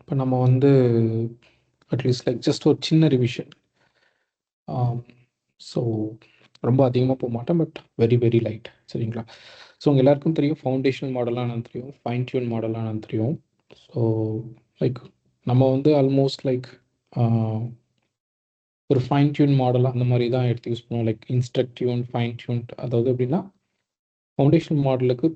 இப்போ நம்ம வந்து அட்லீஸ்ட் லைக் ஜஸ்ட் ஒரு சின்ன ரிவிஷன். ஸோ ரொம்ப அதிகமாக போக மாட்டேன், பட் வெரி வெரி லைட். சரிங்களா? ஸோ உங்கள் எல்லாருக்கும் தெரியும் ஃபவுண்டேஷனல் மாடலாக என்னன்னு தெரியும், ஃபைன் டியூன் மாடலாக என்னன்னு தெரியும். ஸோ லைக் நம்ம வந்து ஆல்மோஸ்ட் லைக் ஒரு ஃபைன் டியூன் மாடல் அந்த மாதிரி தான் எடுத்து யூஸ் பண்ணுவோம். Like instruct tune, fine tune. அதாவது எப்படின்னா ஃபவுண்டேஷனல் மாடலுக்கு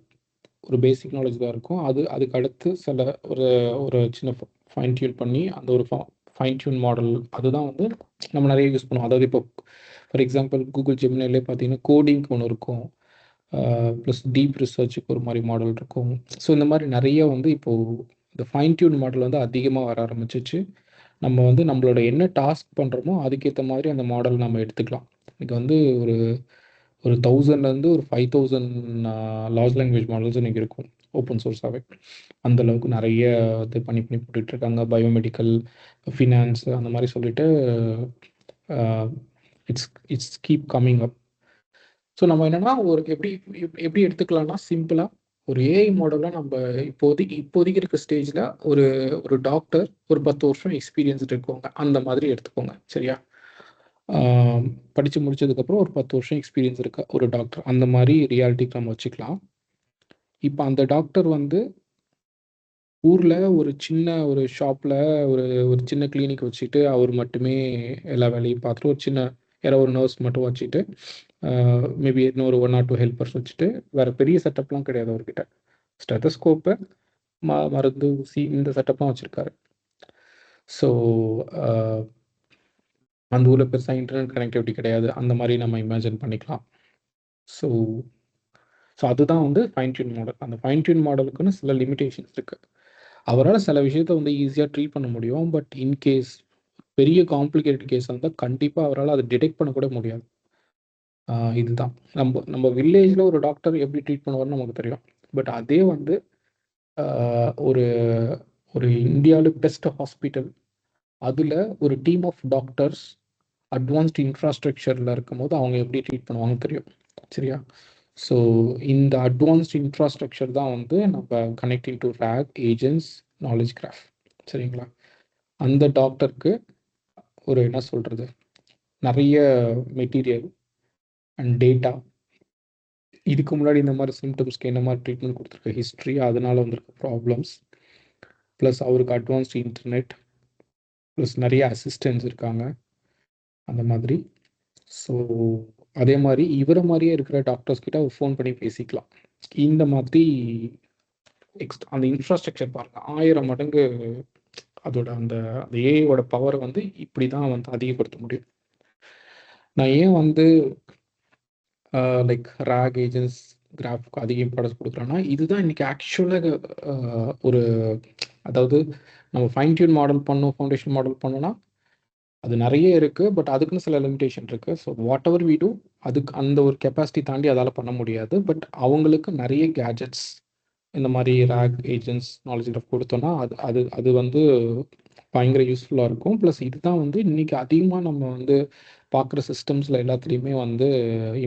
ஒரு பேசிக் நாலேஜ் தான் இருக்கும். அதுக்கு அடுத்து சில ஒரு ஒரு சின்ன ஃபைன் டியூன் பண்ணி அந்த ஒரு ஃபைன் டியூன் மாடல் அதுதான் வந்து நம்ம நிறைய யூஸ் பண்ணுவோம். அதாவது இப்போ ஃபார் எக்ஸாம்பிள் கூகுள் ஜெமினிலே பார்த்தீங்கன்னா கோடிங்க்கு ஒன்று இருக்கும், ப்ளஸ் டீப் ரிசர்ச்சுக்கு ஒரு மாதிரி மாடல் இருக்கும். ஸோ இந்த மாதிரி நிறைய வந்து இப்போது இந்த ஃபைன் டியூன் மாடல் வந்து அதிகமாக வர ஆரம்பிச்சிச்சு. நம்ம வந்து நம்மளோட என்ன டாஸ்க் பண்ணுறோமோ அதுக்கேற்ற மாதிரி அந்த மாடல் நம்ம எடுத்துக்கலாம். இன்றைக்கி வந்து ஒரு ஒரு 1000லேருந்து ஒரு 5000 லார்ஜ் லாங்குவேஜ் மாடல்ஸ் இன்றைக்கி இருக்கும் ஓப்பன் சோர்ஸாகவே. அந்தளவுக்கு நிறைய இது பண்ணி போட்டுட்ருக்காங்க. பயோமெடிக்கல், ஃபினான்ஸு அந்த மாதிரி சொல்லிட்டு it's it's keep coming up. So நம்ம என்னென்னா ஒரு எப்படி எடுத்துக்கலாம்னா சிம்பிளாக ஒரு ஏஐ மாடலாக நம்ம இப்போதைக்கு இருக்க ஸ்டேஜில் ஒரு ஒரு டாக்டர் ஒரு 10 வருஷம் எக்ஸ்பீரியன்ஸ்டு இருக்கவங்க அந்த மாதிரி எடுத்துக்கோங்க. சரியா? படித்து முடிச்சதுக்கப்புறம் ஒரு 10 வருஷம் எக்ஸ்பீரியன்ஸ் இருக்க ஒரு டாக்டர் அந்த மாதிரி ரியாலிட்டிக்கு நம்ம வச்சுக்கலாம். இப்போ அந்த டாக்டர் வந்து ஊரில் ஒரு ஷாப்பில் ஒரு சின்ன கிளினிக் வச்சுட்டு அவர் மட்டுமே எல்லா வேலையும் பார்த்துட்டு ஒரு சின்ன யாரோ ஒரு நர்ஸ் மட்டும் வச்சுட்டு மேபி இன்னொரு 1 or 2 ஹெல்ப்பர்ஸ் வச்சுட்டு வேறு பெரிய செட்டப்லாம் கிடையாது அவர்கிட்ட. ஸ்டெத்தஸ்கோப்பு, மருந்து, ஊசி இந்த செட்டப்லாம் வச்சுருக்காரு. ஸோ அந்த ஊரில் பெருசாக இன்டர்நெட் கனெக்டிவிட்டி கிடையாது. அந்த மாதிரி நம்ம இமேஜின் பண்ணிக்கலாம். ஸோ அதுதான் வந்து ஃபைன் டியூன் மாடல். அந்த ஃபைன் டியூன் மாடலுக்குன்னு சில லிமிடேஷன்ஸ் இருக்குது. அவரால் சில விஷயத்த வந்து ஈஸியாக ட்ரீட் பண்ண முடியும். பட் இன்கேஸ் பெரிய காம்ப்ளிகேட்டட் கேஸ் இருந்தால் கண்டிப்பாக அவரால் அதை டிடெக்ட் பண்ணக்கூட முடியாது. இதுதான் நம்ம வில்லேஜில் ஒரு டாக்டர் எப்படி ட்ரீட் பண்ணுவார்னு நமக்கு தெரியும். பட் அதே வந்து ஒரு ஒரு இந்தியாவில் பெஸ்ட் ஹாஸ்பிட்டல் அதில் ஒரு டீம் ஆஃப் டாக்டர்ஸ் அட்வான்ஸ்டு இன்ஃப்ராஸ்ட்ரக்சரில் இருக்கும்போது அவங்க எப்படி ட்ரீட் பண்ணுவாங்க தெரியும். சரியா? ஸோ இந்த அட்வான்ஸ்டு இன்ஃப்ராஸ்ட்ரக்சர் தான் வந்து நம்ம connecting to RAG, agents, knowledge graph. சரிங்களா? அந்த டாக்டருக்கு ஒரு என்ன சொல்கிறது, நிறைய மெட்டீரியல் அண்ட் டேட்டா, இதுக்கு முன்னாடி இந்த மாதிரி சிம்டம்ஸ்க்கு என்ன மாதிரி ட்ரீட்மெண்ட் கொடுத்துருக்க ஹிஸ்ட்ரி, அதனால் வந்திருக்க ப்ராப்ளம்ஸ், ப்ளஸ் அவருக்கு அட்வான்ஸ்டு இன்டர்நெட், ப்ளஸ் நிறைய அசிஸ்டன்ஸ் இருக்காங்க அந்த மாதிரி. ஸோ அதே மாதிரி இவரை மாதிரியே இருக்கிற டாக்டர்ஸ் கிட்ட அவர் ஃபோன் பண்ணி பேசிக்கலாம். இந்த மாதிரி அந்த இன்ஃப்ராஸ்ட்ரக்சர் பாருங்கள், 1000 மடங்கு அதோட அந்த ஏஐயோட பவரை வந்து இப்படி தான் வந்து அதிகப்படுத்த முடியும். நான் ஏன் வந்து லைக் RAG, ஏஜென்ட்ஸ், கிராஃப்க்கு அதிக இம்பார்ட்டன்ஸ் கொடுக்குறேன்னா இதுதான் இன்றைக்கி ஆக்சுவலாக ஒரு அதாவது நம்ம ஃபைன் டியூன் மாடல் பண்ணோம், ஃபவுண்டேஷன் மாடல் பண்ணோன்னா அது நிறைய இருக்குது. பட் அதுக்குன்னு சில லிமிடேஷன் இருக்குது. So whatever we do அதுக்கு அந்த ஒரு கெப்பாசிட்டி தாண்டி அதால் பண்ண முடியாது. பட் அவங்களுக்கு நிறைய கேஜெட்ஸ் இந்த மாதிரி RAG, ஏஜென்ட்ஸ், நாலேஜ் கிராஃப் கொடுத்தோன்னா அது அது அது வந்து பயங்கர யூஸ்ஃபுல்லாக இருக்கும். ப்ளஸ் இதுதான் வந்து இன்றைக்கி அதிகமாக நம்ம வந்து பார்க்குற சிஸ்டம்ஸில் எல்லாத்துலேயுமே வந்து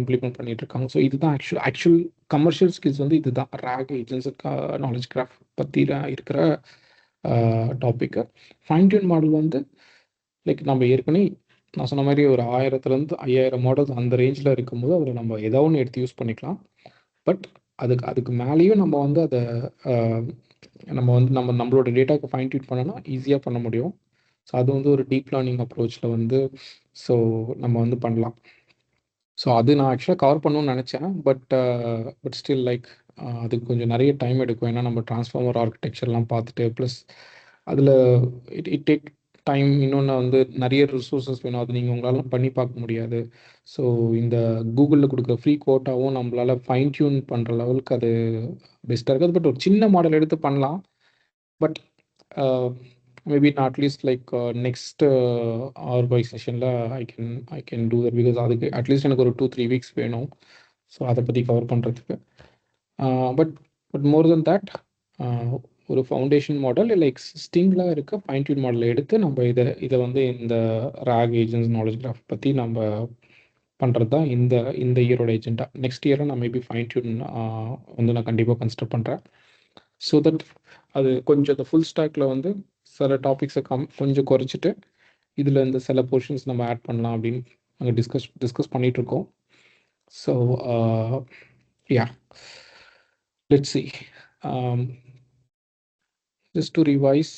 இம்ப்ளிமெண்ட் பண்ணிகிட்ருக்காங்க. ஸோ இதுதான் ஆக்சுவல் கமர்ஷியல் ஸ்கில்ஸ் வந்து இதுதான் RAG, ஏஜென்ட்ஸ், நாலேஜ் கிராஃப் பற்றி இருக்கிற டாப்பிக்கு. ஃபைன் டியூன் மாடல் வந்து லைக் நம்ம ஏற்கனவே நான் சொன்ன மாதிரி ஒரு 1000லேருந்து 5000 மாடல்ஸ் அந்த ரேஞ்சில் இருக்கும்போது அதில் நம்ம ஏதோ ஒன்று எடுத்து யூஸ் பண்ணிக்கலாம். பட் அதுக்கு மேலேயும் நம்ம வந்து அதை நம்ம வந்து நம்மளோட டேட்டாவுக்கு ஃபைன் டியூன் பண்ணோன்னா ஈஸியாக பண்ண முடியும். ஸோ அது வந்து ஒரு டீப் லேர்னிங் அப்ரோச்சில் வந்து ஸோ நம்ம வந்து பண்ணலாம். ஸோ அது நான் ஆக்சுவலாக கவர் பண்ணணும்னு நினச்சேன். பட் ஸ்டில் லைக் அதுக்கு கொஞ்சம் நிறைய டைம் எடுக்கும். ஏன்னா நம்ம டிரான்ஸ்ஃபார்மர் ஆர்கிடெக்சர்லாம் பார்த்துட்டு ப்ளஸ் அதில் இட் டேக் டைம். இன்னொன்று வந்து நிறைய ரிசோர்ஸஸ் வேணும். அது நீங்கள் உங்களால் பண்ணி பார்க்க முடியாது. ஸோ இந்த கூகுளில் கொடுக்குற ஃப்ரீ கோட்டாவும் நம்மளால் ஃபைன் டியூன் பண்ணுற லெவலுக்கு அது பெஸ்ட்டாக இருக்காது. பட் ஒரு சின்ன மாடல் எடுத்து பண்ணலாம். பட் மேபி நான் அட்லீஸ்ட் லைக் நெக்ஸ்ட் RY செஷனில் I can do that. Because அதுக்கு அட்லீஸ்ட் எனக்கு ஒரு 2-3 வீக்ஸ் வேணும். ஸோ அதை பற்றி கவர் பண்ணுறதுக்கு. பட் மோர் தென் தேட் ஒரு ஃபவுண்டேஷன் மாடல் இல்லை எக்ஸிஸ்டிங்கில் இருக்க ஃபைன் டியூன் மாடலை எடுத்து நம்ம இதை வந்து இந்த RAG, ஏஜென்ட்ஸ், நாலேஜ் கிராஃப் பற்றி நம்ம பண்ணுறது தான் இந்த இயரோட ஏஜெண்டா. நெக்ஸ்ட் இயரில் நான் மேபி ஃபைன் டியூன் வந்து நான் கண்டிப்பாக கன்சிடர் பண்ணுறேன். ஸோ தட் அது கொஞ்சம் அந்த ஃபுல் ஸ்டாக்கில் வந்து சில டாபிக்ஸை கொஞ்சம் குறைச்சிட்டு இதில் இந்த சில போர்ஷன்ஸ் நம்ம ஆட் பண்ணலாம் அப்படின்னு நாங்கள் டிஸ்கஸ் பண்ணிகிட்ருக்கோம். So yeah, let's see. Just to revise,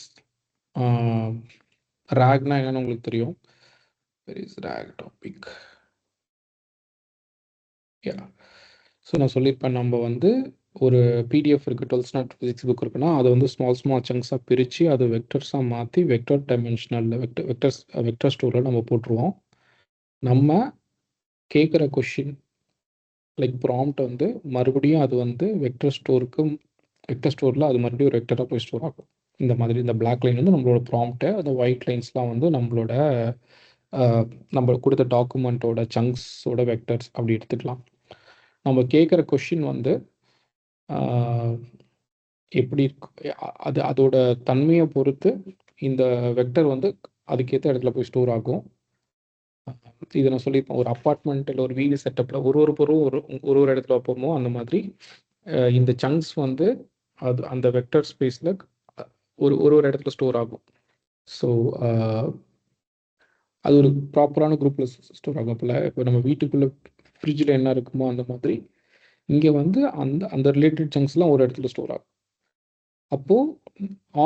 RAGனா என்னன்னு உங்களுக்கு தெரியும். Where is RAG topic? Yeah, so நான் சொல்லியிருப்பேன், நம்ம வந்து ஒரு பிடிஎஃப் இருக்குது, 12th ஸ்டாண்டர்ட் ஃபிசிக்ஸ் புக் இருக்குன்னா அதை வந்து ஸ்மால் சங்க்ஸாக பிரித்து அது வெக்டர்ஸாக மாற்றி வெக்டர் டைமென்ஷனலில் வெக்டர் ஸ்டோரில் நம்ம போட்டுருவோம். நம்ம கேட்குற கொஷின் லைக் ப்ராம்ப்ட் வந்து மறுபடியும் அது வந்து வெக்டர் ஸ்டோரில் அது மறுபடியும் ஒரு வெக்டராக போய் ஸ்டோர் ஆகும். இந்த மாதிரி இந்த பிளாக் லைன் வந்து நம்மளோட ப்ராம்ப்ட்டு, அந்த ஒயிட் லைன்ஸ்லாம் வந்து நம்ம கொடுத்த டாக்குமெண்ட்டோட சங்க்ஸோட வெக்டர்ஸ் அப்படி எடுத்துக்கலாம். நம்ம கேட்குற கொஷின் வந்து எப்படி இருக்கு, அதோட தன்மையை பொறுத்து இந்த வெக்டர் வந்து அதுக்கேற்ற இடத்துல போய் ஸ்டோர் ஆகும். இதை நான் சொல்லியிருப்பேன், ஒரு அப்பார்ட்மெண்ட் இல்லை ஒரு வீடு செட்டப்பில் ஒரு பொருளும் ஒரு இடத்துல வைப்போமோ அந்த மாதிரி இந்த சங்க்ஸ் வந்து அது அந்த வெக்டர் ஸ்பேஸில் ஒரு இடத்துல ஸ்டோர் ஆகும். ஸோ அது ஒரு ப்ராப்பரான குரூப்பில் ஸ்டோர் ஆகும். இப்போ நம்ம வீட்டுக்குள்ளே ஃப்ரிட்ஜில் என்ன இருக்குமோ அந்த மாதிரி இங்கே வந்து அந்த ரிலேட்டட் சங்க்ஸ்லாம் ஒரு இடத்துல ஸ்டோர் ஆகும். அப்போது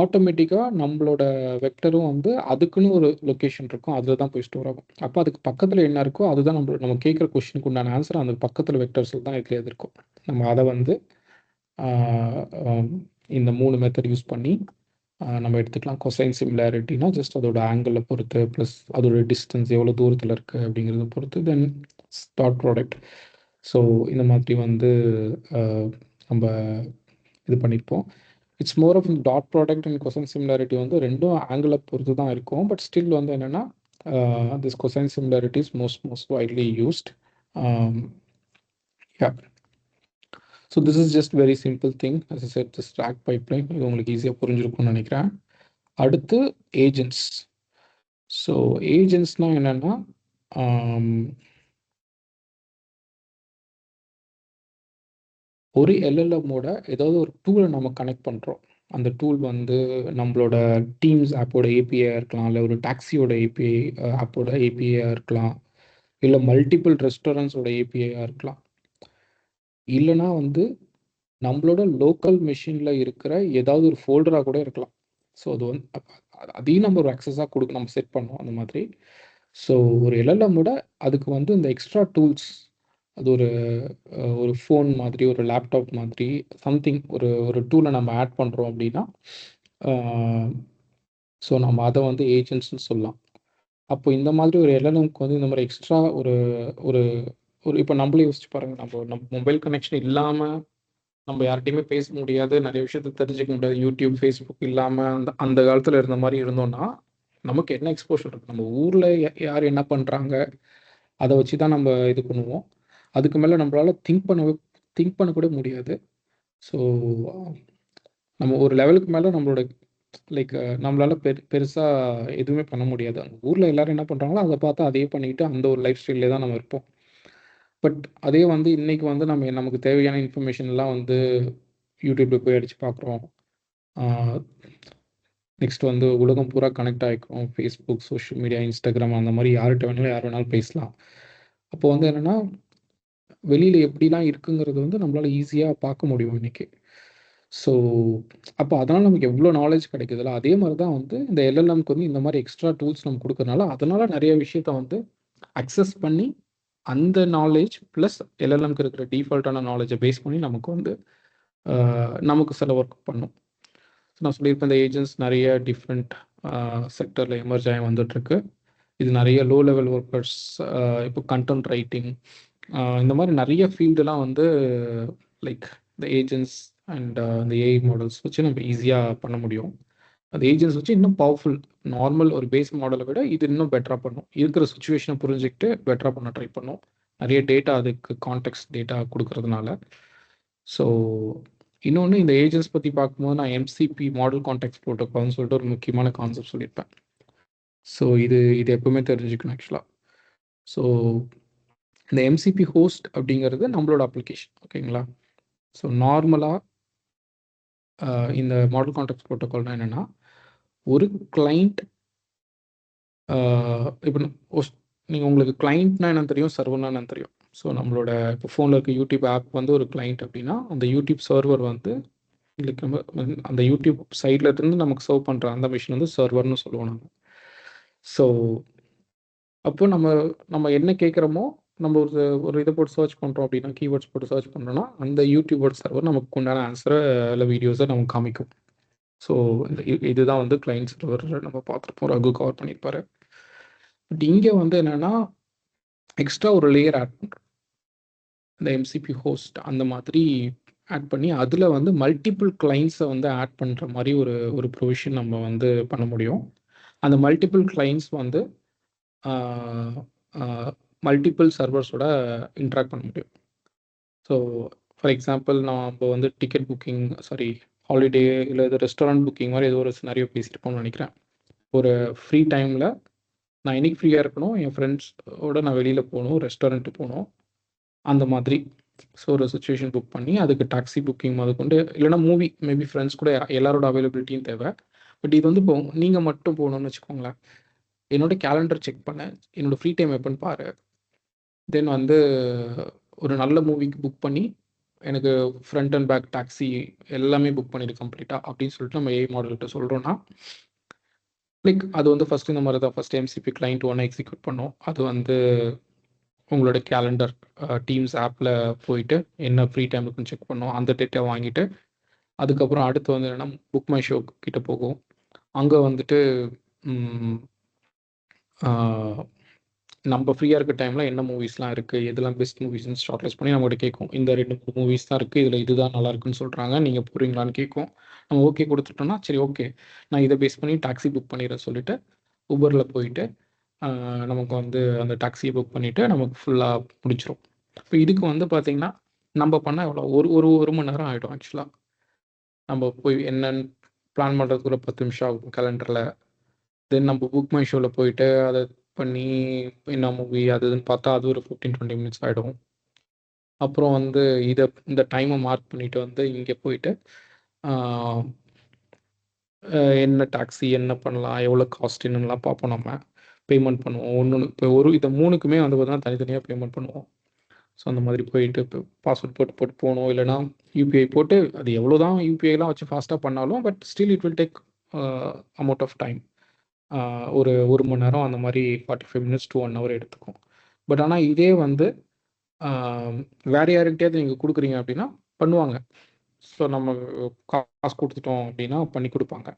ஆட்டோமேட்டிக்காக நம்மளோட வெக்டரும் வந்து அதுக்குன்னு ஒரு லொக்கேஷன் இருக்கும், அதில் தான் போய் ஸ்டோர் ஆகும். அப்போ அதுக்கு பக்கத்தில் என்ன இருக்கோ அதுதான் நம்ம கேட்குற கொஸ்டினுக்கு உண்டான ஆன்சர் அந்த பக்கத்தில் வெக்டர்ஸில் தான் இதுலேயே இருக்கும். நம்ம அதை வந்து இந்த 3 மெத்தட் யூஸ் பண்ணி நம்ம எடுத்துக்கலாம். கொசைன் சிமிலாரிட்டினா ஜஸ்ட் அதோட ஆங்கிளை பொறுத்து ப்ளஸ் அதோட டிஸ்டன்ஸ் எவ்வளோ தூரத்தில் இருக்குது அப்படிங்கிறத பொறுத்து, தென் டாட் ப்ராடக்ட். ஸோ இந்த மாதிரி வந்து நம்ம இது பண்ணியிருப்போம். It's more of dot product and cosine similarity வந்து ரெண்டும் ஆங்கிளை பொறுத்து தான் இருக்கும். பட் ஸ்டில் வந்து என்னென்னா this cosine similarity is most widely used. Yeah, so this is just very simple thing. as I said, this RAG pipeline இது உங்களுக்கு ஈஸியாக புரிஞ்சிருக்கும்னு நினைக்கிறேன். அடுத்து ஏஜென்ட்ஸ். ஸோ ஏஜென்ட்ஸ்னால் என்னென்னா ஒரு எல்எல்எம்மோட ஏதாவது ஒரு டூலை நம்ம கனெக்ட் பண்ணுறோம். அந்த டூல் வந்து நம்மளோட டீம்ஸ் ஆப்போட ஏபிஐயாக இருக்கலாம், இல்லை ஒரு டாக்ஸியோட ஏபிஐ ஆப்போட ஏபிஐயாக இருக்கலாம், இல்லை மல்டிபிள் ரெஸ்டாரண்ட்ஸோட ஏபிஐயாக இருக்கலாம், இல்லைனா வந்து நம்மளோட லோக்கல் மிஷினில் இருக்கிற ஏதாவது ஒரு ஃபோல்டராக கூட இருக்கலாம். ஸோ அது வந்து அதையும் நம்ம ஒரு அக்சஸாக நம்ம செட் பண்ணோம் அந்த மாதிரி. ஸோ ஒரு எல்எல்எம்மோட அதுக்கு வந்து இந்த எக்ஸ்ட்ரா டூல்ஸ், அது ஒரு ஃபோன் மாதிரி, ஒரு லேப்டாப் மாதிரி சம்திங் ஒரு டூலை நம்ம ஆட் பண்ணுறோம் அப்படின்னா ஸோ நம்ம அதை வந்து ஏஜென்ட்ஸ்னு சொல்லலாம். அப்போ இந்த மாதிரி ஒரு எல்எல்எம்க்கு வந்து இந்த மாதிரி எக்ஸ்ட்ரா ஒரு ஒரு ஒரு இப்போ நம்மளே யோசிச்சு பாருங்கள், நம்ம மொபைல் கனெக்ஷன் இல்லாமல் நம்ம யார்கிட்டையுமே பேச முடியாது, நிறைய விஷயத்தை தெரிஞ்சுக்க முடியாது. யூடியூப், ஃபேஸ்புக் இல்லாமல் அந்த காலத்தில் இருந்த மாதிரி இருந்தோம்னா நமக்கு என்ன எக்ஸ்போஷர் இருக்குது? நம்ம ஊரில் யார் என்ன பண்ணுறாங்க அதை வச்சு தான் நம்ம இது பண்ணுவோம். அதுக்கு மேலே நம்மளால் திங்க் பண்ண கூட முடியாது. ஸோ நம்ம ஒரு லெவலுக்கு மேலே நம்மளோட லைக் நம்மளால் பெருசாக எதுவுமே பண்ண முடியாது. அந்த ஊரில் எல்லோரும் என்ன பண்ணுறாங்களோ அதை பார்த்து அதையே பண்ணிக்கிட்டு அந்த ஒரு லைஃப் ஸ்டைல்லே தான் நம்ம இருப்போம். பட் அதே வந்து இன்றைக்கி வந்து நமக்கு தேவையான இன்ஃபர்மேஷன்லாம் வந்து யூடியூப்பில் போய் அடித்து பார்க்குறோம். நெக்ஸ்ட் வந்து உலகம் பூரா கனெக்ட் ஆகிக்கிறோம். ஃபேஸ்புக், சோஷியல் மீடியா, இன்ஸ்டாகிராம் அந்த மாதிரி யார் வேணாலும் பேசலாம். அப்போ வந்து என்னென்னா வெளியில் எப்படிலாம் இருக்குங்கிறது வந்து நம்மளால் ஈஸியாக பார்க்க முடியும் இன்றைக்கி. ஸோ அப்போ அதனால் நமக்கு எவ்வளோ நாலேஜ் கிடைக்குதுல்ல, அதே மாதிரி தான் வந்து இந்த எல்எல்எம்க்கு வந்து இந்த மாதிரி எக்ஸ்ட்ரா டூல்ஸ் நம்ம கொடுக்கறனால அதனால் நிறைய விஷயத்த வந்து அக்சஸ் பண்ணி அந்த நாலேஜ் ப்ளஸ் எல்எல்எம்க்கு இருக்கிற டிஃபால்ட்டான நாலேஜை பேஸ் பண்ணி நமக்கு சில ஒர்க் பண்ணும். நான் சொல்லியிருப்பேன், இந்த ஏஜென்ட்ஸ் நிறைய டிஃப்ரெண்ட் செக்டரில் எமர்ஜ் ஆகி வந்துட்டுருக்கு. இது நிறைய லோ லெவல் ஒர்க்கர்ஸ், இப்போ கண்டென்ட் ரைட்டிங், இந்த மாதிரி நிறைய ஃபீல்டுலாம் வந்து லைக் இந்த ஏஜென்ட்ஸ் அண்ட் இந்த ஏஐ மாடல்ஸ் வச்சு நம்ம ஈஸியாக பண்ண முடியும். அந்த ஏஜென்ட்ஸ் வச்சு இன்னும் பவர்ஃபுல், நார்மல் ஒரு பேஸ் மாடலை விட இது இன்னும் பெட்டராக பண்ணும். இருக்கிற சுச்சுவேஷனை புரிஞ்சுக்கிட்டு பெட்டராக பண்ண ட்ரை பண்ணும். நிறைய டேட்டா, அதுக்கு கான்டெக்ட் டேட்டா கொடுக்கறதுனால. ஸோ இன்னொன்று, இந்த ஏஜென்ட்ஸ் பற்றி பார்க்கும்போது நான் எம்சிபி, மாடல் கான்டெக்ட் ப்ரோட்டோகால்னு சொல்லிட்டு ஒரு முக்கியமான கான்செப்ட் சொல்லியிருப்பேன். ஸோ இது எப்பவுமே தெரிஞ்சுக்கணும் ஆக்சுவலாக. ஸோ இந்த எம்சிபி ஹோஸ்ட் அப்படிங்கிறது நம்மளோட அப்ளிகேஷன், ஓகேங்களா? ஸோ நார்மலாக இந்த மாடல் கான்டெக்ட் ப்ரோட்டோகால்னால் என்னென்னா, ஒரு கிளைண்ட் இப்போ நீங்கள் உங்களுக்கு கிளைண்ட்னா என்னன்னு தெரியும், சர்வர்னா என்னன்னு தெரியும். ஸோ நம்மளோட இப்போ ஃபோனில் இருக்க யூடியூப் ஆப் வந்து ஒரு கிளைண்ட் அப்படின்னா, அந்த யூடியூப் சர்வர் வந்து இதுக்கு நம்ம அந்த யூடியூப் சைடில் இருந்து நமக்கு சர்வ் பண்ணுற அந்த மிஷின் வந்து சர்வர்னு சொல்லுவோம் நம்ம. ஸோ அப்போ நம்ம நம்ம என்ன கேட்குறோமோ, நம்ம ஒரு இதை போட்டு சர்ச் பண்ணுறோம் அப்படின்னா, கீவேர்ட்ஸ் போட்டு சர்ச் பண்ணுறோன்னா, அந்த யூடியூபோட சர்வர் நமக்கு உண்டான ஆன்சரை இல்லை வீடியோஸை நமக்கு காமிக்கும். ஸோ இதுதான் வந்து கிளைண்ட் சர்வர் நம்ம பார்த்துருப்போம், ரகு கவர் பண்ணியிருப்பாரு. பட் இங்கே வந்து என்னென்னா எக்ஸ்ட்ரா ஒரு லேயர் ஆட் பண்ணுறோம். இந்த எம்சிபி ஹோஸ்ட் அந்த மாதிரி ஆட் பண்ணி அதில் வந்து மல்டிபிள் கிளைண்ட்ஸை வந்து ஆட் பண்ணுற மாதிரி ஒரு ப்ரொவிஷன் நம்ம வந்து பண்ண முடியும். அந்த மல்டிபிள் கிளைண்ட்ஸ் வந்து மல்டிபிள் சர்வர்ஸோட இன்ட்ராக்ட் பண்ண முடியும். ஸோ ஃபார் எக்ஸாம்பிள் நான் இப்போ வந்து டிக்கெட் புக்கிங் ஹாலிடே இல்லை இது ரெஸ்டாரண்ட் புக்கிங் மாதிரி ஏதோ ஒரு சினாரியோ பேசியிருப்போம்னு நினைக்கிறேன். ஒரு ஃப்ரீ டைமில் நான் இன்னைக்கு ஃப்ரீயாக இருக்கணும், என் ஃப்ரெண்ட்ஸோட நான் வெளியில் போகணும், ரெஸ்டாரண்ட்டு போகணும், அந்த மாதிரி. ஸோ ஒரு சுச்சுவேஷன் புக் பண்ணி அதுக்கு டாக்ஸி புக்கிங் முதற்கொண்டு இல்லைனா மூவி மேபி ஃப்ரெண்ட்ஸ் கூட எல்லாரோட அவைலபிலிட்டியும் தேவை. பட் இது வந்து இப்போ நீங்கள் மட்டும் போகணுன்னு வச்சுக்கோங்களேன். என்னோட கேலண்டர் செக் பண்ண, என்னோட ஃப்ரீ டைம் எப்போன்னு பாரு, தென் வந்து ஒரு நல்ல மூவிக்கு புக் பண்ணி எனக்கு ஃப்ரண்ட் அண்ட் பேக் டாக்ஸி எல்லாமே புக் பண்ணிடு கம்ப்ளீட்டாக அப்படின்னு சொல்லிட்டு நம்ம ஏஐ மாடல்கிட்ட சொல்கிறோன்னா, லைக் அது வந்து ஃபஸ்ட்டு இந்த மாதிரி தான் ஃபஸ்ட் எம்சிபி கிளைண்ட் ஒன்று எக்ஸிக்யூட் பண்ணோம். அது வந்து உங்களோட கேலண்டர் டீம்ஸ் ஆப்பில் போயிட்டு என்ன ஃப்ரீ டைம் இருக்குன்னு செக் பண்ணோம், அந்த டேட்டா வாங்கிட்டு அதுக்கப்புறம் அடுத்து வந்து என்னென்னா புக் மை ஷோ கிட்ட போகும். அங்கே வந்துட்டு நம்ம ஃப்ரீயாக இருக்க டைமில் என்ன மூவிஸ்லாம் இருக்குது, எதெல்லாம் பெஸ்ட் மூவிஸ்ன்னு ஷார்ட் லிஸ்ட் பண்ணி நம்மகிட்ட கேட்கும். இந்த 2-3 மூவிஸ் தான் இருக்குது, இதில் இதுதான் நல்லா இருக்குன்னு சொல்கிறாங்க, நீங்கள் போகிறீங்களான்னு கேட்கும். நம்ம ஓகே கொடுத்துட்டோம்னா சரி ஓகே நான் இதை பேஸ் பண்ணி டாக்ஸி புக் பண்ணிடுறேன் சொல்லிவிட்டு ஊபரில் போயிட்டு நமக்கு வந்து அந்த டாக்ஸியை புக் பண்ணிவிட்டு நமக்கு ஃபுல்லாக முடிச்சிடும். இப்போ இதுக்கு வந்து பார்த்திங்கன்னா நம்ம பண்ணால் எவ்வளோ ஒரு மணி நேரம் ஆகிடும் ஆக்சுவலாக. நம்ம போய் என்னன்னு பிளான் பண்ணுறதுக்கு ஒரு 10 நிமிஷம் ஆகும் கேலண்டரில். தென் நம்ம புக் மை ஷோவில் போயிட்டு அதை பண்ணி என்ன மூவி அது இதுன்னு பார்த்தா அது ஒரு 15-20 மினிட்ஸ் ஆகிடும். அப்புறம் வந்து இந்த டைமை மார்க் பண்ணிவிட்டு வந்து இங்கே போயிட்டு என்ன டாக்ஸி என்ன பண்ணலாம், எவ்வளோ காஸ்ட் என்னென்னலாம் பார்ப்போம், நம்ம பேமெண்ட் பண்ணுவோம். ஒன்று இப்போ இதை 3க்குமே வந்து பார்த்தீங்கன்னா தனித்தனியாக பேமெண்ட் பண்ணுவோம். ஸோ அந்த மாதிரி போயிட்டு இப்போ பாஸ்வேர்ட் போட்டு போகணும், இல்லைனா யூபிஐ போட்டு அது எவ்வளோ தான் யூபிஐலாம் வச்சு ஃபாஸ்ட்டாக பண்ணாலும் but still it will take amount of time. ஒரு மணி நேரம் அந்த மாதிரி 45 மினிட்ஸ் to 1 hour எடுத்துக்கும். பட் ஆனால் இதே வந்து வேறு யாருக்கிட்டேயாவது நீங்கள் கொடுக்குறீங்க அப்படின்னா பண்ணுவாங்க. ஸோ நம்ம காசு கொடுத்துட்டோம் அப்படின்னா பண்ணி கொடுப்பாங்க.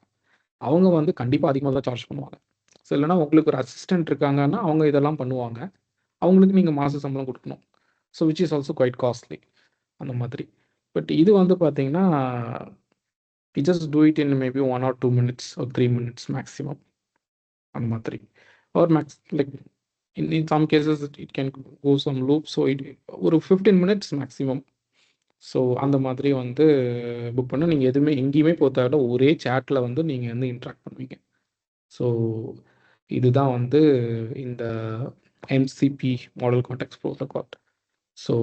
அவங்க வந்து கண்டிப்பாக அதிகமாக தான் சார்ஜ் பண்ணுவாங்க. ஸோ இல்லைனா உங்களுக்கு ஒரு அசிஸ்டன்ட் இருக்காங்கன்னா அவங்க இதெல்லாம் பண்ணுவாங்க. அவங்களுக்கு நீங்கள் மாத சம்பளம் கொடுக்கணும். So which is also quite costly அந்த மாதிரி. பட் இது வந்து பார்த்தீங்கன்னா you just do it in maybe 1 or 2 minutes or 3 minutes maximum அந்த மாதிரி. Or like in some cases it can go some loop. So ஒரு 15 minutes மேக்ஸிமம். ஸோ அந்த மாதிரி வந்து புக் பண்ண நீங்கள் எதுவுமே எங்கேயுமே போக தேவையில்ல, ஒரே சேட்டில் வந்து நீங்கள் வந்து இன்ட்ராக்ட் பண்ணுவீங்க. ஸோ இதுதான் வந்து இந்த MCB model context protocol. So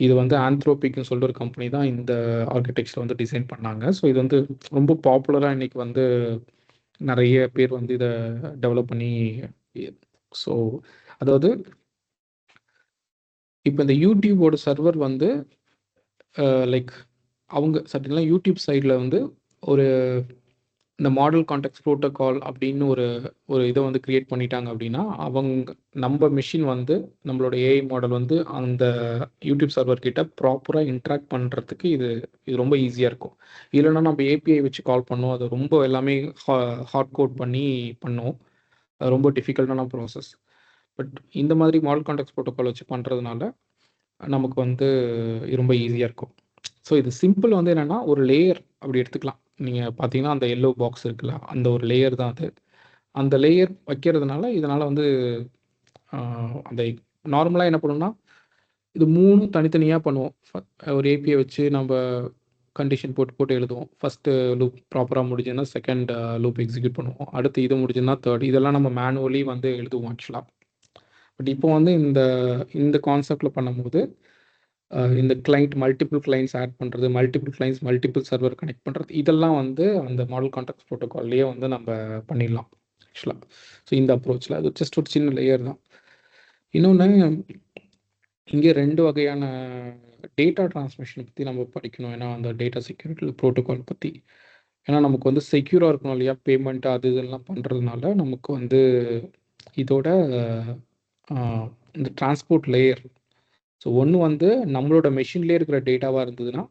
இது வந்து ஆந்த்ரோபிக்னு சொல்லிட்டு ஒரு கம்பெனி தான் இந்த ஆர்கிடெக்சர் வந்து டிசைன் பண்ணாங்க. ஸோ இது வந்து ரொம்ப பாப்புலராக இன்றைக்கி வந்து நிறைய பேர் வந்து இதை டெவலப் பண்ணி. ஸோ அதாவது இப்போ இந்த யூடியூபோட சர்வர் வந்து லைக் அவங்க சட்டினா யூடியூப் சைடில் வந்து ஒரு இந்த மாடல் கான்டெக்ஸ்ட் ப்ரோட்டோகால் அப்படின்னு ஒரு இதை வந்து கிரியேட் பண்ணிட்டாங்க அப்படின்னா நம்ம மிஷின் வந்து நம்மளோட ஏஐ மாடல் வந்து அந்த யூடியூப் சர்வர் கிட்ட ப்ராப்பராக இன்ட்ராக்ட் பண்ணுறதுக்கு இது ரொம்ப ஈஸியாக இருக்கும். இல்லைன்னா நம்ம ஏபிஐ வச்சு கால் பண்ணோம், அது ரொம்ப எல்லாமே ஹார்ட் கோட் பண்ணி பண்ணோம், அது ரொம்ப டிஃபிகல்ட்டான ப்ராசஸ். பட் இந்த மாதிரி மாடல் கான்டெக்ஸ்ட் ப்ரோட்டோகால் வச்சு பண்ணுறதுனால நமக்கு வந்து ரொம்ப ஈஸியாக இருக்கும். ஸோ இது சிம்பிள் வந்து என்னென்னா ஒரு லேயர் அப்படி எடுத்துக்கலாம். நீங்கள் பார்த்தீங்கன்னா அந்த எல்லோ பாக்ஸ் இருக்குல்ல, அந்த ஒரு லேயர் தான் அது. அந்த லேயர் வைக்கிறதுனால இதனால் வந்து அந்த நார்மலாக என்ன பண்ணுவோம்னா இது 3 தனித்தனியாக பண்ணுவோம். ஒரு ஏபிஐ வச்சு நம்ம கண்டிஷன் போட்டு எழுதுவோம். ஃபஸ்ட்டு லூப் ப்ராப்பராக முடிஞ்சுன்னா செகண்ட் லூப் எக்ஸிக்யூட் பண்ணுவோம். அடுத்து இது முடிஞ்சுன்னா தேர்ட். இதெல்லாம் நம்ம மேனுவலி வந்து எழுதுவோம் ஆக்சுவலாக. பட் இப்போ வந்து இந்த கான்செப்டில் பண்ணும்போது இந்த கிளைண்ட் மல்டிபிள் கிளைண்ட்ஸ் ஆட் பண்ணுறது, multiple clients multiple server connect பண்ணுறது, இதெல்லாம் வந்து அந்த மாடல் கான்டாக்ட்ஸ் ப்ரோட்டோகால்லையே வந்து நம்ம பண்ணிடலாம் ஆக்சுவலாக. ஸோ இந்த அப்ரோச்சில் அது ஜஸ்ட் ஒரு சின்ன லேயர் தான். இன்னொன்று, இங்கே 2 வகையான டேட்டா டிரான்ஸ்மிஷன் பற்றி நம்ம படிக்கணும். ஏன்னா அந்த டேட்டா செக்யூரிட்டி ப்ரோட்டோகால் பற்றி. ஏன்னா நமக்கு வந்து செக்யூராக இருக்கணும் இல்லையா, பேமெண்ட் அது இதெல்லாம் பண்ணுறதுனால நமக்கு வந்து இதோட இந்த டிரான்ஸ்போர்ட் லேயர். ஸோ ஒன்று வந்து நம்மளோட மெஷின்லேயே இருக்கிற டேட்டாவாக இருந்ததுன்னா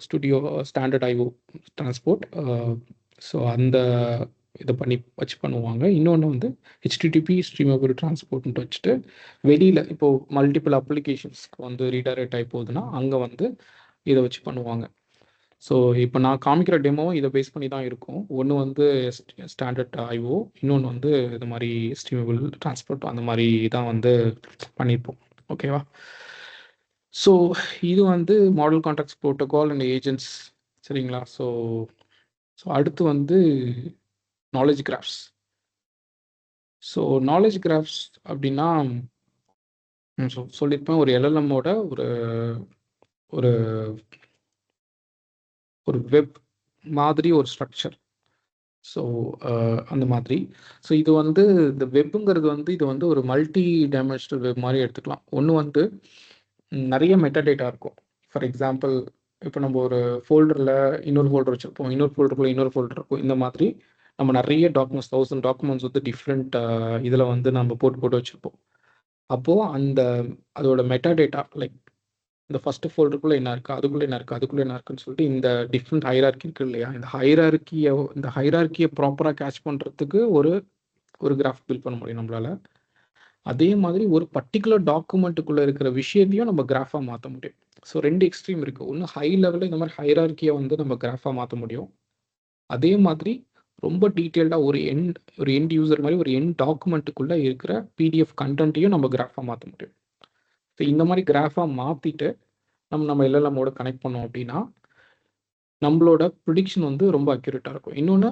studio standard IO transport, so அந்த இதை வச்சு பண்ணுவாங்க. இன்னொன்று வந்து ஹெச்டிடிபி ஸ்ட்ரீமபிள் டிரான்ஸ்போர்ட்ன்ட்டு வச்சுட்டு வெளியில் இப்போது மல்டிபிள் அப்ளிகேஷன்ஸ்க்கு வந்து ரீடைரக்ட் ஆகி போகுதுன்னா அங்கே வந்து இதை வச்சு பண்ணுவாங்க. ஸோ இப்போ நான் காமிக்கிற டெமோவும் இதை பேஸ் பண்ணி தான் இருக்கும். ஒன்று வந்து ஸ்டாண்டர்ட் ஐஓ, இன்னொன்று வந்து இது மாதிரி ஸ்ட்ரீமபிள் டிரான்ஸ்போர்ட், அந்த மாதிரி தான் வந்து பண்ணியிருப்போம். ஓகேவா? ஸோ இது வந்து model contacts protocol and agents. சரிங்களா? ஸோ அடுத்து வந்து knowledge graphs. So knowledge graphs அப்படின்னா சொல்லியிருப்பேன், ஒரு எல்எல்எம்மோட ஒரு ஒரு ஒரு வெப் மாதிரி ஒரு ஸ்ட்ரக்சர். ஸோ அந்த மாதிரி. ஸோ இது வந்து இந்த வெப்புங்கிறது வந்து இது வந்து ஒரு மல்டி டைமென்ஷனல் வெப் மாதிரி எடுத்துக்கலாம். ஒன்று வந்து நிறைய மெட்டாடேட்டா இருக்கும். ஃபார் எக்ஸாம்பிள், இப்போ நம்ம ஒரு ஃபோல்டரில் இன்னொரு ஃபோல்டர் வச்சுருப்போம், இன்னொரு ஃபோல்டருக்குள்ள இன்னொரு ஃபோல்டர் இருக்கும். இந்த மாதிரி நம்ம நிறைய டாக்குமெண்ட்ஸ் 1000 டாக்குமெண்ட்ஸ் வந்து டிஃப்ரெண்ட் இதில் வந்து நம்ம போட்டு வச்சுருப்போம். அப்போது அதோட மெட்டாடேட்டா லைக் இந்த ஃபஸ்ட்டு ஃபோல்டருக்குள்ளே என்ன இருக்குது, அதுக்குள்ளே என்ன இருக்குது, அதுக்குள்ளே என்ன இருக்குன்னு சொல்லிட்டு இந்த டிஃப்ரெண்ட் ஹைரார்கி இருக்குது இல்லையா, இந்த ஹைரார்கியை ப்ராப்பராக கேட்ச் பண்ணுறதுக்கு ஒரு கிராஃப் பில்ட் பண்ண முடியும் நம்மளால். அதே மாதிரி ஒரு பர்டிகுலர் டாக்குமெண்ட்டுக்குள்ளே இருக்கிற விஷயத்தையும் நம்ம கிராஃபாக மாற்ற முடியும். ஸோ 2 எக்ஸ்ட்ரீம் இருக்குது. ஒன்று ஹை லெவலில் இந்த மாதிரி ஹைரார்கியை வந்து நம்ம கிராஃபாக மாற்ற முடியும். அதே மாதிரி ரொம்ப டீட்டெயில்டாக ஒரு எண்ட் யூசர் மாதிரி ஒரு எண்ட் டாக்குமெண்ட்டுக்குள்ளே இருக்கிற பிடிஎஃப் கண்டென்ட்டையும் நம்ம கிராஃபாக மாற்ற முடியும். ஸோ இந்த மாதிரி கிராஃபாக மாற்றிட்டு நம்ம எல்எல்எம்மோட கனெக்ட் பண்ணோம் அப்படின்னா நம்மளோட ப்ரிடிக்ஷன் வந்து ரொம்ப அக்யூரேட்டாக இருக்கும். இன்னொன்று,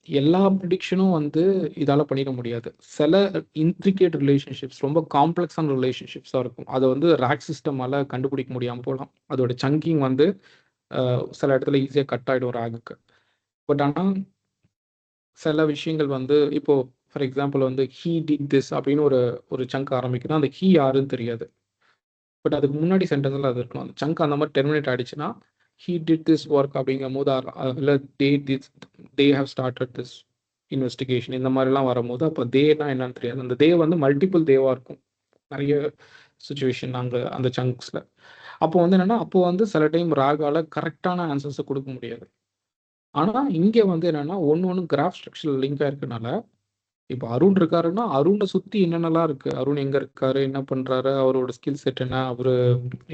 எல்லா ப்ரிடிக்ஷனும் வந்து இதால் பண்ணிட முடியாது. சில இன்ட்ரிகேட் ரிலேஷன்ஷிப்ஸ், ரொம்ப காம்ப்ளெக்ஸான ரிலேஷன்ஷிப்ஸாக இருக்கும். அதை வந்து ரேக் சிஸ்டமால் கண்டுபிடிக்க முடியாமல் போகலாம். அதோட சங்கிங் வந்து சில இடத்துல ஈஸியாக கட் ஆகிடும் ரேகுக்கு. பட் ஆனால் சில விஷயங்கள் வந்து இப்போது ஃபார் எக்ஸாம்பிள் வந்து ஹீ டிட் திஸ் அப்படின்னு ஒரு சங்க் ஆரம்பிக்குன்னா அந்த ஹீ யாருன்னு தெரியாது. பட் அதுக்கு முன்னாடி சென்டென்ஸில் அது இருக்கணும். அந்த சங்க் அந்த மாதிரி டெர்மினேட் ஆகிடுச்சுன்னா he did this work அப்படிங்கும் போது இல்லை they have started this investigation இந்த மாதிரிலாம் வரும்போது அப்போ தேனா என்னன்னு தெரியாது. அந்த தே வந்து மல்டிபிள் தேவாக இருக்கும் நிறைய சுச்சுவேஷன் அந்த சங்க்ஸில். அப்போ வந்து என்னென்னா அப்போ வந்து சில டைம் ராகால கரெக்டான ஆன்சர்ஸை கொடுக்க முடியாது. ஆனால் இங்கே வந்து என்னென்னா ஒன்று கிராஃப் ஸ்ட்ரக்சர் லிங்காக இருக்கனால இப்போ அருண் இருக்காருன்னா அருணை சுற்றி என்னென்னலாம் இருக்குது, அருண் எங்கே இருக்காரு, என்ன பண்ணுறாரு, அவரோட ஸ்கில் செட் என்ன, அவர்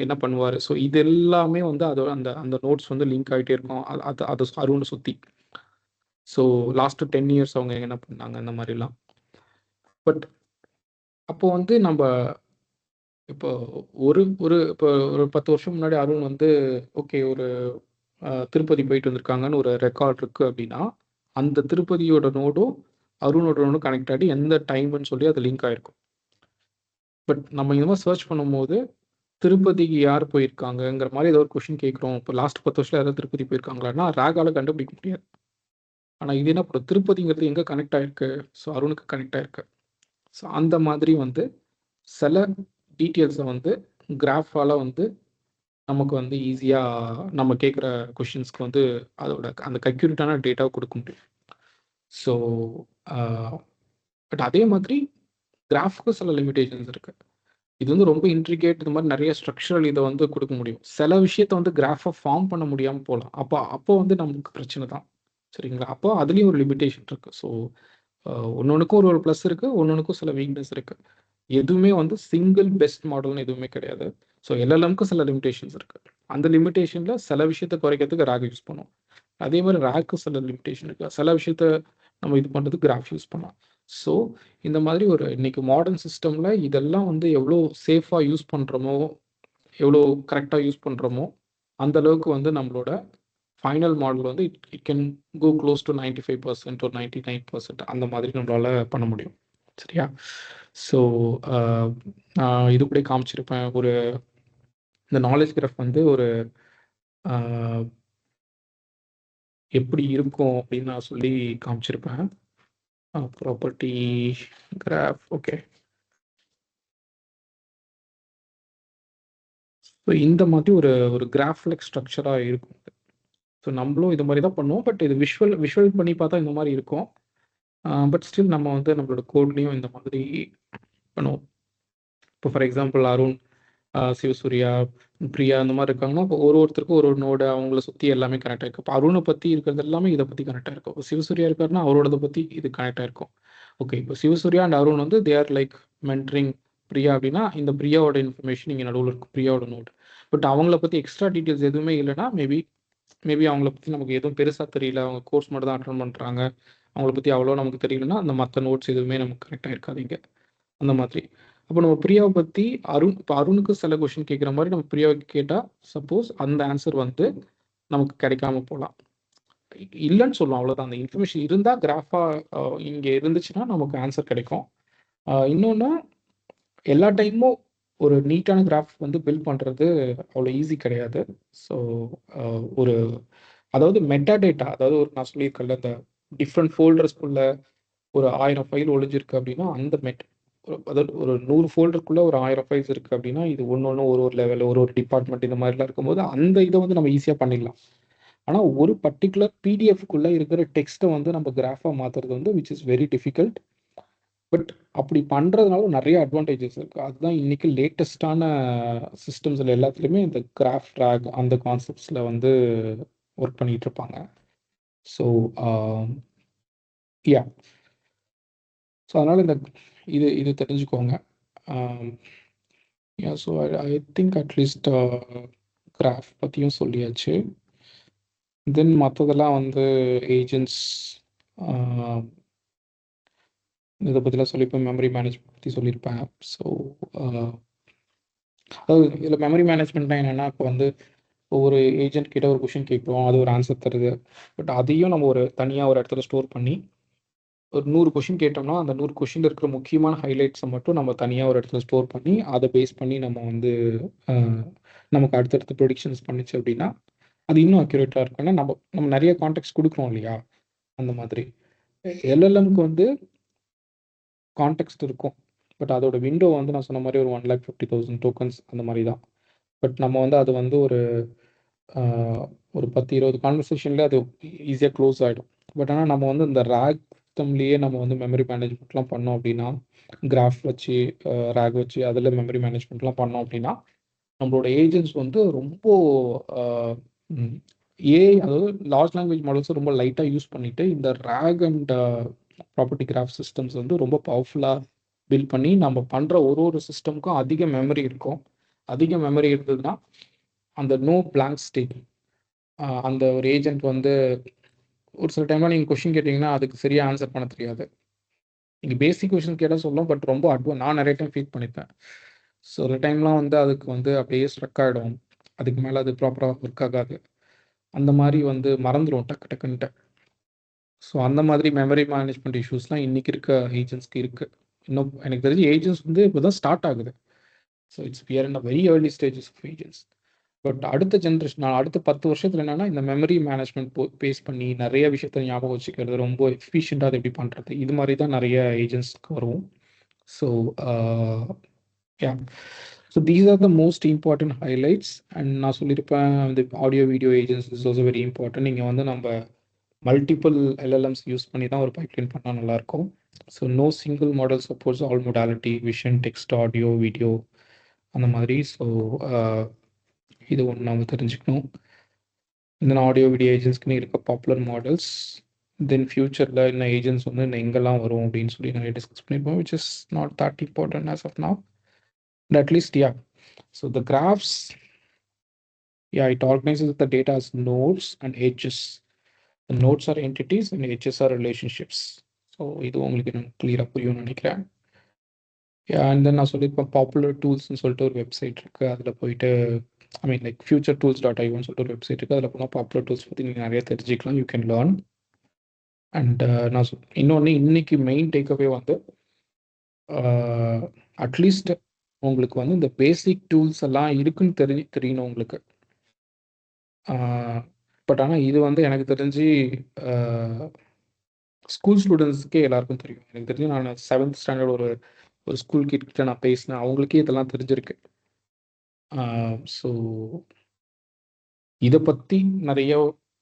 என்ன பண்ணுவார், ஸோ இது எல்லாமே வந்து அதோட அந்த நோட்ஸ் வந்து லிங்க் ஆகிட்டே இருக்கும் அது அருணை சுற்றி. ஸோ லாஸ்ட்டு 10 இயர்ஸ் அவங்க என்ன பண்ணாங்க இந்த மாதிரிலாம். பட் அப்போ வந்து நம்ம இப்போ இப்போ ஒரு 10 வருஷம் முன்னாடி அருண் வந்து ஓகே ஒரு திருப்பதி போயிட்டு வந்திருக்காங்கன்னு ஒரு ரெக்கார்ட் இருக்குது அப்படின்னா அந்த திருப்பதியோட நோடும் அருணோட நோடும் கனெக்ட் ஆகி எந்த டைம்னு சொல்லி அது லிங்க் ஆகிருக்கும். பட் நம்ம இந்த மாதிரி சர்ச் பண்ணும்போது திருப்பதிக்கு யார் போயிருக்காங்கங்கிற மாதிரி ஏதோ ஒரு கொஷின் கேட்குறோம். இப்போ லாஸ்ட் 10 வருஷத்தில் யாராவது திருப்பதி போயிருக்காங்களான்னா ராகால கண்டுபிடிக்க முடியாது. ஆனால் இது என்ன பண்ணும், திருப்பதிங்கிறது எங்கே கனெக்ட் ஆகிருக்கு, ஸோ அருணுக்கு கனெக்ட் ஆகிருக்கு. ஸோ அந்த மாதிரி வந்து சில டீட்டெயில்ஸை வந்து கிராஃபால் வந்து நமக்கு வந்து ஈஸியாக நம்ம கேட்குற கொஷின்ஸ்க்கு வந்து அதோட அந்த அக்யூரேட்டான டேட்டாவை கொடுக்க முடியும். ஸோ பட் அதே மாதிரி கிராஃப்க்கு சில லிமிடேஷன்ஸ் இருக்குது. இது வந்து ரொம்ப இன்ட்ரிகேட், இந்த மாதிரி நிறைய ஸ்ட்ரக்சரல் இதை வந்து கொடுக்க முடியும். சில விஷயத்த வந்து கிராஃபை ஃபார்ம் பண்ண முடியாமல் போகலாம். அப்போ வந்து நமக்கு பிரச்சனை தான். சரிங்களா? அப்போ அதுலேயும் ஒரு லிமிடேஷன் இருக்குது. ஸோ ஒன்னொன்றுக்கும் ஒரு ப்ளஸ் இருக்குது, ஒன்னொன்றுக்கும் சில வீக்னஸ் இருக்குது. எதுவுமே வந்து சிங்கிள் பெஸ்ட் மாடல்னு எதுவுமே கிடையாது. ஸோ எல்எல்எம்க்கு சில லிமிடேஷன்ஸ் இருக்குது. அந்த லிமிடேஷனில் சில விஷயத்தை குறைக்கிறதுக்கு ரேக் யூஸ் பண்ணுவோம். அதே மாதிரி ரேக்கு சில லிமிடேஷன் இருக்குது. சில விஷயத்த நம்ம இது பண்ணுறதுக்கு கிராஃப் யூஸ் பண்ணலாம். ஸோ இந்த மாதிரி இன்னைக்கு மாடர்ன் சிஸ்டமில் இதெல்லாம் வந்து எவ்வளோ சேஃபாக யூஸ் பண்ணுறோமோ, எவ்வளோ கரெக்டாக யூஸ் பண்ணுறோமோ அந்த அளவுக்கு வந்து நம்மளோட ஃபைனல் மாடல் வந்து it can go close to 95% or 99% அந்த மாதிரி நம்மளால் பண்ண முடியும். சரியா? ஸோ நான் இது கூட காமிச்சிருப்பேன். இந்த நாலேஜ் கிராஃப் வந்து ஒரு எப்படி இருக்கும் அப்படின்னு நான் சொல்லி காமிச்சிருப்பேன். Property graph. ஓகே, ஸோ இந்த மாதிரி ஒரு ஒரு கிராஃப் லைக் ஸ்ட்ரக்சராக இருக்கும். ஸோ நம்மளும் இது மாதிரி தான் பண்ணுவோம். பட் இது விஷுவல் பண்ணி பார்த்தா இந்த மாதிரி இருக்கும். பட் ஸ்டில் நம்ம வந்து நம்மளோட கோட்லேயும் இந்த மாதிரி பண்ணுவோம். இப்போ ஃபார் எக்ஸாம்பிள் அருண், சிவசூர்யா, பிரியா அந்த மாதிரி இருக்காங்கன்னா, இப்போ ஒருத்தருக்கும் ஒரு நோடு அவங்கள சுற்றி எல்லாமே கனெக்ட் ஆகிருக்கும். இப்போ அருணை பற்றி இருக்கிறது எல்லாமே இதை பற்றி கனெக்ட் ஆகிருக்கும். இப்போ சிவசூர்யா இருக்காருன்னா அவரோட பற்றி இது கனெக்ட் ஆகிருக்கும். ஓகே, இப்போ சிவசூர்யா அண்ட் அருண் வந்து they R like mentoring Priya அப்படின்னா இந்த பிரியாவோட இன்ஃபர்மேஷன் இங்கே நடுவில் இருக்கும், பிரியாவோட நோட். பட் அவங்கள பற்றி எக்ஸ்ட்ரா டீட்டெயில்ஸ் எதுவுமே இல்லைன்னா மேபி அவங்கள பற்றி நமக்கு எதுவும் பெருசாக தெரியல, அவங்க கோர்ஸ் மட்டும் தான் அட்டன் பண்ணுறாங்க, அவங்கள பற்றி அவ்வளோ நமக்கு தெரியலன்னா அந்த மற்ற நோட்ஸ் எதுவுமே நமக்கு கனெக்ட் ஆகிருக்காதீங்க அந்த மாதிரி. அப்போ நம்ம பிரியாவை பற்றி இப்போ அருணுக்கு சில கொஷின் கேட்குற மாதிரி நம்ம பிரியாவுக்கு கேட்டால் சப்போஸ் அந்த ஆன்சர் வந்து நமக்கு கிடைக்காம போகலாம், இல்லைன்னு சொல்லுவோம். அவ்வளோதான். அந்த இன்ஃபர்மேஷன் இருந்தால் கிராஃபாக இங்கே இருந்துச்சுன்னா நமக்கு ஆன்சர் கிடைக்கும். இன்னொன்று, எல்லா டைமும் ஒரு நீட்டான கிராஃப் வந்து பில்ட் பண்ணுறது அவ்வளோ ஈஸி கிடையாது. ஸோ ஒரு அதாவது மெட்டா டேட்டா, அதாவது ஒரு நான் சொல்லியிருக்கேன்ல இந்த டிஃப்ரெண்ட் ஃபோல்டர்ஸ்குள்ள ஒரு 1000 ஃபைல் ஒழிஞ்சிருக்கு அப்படின்னா அந்த அதாவது ஒரு 100 ஃபோல்டருக்குள்ள ஒரு 1000 ஃபைல்ஸ் இருக்குது அப்படின்னா இது ஒன்று ஒரு லெவல் ஒரு டிபார்ட்மெண்ட் இந்த மாதிரிலாம் இருக்கும்போது அந்த இதை வந்து நம்ம ஈஸியாக பண்ணிடலாம். ஆனால் ஒரு பர்டிகுலர் பிடிஎஃப்குள்ளே இருக்கிற டெக்ஸ்ட்டை வந்து நம்ம கிராஃபாக மாற்றுறது வந்து which is very difficult. But அப்படி பண்ணுறதுனால நிறைய அட்வான்டேஜஸ் இருக்குது. அதுதான் இன்றைக்கி லேட்டஸ்டான சிஸ்டம்ஸில் எல்லாத்துலேயுமே இந்த கிராஃப் ட்ராக் அந்த கான்செப்ட்ஸில் வந்து ஒர்க் பண்ணிகிட்டு இருப்பாங்க. ஸோ யா, ஸோ அதனால் இது தெரிஞ்சுக்கோங்க. Yeah, so I think at least graph பற்றியும் சொல்லியாச்சு. தென் மற்றதெல்லாம் வந்து ஏஜென்ட்ஸ் இதை பற்றிலாம் சொல்லியிருப்பேன், மெமரி மேனேஜ்மெண்ட் பற்றி சொல்லியிருப்பேன். ஸோ அதாவது இதில் மெமரி மேனேஜ்மெண்ட்னா என்னென்னா, இப்போ வந்து ஒரு ஏஜென்ட் கிட்ட ஒரு கொஷின் கேட்குறோம், அது ஒரு ஆன்சர் தருது. பட் அதையும் நம்ம ஒரு தனியாக ஒரு இடத்துல ஸ்டோர் பண்ணி ஒரு 100 கொஷின் கேட்டோம்னா அந்த 100 கொஷினில் இருக்கிற முக்கியமான ஹைலைட்ஸை மட்டும் நம்ம தனியாக ஒரு இடத்துல ஸ்டோர் பண்ணி அதை பேஸ் பண்ணி நம்ம வந்து நமக்கு அடுத்தடுத்து ப்ரொடிக்ஷன்ஸ் பண்ணிச்சு அப்படின்னா அது இன்னும் அக்யூரேட்டாக இருக்கும். ஏன்னா நம்ம நிறைய கான்டெக்ட்ஸ் கொடுக்குறோம் இல்லையா, அந்த மாதிரி. எல்எல்எம்க்கு வந்து கான்டெக்ஸ்ட் இருக்கும், பட் அதோட விண்டோ வந்து நான் சொன்ன மாதிரி ஒரு 1,50,000 டோக்கன்ஸ் அந்த மாதிரி தான். பட் நம்ம வந்து அது வந்து ஒரு 10-20 கான்வர்சேஷன்லேயே அது ஈஸியாக க்ளோஸ் ஆகிடும். பட் ஆனால் நம்ம வந்து இந்த ரேக் சிஸ்டம்லேயே நம்ம வந்து மெமரி மேனேஜ்மெண்ட்லாம் பண்ணோம் அப்படின்னா, கிராஃப் வச்சு ரேக் வச்சு அதில் மெமரி மேனேஜ்மெண்ட்லாம் பண்ணோம் அப்படின்னா நம்மளோட ஏஜென்ட்ஸ் வந்து ரொம்ப அதாவது லார்ஜ் லாங்குவேஜ் மாடல்ஸை ரொம்ப லைட்டாக யூஸ் பண்ணிட்டு இந்த rack and property graph systems வந்து ரொம்ப பவர்ஃபுல்லாக பில்ட் பண்ணி நம்ம பண்ணுற ஒரு சிஸ்டமுக்கும் அதிக மெமரி இருக்கும். அதிக மெமரி இருந்ததுன்னா அந்த நோ பிளாங்க் ஸ்டேட், அந்த ஒரு ஏஜென்ட் வந்து ஒரு சில டைம்லாம் நீங்கள் கொஷின் கேட்டிங்கன்னா அதுக்கு சரியாக ஆன்சர் பண்ண தெரியாது. நீங்கள் பேசிக் கொஷின் கேட்டால் சொல்லலாம், பட் ரொம்ப நான் நிறைய டைம் ஃபீல் பண்ணிப்பேன். ஸோ ஒரு டைம்லாம் வந்து அதுக்கு வந்து அப்படியே ஸ்ட்ரக் ஆகிடும், அதுக்கு மேலே அது ப்ராப்பராக ஒர்க் ஆகாது, அந்த மாதிரி வந்து மறந்துடும் டக்குன்ட்டு. ஸோ அந்த மாதிரி மெமரி மேனேஜ்மெண்ட் இஷ்யூஸ்லாம் இன்றைக்கி இருக்க ஏஜென்ட்ஸ்க்கு இருக்குது. இன்னும் எனக்கு தெரிஞ்சு ஏஜென்ட்ஸ் வந்து இப்போ தான் ஸ்டார்ட் ஆகுது. So it's we're in a very early stages of agents. But அடுத்த ஜென்ரேஷன் அடுத்த 10 வருஷத்தில் என்னென்னா இந்த மெமரி மேனேஜ்மெண்ட் பேஸ் பண்ணி நிறைய விஷயத்த ஞாபகம் வச்சுக்கிறது, ரொம்ப எஃபிஷியண்ட்டாக அதை எப்படி பண்ணுறது, இது மாதிரி தான் நிறைய ஏஜென்ட்ஸ்க்கு வரும். So yeah, so these are the most important highlights. And நான் சொல்லியிருப்பேன் இந்த audio video agents is also very important. நீங்கள் வந்து நம்ம மல்டிபிள் எல்எல்எம்ஸ் யூஸ் பண்ணி தான் ஒரு பைப்லைன் பண்ணால் நல்லாயிருக்கும். So no single model supports all modality, vision, text, audio, video அந்த மாதிரி. ஸோ இது ஒன்று நம்ம தெரிஞ்சுக்கணும். இந்த ஆடியோ வீடியோ ஏஜென்ட்ஸ்க்குன்னு இருக்க பாப்புலர் மாடல்ஸ், தென் ஃபியூச்சரில் இன்னும் ஏஜென்ட்ஸ் வந்து இன்னும் எங்கெல்லாம் வரும் அப்படின்னு சொல்லி நிறைய டிஸ்கஸ் பண்ணியிருப்போம், which is not that important as of now. At least, yeah. So the graphs, yeah, it organizes the data as nodes and edges. The nodes are entities and edges are relationships. So இது உங்களுக்கு நான் கிளியராக புரியும்னு நினைக்கிறேன். And then நான் சொல்லியிருப்பேன் popular டூல்ஸ்னு சொல்லிட்டு ஒரு வெப்சைட் இருக்குது, அதில் போயிட்டு லைக் futuretools.ioன்னு சொல்லிட்டு ஒரு வெப்சைட் இருக்குது, அதில் போனால் பாப்புலர் டூல்ஸ் பற்றி நீங்கள் நிறைய தெரிஞ்சுக்கலாம், யூ கேன் லேர்ன். அண்ட் நான் இன்னொன்று இன்னைக்கு மெயின் டேக்அவே வந்து அட்லீஸ்ட் உங்களுக்கு வந்து இந்த பேசிக் டூல்ஸ் எல்லாம் இருக்குன்னு தெரியணும் உங்களுக்கு. பட் ஆனால் இது வந்து எனக்கு தெரிஞ்சு ஸ்கூல் ஸ்டூடெண்ட்ஸ்க்கே எல்லாருக்கும் தெரியும். எனக்கு தெரிஞ்சு நான் 7th ஸ்டாண்டர்ட் ஒரு ஒரு ஸ்கூல் கிட்ட நான் பேசினேன். அவங்களுக்கே இதெல்லாம் தெரிஞ்சிருக்கு. ஸோ இதை பற்றி நிறைய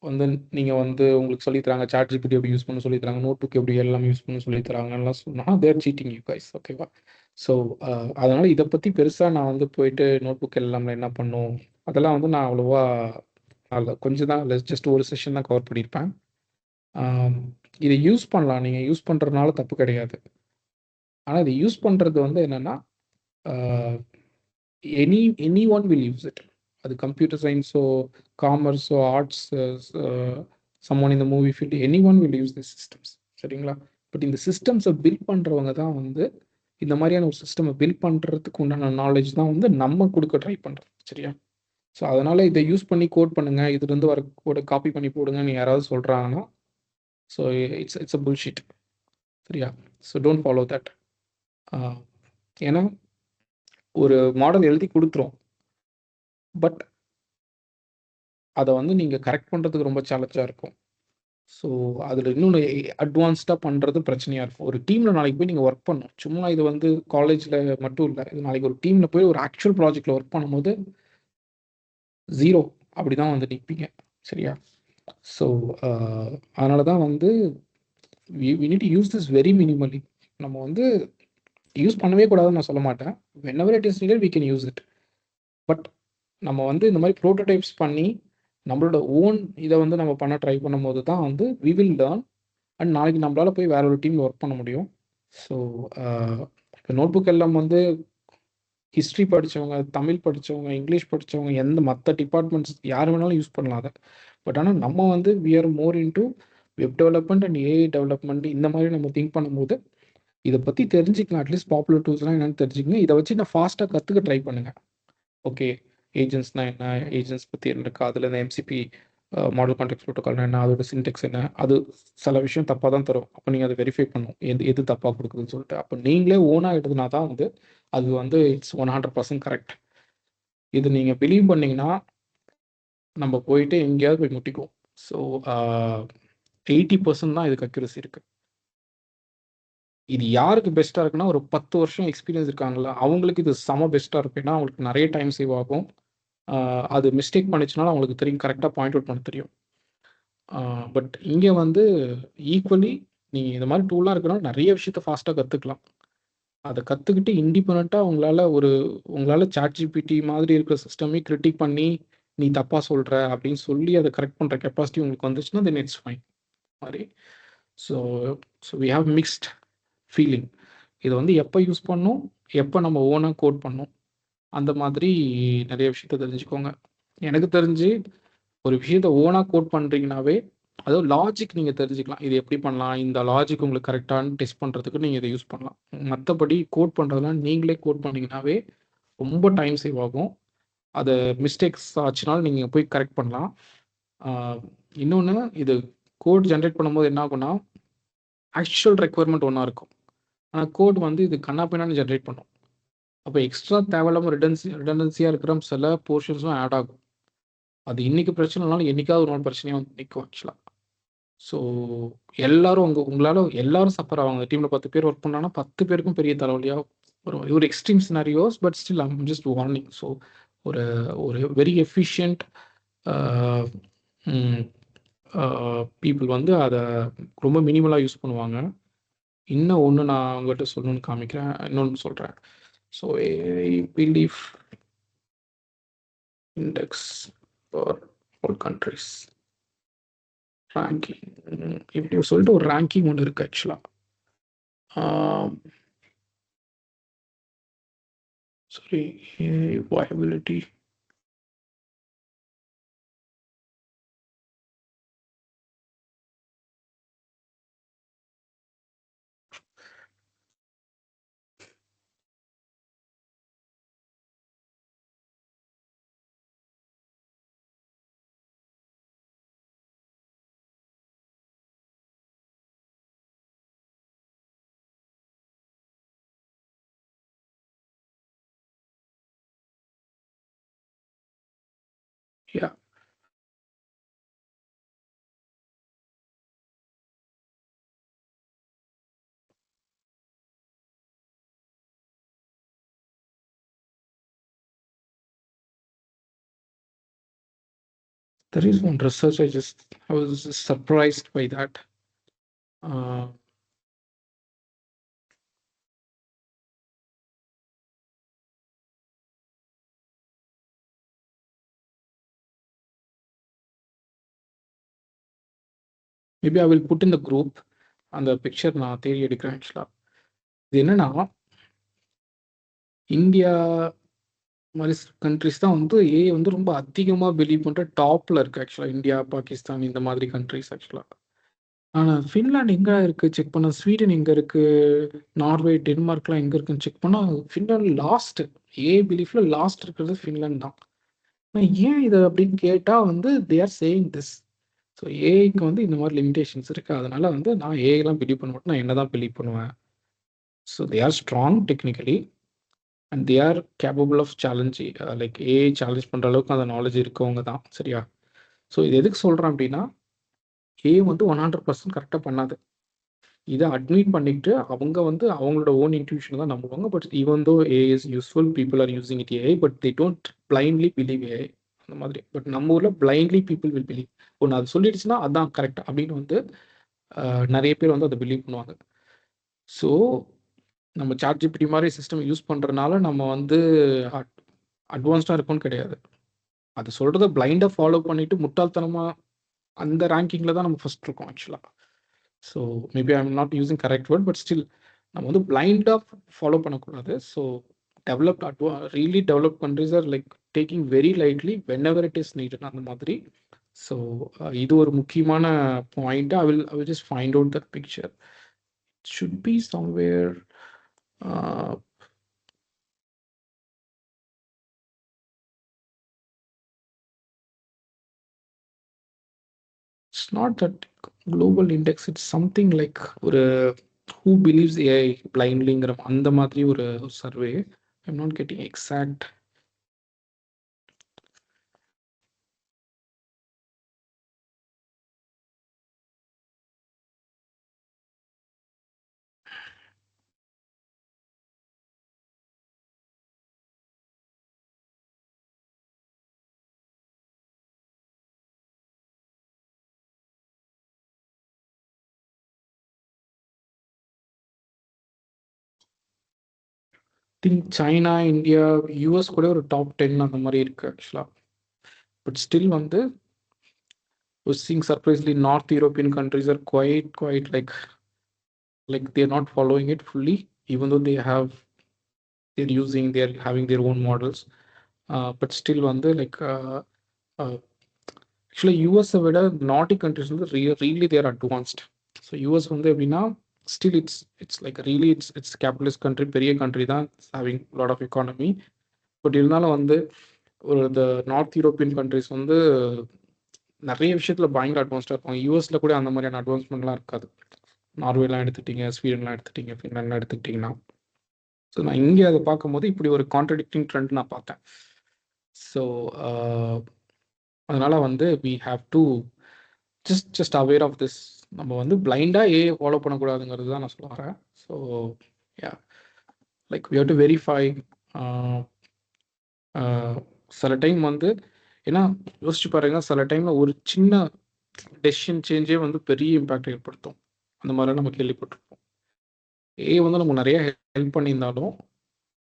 வந்து நீங்கள் வந்து உங்களுக்கு சொல்லித் தராங்க, சாட் ஜிபிடி எப்படி யூஸ் பண்ண சொல்லித் தராங்க, நோட் புக் எப்படி எல்லாம் யூஸ் பண்ண சொல்லித் தராங்கலாம் சொன்னால் தேர் சீட்டிங் யூ கைஸ். ஓகேவா? ஸோ அதனால் இதை பற்றி பெருசாக நான் வந்து போயிட்டு நோட் புக் எல்லாமே என்ன பண்ணும் அதெல்லாம் வந்து நான் அவ்வளோவா அதில் கொஞ்சம் தான் ஜஸ்ட் ஒரு செஷன் தான் கவர் பண்ணியிருப்பேன். இதை யூஸ் பண்ணலாம், நீங்கள் யூஸ் பண்ணுறதுனால தப்பு கிடையாது. ஆனால் இதை யூஸ் பண்ணுறது வந்து என்னென்னா any one will use it. அது கம்ப்யூட்டர் சயின்ஸோ, காமர்ஸோ, ஆர்ட்ஸ், சம்மோன் இந்த movie field, any one will use the systems. சரிங்களா? பட் இந்த சிஸ்டம்ஸை பில்ட் பண்ணுறவங்க தான் வந்து இந்த மாதிரியான ஒரு சிஸ்டமை பில்ட் பண்ணுறதுக்கு உண்டான நாலேஜ் தான் வந்து நம்ம கொடுக்க ட்ரை பண்ணுறோம். சரியா? ஸோ அதனால் இதை யூஸ் பண்ணி கோட் பண்ணுங்கள், இதுலேருந்து வர கோடை காப்பி பண்ணி போடுங்கன்னு யாராவது சொல்கிறாங்கன்னா, ஸோ இட்ஸ் அ புல்ஷிட். சரியா? So don't follow that. ஏன்னா ஒரு மாடல் எழுதி கொடுத்துரும், பட் அதை வந்து நீங்கள் கரெக்ட் பண்ணுறதுக்கு ரொம்ப சேலஞ்சாக இருக்கும். ஸோ அதில் இன்னொன்று அட்வான்ஸ்டாக பண்ணுறது பிரச்சனையாக இருக்கும். ஒரு டீமில் நாளைக்கு போய் நீங்கள் ஒர்க் பண்ணணும். சும்மா இது வந்து காலேஜில் மட்டும் இல்லை, இது நாளைக்கு ஒரு டீமில் போய் ஒரு ஆக்சுவல் ப்ராஜெக்டில் ஒர்க் பண்ணும்போது ஜீரோ அப்படி தான் வந்து நிற்பீங்க. சரியா? ஸோ அதனால தான் வந்து we need to use this very minimally. நம்ம வந்து யூஸ் பண்ணவே கூடாதுன்னு நான் சொல்ல மாட்டேன். whenever it is needed we can use it. But நம்ம வந்து இந்த மாதிரி ப்ரோட்டோடைப்ஸ் பண்ணி நம்மளோட ஓன் இதை வந்து நம்ம பண்ண ட்ரை பண்ணும்போது தான் வந்து we will learn அண்ட் நாளைக்கு நம்மளால் போய் வேற ஒரு டீமில் ஒர்க் பண்ண முடியும். ஸோ இப்போ நோட் புக் எல்லாம் வந்து ஹிஸ்ட்ரி படித்தவங்க, தமிழ் படித்தவங்க, இங்கிலீஷ் படித்தவங்க, எந்த மற்ற டிபார்ட்மெண்ட்ஸ் யார் வேணாலும் யூஸ் பண்ணலாம் அதை. பட் ஆனால் நம்ம வந்து we are more into web development and AI development இந்த மாதிரி நம்ம திங்க் பண்ணும்போது இதை பற்றி தெரிஞ்சுக்கலாம். அட்லீஸ்ட் பாப்புலர் டூல்ஸ்லாம் என்னென்னு தெரிஞ்சுக்கங்க. இதை வச்சு நான் ஃபாஸ்ட்டாக கற்றுக்க ட்ரை பண்ணுங்கள். ஓகே, ஏஜென்ட்ஸ்னால் என்ன, ஏஜென்ட்ஸ் பற்றி என்ன இருக்கா, அதில் இந்த எம்சிபி மாடல் கான்டெக்ட் ப்ரோட்டோகால்னா என்ன, அதோட சின்டெக்ஸ் என்ன, அது சில விஷயம் தப்பாக தான் தரும். அப்போ நீங்கள் அதை வெரிஃபை பண்ணணும், எது தப்பாக கொடுக்குதுன்னு சொல்லிட்டு. அப்போ நீங்களே ஓனாக எடுத்துனா தான் வந்து அது வந்து இட்ஸ் 100% கரெக்ட். இது நீங்கள் பிலீவ் பண்ணிங்கன்னா நம்ம போயிட்டு எங்கேயாவது போய் முட்டிக்குவோம். ஸோ 80% தான் இதுக்கு அக்யூரசி இருக்குது. இது யாருக்கு பெஸ்ட்டாக இருக்குன்னா, ஒரு 10 வருஷம் எக்ஸ்பீரியன்ஸ் இருக்காங்களா அவங்களுக்கு இது செம பெஸ்ட்டாக இருக்கும். ஏன்னா அவங்களுக்கு நிறைய டைம் சேவ் ஆகும். அது மிஸ்டேக் பண்ணிச்சுனாலும் அவங்களுக்கு தெரியும், கரெக்டாக பாயிண்ட் அவுட் பண்ண தெரியும். பட் இங்கே வந்து ஈக்குவலி நீங்கள் இந்த மாதிரி டூலாக இருக்கனால நிறைய விஷயத்த ஃபாஸ்ட்டாக கற்றுக்கலாம். அதை கற்றுக்கிட்டு இண்டிபெண்ட்டாக உங்களால் சாட் ஜிபிடி மாதிரி இருக்கிற சிஸ்டமே கிரிட்டிக் பண்ணி நீ தப்பாக சொல்கிற அப்படின்னு சொல்லி அதை கரெக்ட் பண்ணுற கெப்பாசிட்டி உங்களுக்கு வந்துச்சுன்னா தென் இட்ஸ் ஃபைன் மாதிரி. So so we have mixed feeling. இதை வந்து எப்போ யூஸ் பண்ணணும், எப்போ நம்ம ஓனாக கோட் பண்ணணும், அந்த மாதிரி நிறைய விஷயத்த தெரிஞ்சுக்கோங்க. எனக்கு தெரிஞ்சு ஒரு விஷயத்தை ஓனாக கோட் பண்ணுறீங்கனாவே அதாவது லாஜிக் நீங்கள் தெரிஞ்சுக்கலாம். இது எப்படி பண்ணலாம், இந்த லாஜிக் உங்களுக்கு கரெக்டானு டெஸ்ட் பண்ணுறதுக்கு நீங்கள் இதை யூஸ் பண்ணலாம். மற்றபடி கோட் பண்ணுறதுலாம் நீங்களே கோட் பண்ணிங்கனாவே ரொம்ப டைம் சேவ் ஆகும். அது மிஸ்டேக்ஸ் ஆச்சுனாலும் நீங்கள் போய் கரெக்ட் பண்ணலாம். இன்னொன்று, இது கோட் ஜென்ரேட் பண்ணும்போது என்ன ஆகும்னா ஆக்சுவல் ரெக்குவயர்மெண்ட் ஒன்றா இருக்கும், ஆனால் கோட் வந்து இது கண்ணாப்பின்னான்னு ஜென்ரேட் பண்ணும். அப்போ எக்ஸ்ட்ரா தேவையில்லாமல் ரிடண்டன்சியாக இருக்கிற சில போர்ஷன்ஸும் ஆட் ஆகும். அது இன்றைக்கி பிரச்சனை இல்லைனாலும் என்றைக்காவது ஒரு நாள் பிரச்சனையாக வந்து நிற்கும் ஆக்சுவலாக. ஸோ எல்லாரும் உங்களால் எல்லாரும் சஃபர் ஆவாங்க. டீமில் 10 பேர் ஒர்க் பண்ணாங்கன்னா 10 பேருக்கும் பெரிய தலைவலியாக ஒரு extreme scenarios. But still I'm just warning. So ஒரு ஒரு வெரி எஃபிஷியன்ட் பீப்புள் வந்து அதை ரொம்ப மினிமலாக யூஸ் பண்ணுவாங்க. இன்னும் ஒன்று நான் உங்கள்கிட்ட சொல்லணும்னு காமிக்கிறேன், இன்னொன்று சொல்கிறேன். So belief index for all countries ranking இப்படி சொல்லிட்டு ஒரு ரேங்கிங் ஒன்று இருக்குது ஆக்சுவலாக. sorry, viability. Yeah. There is one research I was just surprised by that. Uh, Maybe I will put in the group அந்த பிக்சர் நான் தேடி எடுக்கிறேன் ஆக்சுவலாக. இது என்னன்னா, இந்தியா மாதிரி கண்ட்ரிஸ் தான் வந்து ஏஐ வந்து ரொம்ப அதிகமாக பிலீவ் பண்ணுற டாப்பில் இருக்குது ஆக்சுவலாக. இந்தியா, பாகிஸ்தான் இந்த மாதிரி கண்ட்ரிஸ் ஆக்சுவலாக. ஆனால் ஃபின்லாண்ட் எங்கே இருக்குது செக் பண்ண, ஸ்வீடன் எங்கே இருக்குது, நார்வே, டென்மார்க்லாம் எங்கே இருக்குன்னு செக் பண்ணால் ஃபின்லாண்ட் லாஸ்ட்டு. ஏஐ பிலீஃப்ல லாஸ்ட் இருக்கிறது ஃபின்லாண்ட் தான். ஆனால் ஏன் இது அப்படின்னு கேட்டால் வந்து they are saying this. So ஏஐக்கு வந்து இந்த மாதிரி லிமிடேஷன்ஸ் இருக்குது. அதனால வந்து நான் ஏஐலாம் பிலீவ் பண்ண மாட்டேன், நான் என்ன தான் பிலீவ் பண்ணுவேன். So they are strong technically and they are capable of challenge. Like AI challenge பண்ணுற அளவுக்கு அந்த நாலேஜ் இருக்கவங்க தான். சரியா? ஸோ இது எதுக்கு சொல்கிறேன் அப்படின்னா, ஏஐ வந்து 100% கரெக்டாக பண்ணாது. இதை அட்மிட் பண்ணிக்கிட்டு அவங்க வந்து அவங்களோட ஓன் இன்ட்யூஷன் தான் நம்புவாங்க. But even though AI is useful, people are using it AI, but they don't blindly believe AI அந்த மாதிரி. பட் நம்ம ஊரில் பிளைண்ட்லி பீப்புள் வில் பிலீவ். ஒன்று அது சொல்லிடுச்சுன்னா அதான் கரெக்ட் அப்படின்னு வந்து நிறைய பேர் வந்து அதை பிலீவ் பண்ணுவாங்க. ஸோ நம்ம ChatGPT மாதிரி சிஸ்டம் யூஸ் பண்ணுறதுனால நம்ம வந்து அட்வான்ஸ்டாக இருக்கும்னு கிடையாது. அது சொல்கிறத பிளைண்டாக ஃபாலோ பண்ணிட்டு முட்டாள்தனமாக அந்த ரேங்கிங்கில் தான் நம்ம ஃபர்ஸ்ட் இருக்கோம் ஆக்சுவலாக. So maybe I am not using correct word, but still நம்ம வந்து பிளைண்டாக ஃபாலோ பண்ணக்கூடாது. So really develop countries R like taking very lightly when ever it is needed அந்த மாதிரி. ஸோ இது ஒரு முக்கியமான point. I will just find out that picture. It should be somewhere. It's not that global index, it's something like ஒரு who believes AI blindlyங்கிற அந்த மாதிரி ஒரு survey. I'm not getting exact. Think China, India, US கூட ஒரு top 10 அந்த மாதிரி இருக்கு ஆக்சுவலாக. பட் ஸ்டில் வந்து seeing surprisingly North European countries are quite like they're not following it fully, even though they're having their own models. But still வந்து like ஆக்சுவலாக யூஎஸை விட நார்டிக் கண்ட்ரிஸ் வந்து really they're advanced. So US வந்து எப்படின்னா still it's like really it's capitalist country, பெரிய country தான், having lot of economy. But இருந்தாலும் வந்து இந்த நார்த் யூரோப்பியன் கண்ட்ரிஸ் வந்து நிறைய விஷயத்தில் பயங்கர அட்வான்ஸ்டாக இருப்பாங்க. யூஎஸில் கூட அந்த மாதிரியான அட்வான்ஸ்மெண்ட்லாம் இருக்காது. நார்வேலாம் எடுத்துக்கிட்டீங்க, ஸ்வீடன்லாம் எடுத்துக்கிட்டீங்க, ஃபின்லாண்ட்லாம் எடுத்துக்கிட்டிங்கன்னா. ஸோ நான் இங்கே அதை பார்க்கும்போது இப்படி ஒரு கான்ட்ரடிக்டிங் ட்ரெண்ட் நான் பார்த்தேன். ஸோ அதனால் வந்து we have to just aware of this. நம்ம வந்து பிளைண்டாக ஃபாலோ பண்ணக்கூடாதுங்கிறது தான் நான் சொல்ல வரேன். So yeah, like we have to verify. சில டைம் வந்து ஏன்னா யோசிச்சு பாருங்க, சில டைமில் ஒரு சின்ன டெசிஷன் சேஞ்சே வந்து பெரிய இம்பேக்ட் ஏற்படுத்தும். அந்த மாதிரிலாம் நம்ம கேள்விப்பட்டிருப்போம். வந்து நமக்கு நிறைய ஹெல்ப் பண்ணியிருந்தாலும்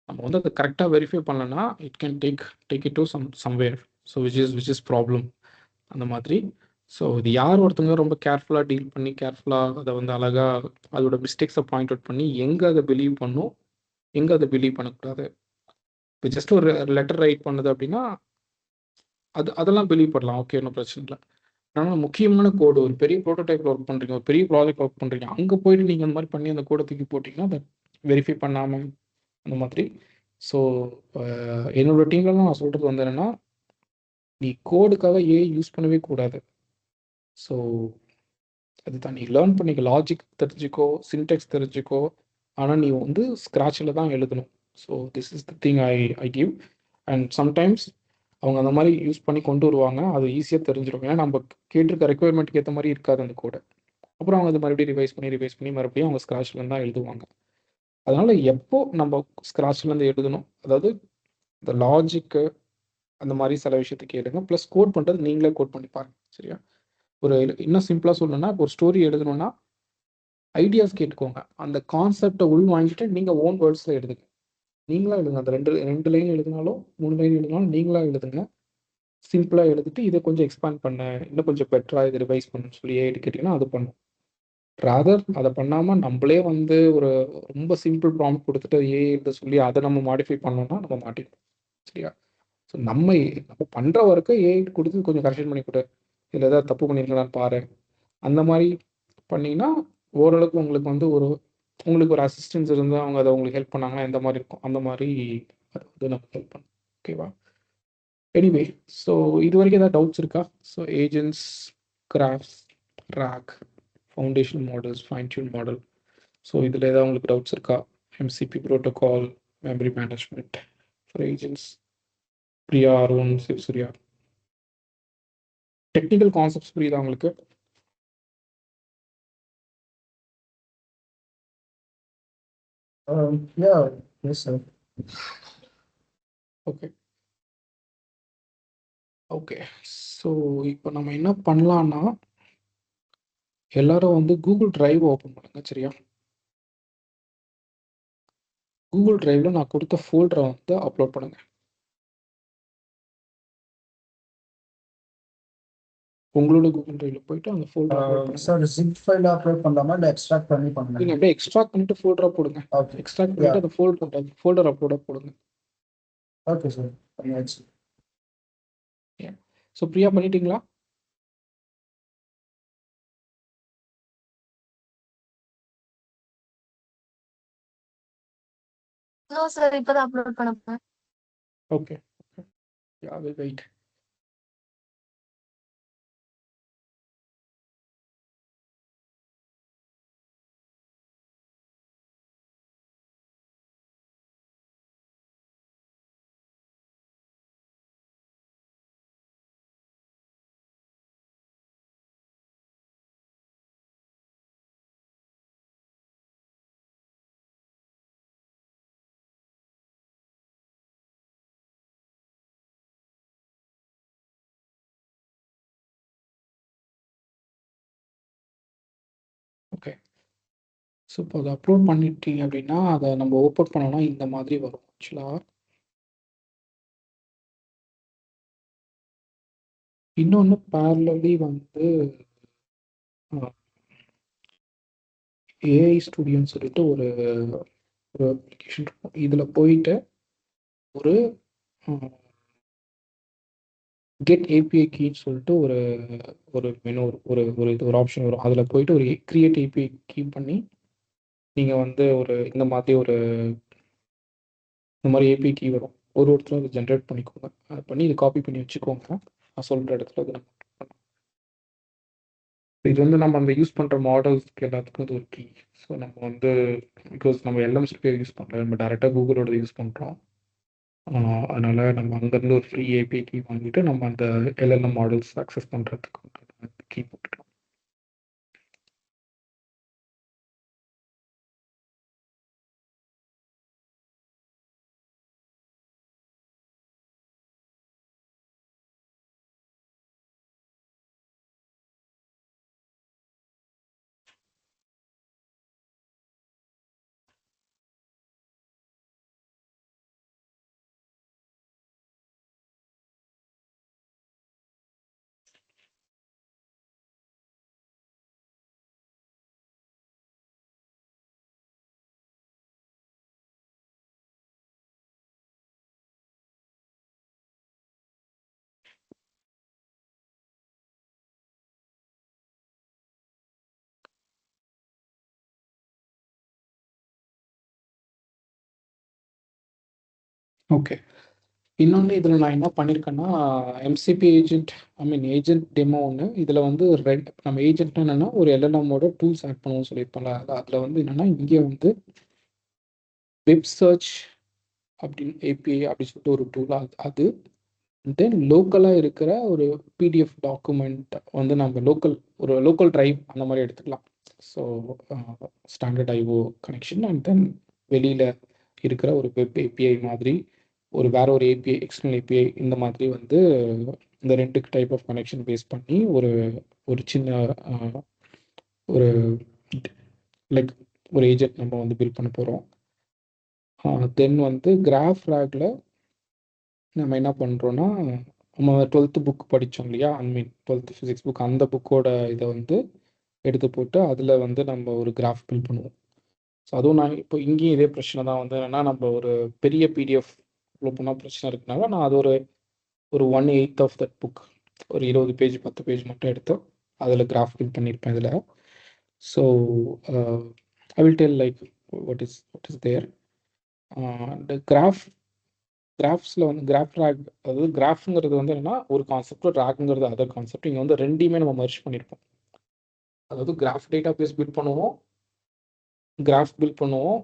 நம்ம வந்து அதை கரெக்டாக வெரிஃபை பண்ணலன்னா it can take it to somewhere. So which is problem அந்த மாதிரி. ஸோ இது யார் ஒருத்தவங்க ரொம்ப கேர்ஃபுல்லாக டீல் பண்ணி கேர்ஃபுல்லாக அதை வந்து அழகாக அதோட மிஸ்டேக்ஸை பாயிண்ட் அவுட் பண்ணி எங்கே அதை பிலீவ் பண்ணும், எங்கே அதை பிலீவ் பண்ணக்கூடாது. இப்போ ஜஸ்ட் ஒரு லெட்டர் ரைட் பண்ணுது அப்படின்னா அதெல்லாம் பிலீவ் பண்ணலாம், ஓகே, ஒன்றும் பிரச்சனை இல்லை. ஆனால் முக்கியமான கோடு, ஒரு பெரிய ப்ரோட்டோடைப்பில் ஒர்க் பண்ணுறீங்க, ஒரு பெரிய ப்ராஜெக்ட் ஒர்க் பண்ணுறீங்க, அங்கே போயிட்டு நீங்கள் அந்த மாதிரி பண்ணி அந்த கோடை தூக்கி போட்டிங்கன்னா அதை வெரிஃபை பண்ணாமல் அந்த மாதிரி. ஸோ என்னோட டீம்லாம் நான் சொல்கிறது வந்து என்னென்னா, நீ கோடுக்காக யூஸ் பண்ணவே கூடாது. ஸோ அதுதான், நீ லேர்ன் பண்ணிக்க, லாஜிக் தெரிஞ்சுக்கோ, சின்டெக்ஸ் தெரிஞ்சுக்கோ, ஆனால் நீ வந்து ஸ்க்ராட்சில் தான் எழுதணும். So this is the thing I give. And sometimes அவங்க அந்த மாதிரி யூஸ் பண்ணி கொண்டு வருவாங்க. அது ஈஸியாக தெரிஞ்சிடும். ஏன்னா நம்ம கேட்டிருக்க ரெக்குயர்மெண்ட்டுக்கு ஏற்ற மாதிரி இருக்காது அந்த கோடை. அப்புறம் அவங்க அதை மறுபடியும் ரிவைஸ் பண்ணி மறுபடியும் அவங்க ஸ்க்ராட்ச்லேருந்து தான் எழுதுவாங்க. அதனால் எப்போ நம்ம ஸ்க்ராட்ச்லேருந்து எழுதணும், அதாவது இந்த லாஜிக்கு அந்த மாதிரி சில விஷயத்துக்கு கேளுங்க. ப்ளஸ் கோட் பண்ணுறது நீங்களே கோட் பண்ணி பாருங்க. சரியா? ஒரு இன்னும் சிம்பிளாக சொல்லணும்னா, இப்போ ஒரு ஸ்டோரி எழுதணும்னா ஐடியாஸ் கேட்டுக்கோங்க. அந்த கான்செப்டை உள் வாங்கிட்டு நீங்கள் ஓன் வேர்ட்ஸில் எழுதுங்க. நீங்களா எழுதுங்க. அந்த ரெண்டு லைன் எழுதினாலும் 3 லைன் எழுதினாலும் நீங்களா எழுதுங்க. சிம்பிளாக எழுதிட்டு இதை கொஞ்சம் எக்ஸ்பேண்ட் பண்ண, இன்னும் கொஞ்சம் பெட்டராக இதை ரிவைஸ் பண்ணணும்னு சொல்லி கேட்டிங்கன்னா அது பண்ணும். ராதர் அதை பண்ணாமல் நம்மளே வந்து ஒரு ரொம்ப சிம்பிள் ப்ராம்ப்ட் கொடுத்துட்டு எழுத சொல்லி அதை நம்ம மாடிஃபை பண்ணோம்னா நம்ம மாட்டிப்போம். சரியா? ஸோ நம்ம பண்ணுற ஒர்க்கை கொடுத்து கொஞ்சம் கரெக்ஷன் பண்ணி கொடு, இதில் ஏதாவது தப்பு பண்ணியிருக்கலான்னு பாரு, அந்த மாதிரி பண்ணிங்கன்னா ஓரளவுக்கு உங்களுக்கு வந்து உங்களுக்கு ஒரு அசிஸ்டன்ஸ் இருந்தால் அவங்க அதை உங்களுக்கு ஹெல்ப் பண்ணாங்கன்னா எந்த மாதிரி இருக்கும், அந்த மாதிரி அது வந்து நமக்கு ஹெல்ப் பண்ணும். ஓகேவா? எனிவே, ஸோ இது வரைக்கும் ஏதாவது டவுட்ஸ் இருக்கா? So agents, crafts, rock, foundation models, fine tune model, so இதில் ஏதாவது உங்களுக்கு டவுட்ஸ் இருக்கா? MCB protocol, memory management for agents. Priya, Arun, Sivasurya, technical concepts புரியுதா உங்களுக்கு? Yeah, yes, sir. Okay okay. So இப்போ நம்ம என்ன பண்ணலான்னா, எல்லாரும் வந்து கூகுள் டிரைவ் ஓப்பன் பண்ணுங்க. சரியா? கூகுள் டிரைவில் நான் கொடுத்த ஃபோல்டரை வந்து அப்லோட் பண்ணுங்க. உங்களோட கூகுள் டிரைவில் போயிட்டு அந்த ஃபோல்டர் அப்லோட் பண்ணுங்க. சார் ஜிப் ஃபைல் அப்லோட் பண்ணலாமா இல்லை எக்ஸ்ட்ராக்ட் பண்ணி நீங்கள் பண்ணலாம்? அப்படியே எக்ஸ்ட்ராக்ட் பண்ணிட்டு ஃபோல்டராக போடுங்க. ஓகே எக்ஸ்ட்ராக்ட் பண்ணிட்டு அந்த ஃபோல்டர் அப்லோடாக போடுங்க. ஓகே சார், பண்ணியாச்சு. ஸோ பிரியா பண்ணிட்டீங்களா? நோ சார், இப்பதான் அப்லோட் பண்ண போறேன். Okay okay. Yeah, will wait. Okay. So இப்போ அதை அப்லோட் பண்ணிட்டீங்க அப்படின்னா அதை நம்ம ஓப்பன் பண்ணோம்னா இந்த மாதிரி வரும். ஆக்சுவலாக இன்னொன்று பேரலி வந்து ஏஐ ஸ்டுடியோன்னு சொல்லிட்டு ஒரு அப்ளிகேஷன் இருக்கும். இதில் போயிட்டு ஒரு கெட் ஏபிஐ கீன்னு சொல்லிட்டு ஒரு ஒரு மெனு ஒரு ஒரு இது ஒரு ஆப்ஷன் வரும். அதில் போயிட்டு ஒரு கிரியேட் ஏபிஐ கீ பண்ணி நீங்கள் வந்து இந்த மாதிரி ஏபிஐ கீ வரும். ஒருத்தரும் அதை ஜென்ரேட் பண்ணிக்கோங்க. அதை பண்ணி இதை காப்பி பண்ணி வச்சுக்கோங்க. நான் சொல்கிற இடத்துல அது நம்ம இது வந்து நம்ம அந்த யூஸ் பண்ணுற மாடல்ஸ்க்கு எல்லாத்துக்கும் இது ஒரு கீ. ஸோ நம்ம வந்து பிகாஸ் நம்ம எல்எம்ஸ்பே யூஸ் பண்ணுறோம், நம்ம டேரெக்டாக கூகுளோட யூஸ் பண்ணுறோம். அதனால் நம்ம அங்கேருந்து ஒரு ஃப்ரீ ஏபிஐ கீ வாங்கிட்டு நம்ம அந்த எல்எல்எம் மாடல்ஸ் அக்சஸ் பண்ணுறதுக்கு கீ போட்டுக்கலாம். ஓகே. இன்னொன்று இதில் நான் என்ன பண்ணியிருக்கேன்னா, எம்சிபி ஏஜென்ட் ஏஜென்ட் டெமோ ஒன்று. இதில் வந்து நம்ம ஏஜென்ட்னா என்னென்னா ஒரு எல்எல்எம்மோட டூல்ஸ் ஆட் பண்ணுவோம்னு சொல்லியிருப்போம்ல. அதில் வந்து என்னென்னா இங்கே வந்து வெப் சர்ச் அப்படின்னு ஏபிஐ அப்படின்னு சொல்லிட்டு ஒரு டூல் அது தென் லோக்கலாக இருக்கிற ஒரு பிடிஎஃப் டாக்குமெண்ட் வந்து நம்ம ஒரு லோக்கல் டிரைவ் அந்த மாதிரி எடுத்துக்கலாம். So standard IO connection and then வெளியில் இருக்கிற ஒரு வெப் ஏபிஐ மாதிரி வேற ஒரு ஏபிஐ எக்ஸ்டர்னல் ஏபிஐ இந்த மாதிரி வந்து இந்த 2 டைப் ஆஃப் கனெக்ஷன் பேஸ் பண்ணி ஒரு சின்ன ஒரு லைக் ஒரு ஏஜென்ட் நம்ம வந்து பில்ட் பண்ண போகிறோம். தென் வந்து கிராஃப் ரேக்கில் நம்ம என்ன பண்ணுறோன்னா, நம்ம 12th புக் படித்தோம் இல்லையா, 12th ஃபிசிக்ஸ் புக், அந்த புக்கோட இதை வந்து எடுத்து போட்டு அதில் வந்து நம்ம ஒரு கிராஃப் பில்ட் பண்ணுவோம். ஸோ அதுவும் நான் இப்போ இங்கேயும் இதே பிரச்சனை தான் வந்து என்னென்னா, நம்ம ஒரு பெரிய பிடிஎஃப் அப்லோட் பண்ணால் பிரச்சனை இருக்குனால நான் அது ஒரு 1/8 ஆஃப் தட் புக், ஒரு 20 பேஜ் 10 பேஜ் மட்டும் எடுத்து அதில் கிராஃப் பில்ட் பண்ணியிருப்பேன் இதில். So I will tell like what is there. அந்த கிராஃப்ஸில் வந்து கிராஃப் ரேக், அதாவது கிராஃப்ங்கிறது வந்து என்னென்னா ஒரு கான்செப்ட், ரேக்குங்கிறது அதர் கான்செப்ட். இங்கே வந்து ரெண்டையுமே நம்ம மர்ஜ் பண்ணியிருப்போம். அதாவது கிராஃப் டேட்டா பேஸ் பில்ட் பண்ணுவோம், கிராஃப் பில்ட் பண்ணுவோம்,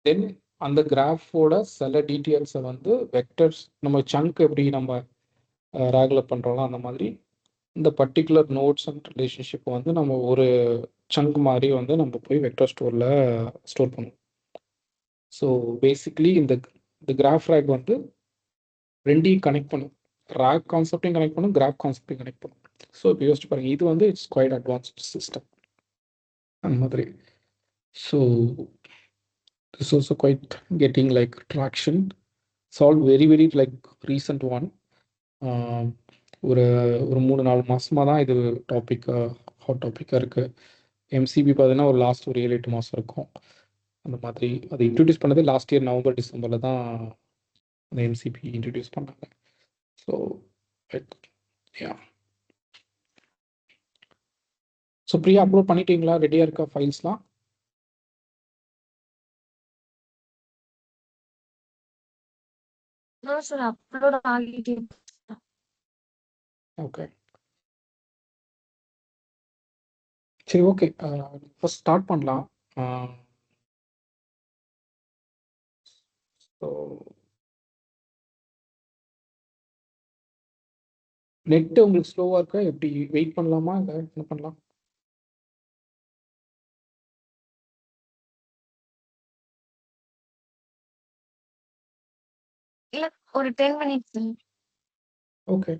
தென் அந்த கிராஃபோட சில டீட்டெயில்ஸை வந்து வெக்டர்ஸ், நம்ம சங்க் எப்படி நம்ம ரேகில் பண்ணுறோம்ல அந்த மாதிரி இந்த பர்டிகுலர் நோட்ஸ் அண்ட் ரிலேஷன்ஷிப்பை வந்து நம்ம ஒரு சங்க் மாதிரி வந்து நம்ம போய் வெக்டர் ஸ்டோரில் ஸ்டோர் பண்ணுவோம். ஸோ பேசிக்லி இந்த கிராஃப் ரேக் வந்து ரெண்டையும் கனெக்ட் பண்ணும், ரேக் கான்செப்டையும் கனெக்ட் பண்ணும், கிராஃப் கான்செப்டையும் கனெக்ட் பண்ணும். ஸோ இப்போ யோசிச்சு பாருங்கள், இது வந்து இட்ஸ் குவைட் அட்வான்ஸ்ட் சிஸ்டம் அந்த மாதிரி. So this also quite getting like traction. It's all very like recent one. ஒரு 3-4 மாதமாக தான் இது ஹாட் டாப்பிக்காக இருக்குது. எம்சிபி பார்த்தீங்கன்னா ஒரு லாஸ்ட் ஒரு 7-8 மாதம் இருக்கும் அந்த மாதிரி. அதை இன்ட்ரடியூஸ் பண்ணதே லாஸ்ட் இயர் நவம்பர் டிசம்பரில் தான் அந்த எம்சிபி இன்ட்ரடியூஸ் பண்ணாங்க. ஸோ ஸோ ப்ரீ அப்லோட் பண்ணிட்டீங்களா? ரெடியாக இருக்கா ஃபைல்ஸ்லாம்? No sir, upload ஆகிட்டே இருக்கு. ஓகே, சரி, ஓகே. ஃபர்ஸ்ட் ஸ்டார்ட் பண்ணலாம். ஸோ நெட்டு உங்களுக்கு ஸ்லோவாக இருக்கா? எப்படி வெயிட் பண்ணலாமா, இல்லை என்ன பண்ணலாம்? இல்ல ஒரு 10 minutes. ஓகே.